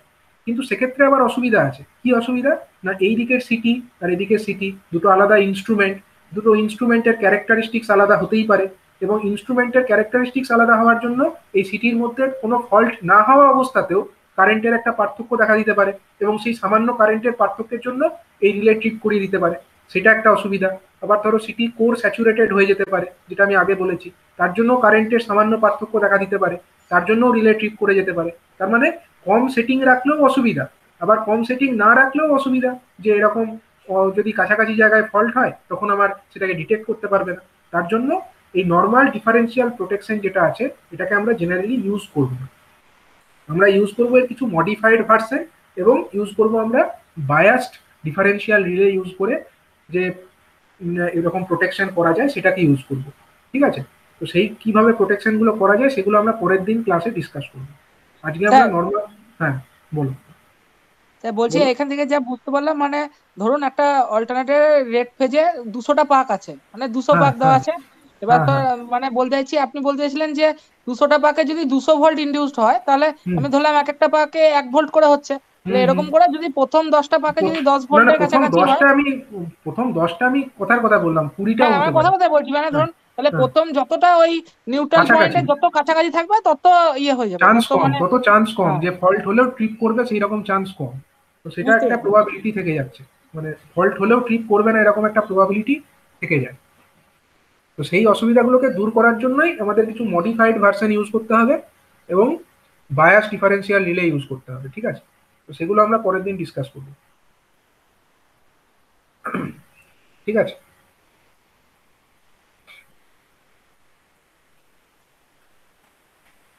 কিন্তু সেক্ষেত্রে আবার অসুবিধা আছে, কি অসুবিধা না, এই দিকের সিটি আর এদিকের সিটি দুটো আলাদা ইনস্ট্রুমেন্ট, দুটো ইনস্ট্রুমেন্টের ক্যারেক্টারিস্টিক্স আলাদা হতেই পারে, এবং ইনস্ট্রুমেন্টের ক্যারেক্টারিস্টিক্স আলাদা হওয়ার জন্য এই সিটির মধ্যে কোনো ফল্ট না হওয়া অবস্থাতেও কারেন্টের একটা পার্থক্য দেখা দিতে পারে, এবং সেই সামান্য কারেন্টের পার্থক্যের জন্য এই রিলে ট্রিপ করিয়ে দিতে পারে, সেটা একটা অসুবিধা। আবার ধরো সিটি কোর স্যাচুরেটেড হয়ে যেতে পারে, যেটা আমি আগে বলেছি, তার জন্য কারেন্টের সামান্য পার্থক্য দেখা দিতে পারে, তার জন্য রিলে ট্রিপ করে যেতে পারে। তার মানে কম সেটিং রাখলেও অসুবিধা, আবার কম সেটিং না রাখলেও অসুবিধা, যে এরকম যদি কাছাকাছি জায়গায় ফল্ট হয় তখন আমার সেটাকে ডিটেক্ট করতে পারবে না। তার জন্য এই নর্মাল ডিফারেন্সিয়াল প্রোটেকশন যেটা আছে এটাকে আমরা জেনারেলি ইউজ করব না, আমরা ইউজ করবো এর কিছু মডিফাইড ভার্সন, এবং ইউজ করব আমরা বায়াসড ডিফারেন্সিয়াল রিলে ইউজ করে যে এরকম প্রোটেকশন করা যায় সেটাকে ইউজ করব। ঠিক আছে, তো সেই কিভাবে প্রোটেকশন গুলো করা যায় সেগুলো আমরা পরের দিন ক্লাসে ডিসকাস করব। আজকে আমরা নর্মাল, হ্যাঁ বলো। বলছি এখান থেকে যা বুঝতে পারলাম, মানে ধরুন একটা অল্টারনেটর রেড ফেজে 200টা পাক আছে, মানে 200 পাক দেওয়া আছে। এবার তো মানে বলতে চাইছি, আপনি বলতে চাইছিলেন যে 200টা পাকে যদি 200 ভোল্ট ইনডিউসড হয় তাহলে আমি ধরলাম এক একটা পাকে 1 ভোল্ট করে হচ্ছে, তাহলে এরকম করে যদি প্রথম 10টা পাকে যদি 10 ভোল্টের কাছাকাছি হয়, প্রথম 10টা আমি কথার কথা বললাম, 20টাও হ্যাঁ আমি কথা বলছি, মানে ধরুন তাহলে প্রথম যতটা ওই নিউট্রাল পয়েন্টে যত কাছাকাছি থাকবে তত ইয়ে হয়ে যাবে, চান্স কম, তত চান্স কম যে ফল্ট হলেও ট্রিপ করবে সেই রকম চান্স কম, তো সেটা একটা প্রবাবিলিটি থেকে যাচ্ছে, মানে ফল্ট হলেও ট্রিপ করবে না এরকম একটা প্রবাবিলিটি থেকে যায়। তো সেই অসুবিধাগুলোকে দূর করার জন্যই আমাদের কিছু মডিফাইড ভার্সন ইউজ করতে হবে এবং বায়াস ডিফারেন্সিয়াল রিলে ইউজ করতে হবে। ঠিক আছে, তো সেগুলো আমরা পরের দিন ডিসকাস করব। ঠিক আছে।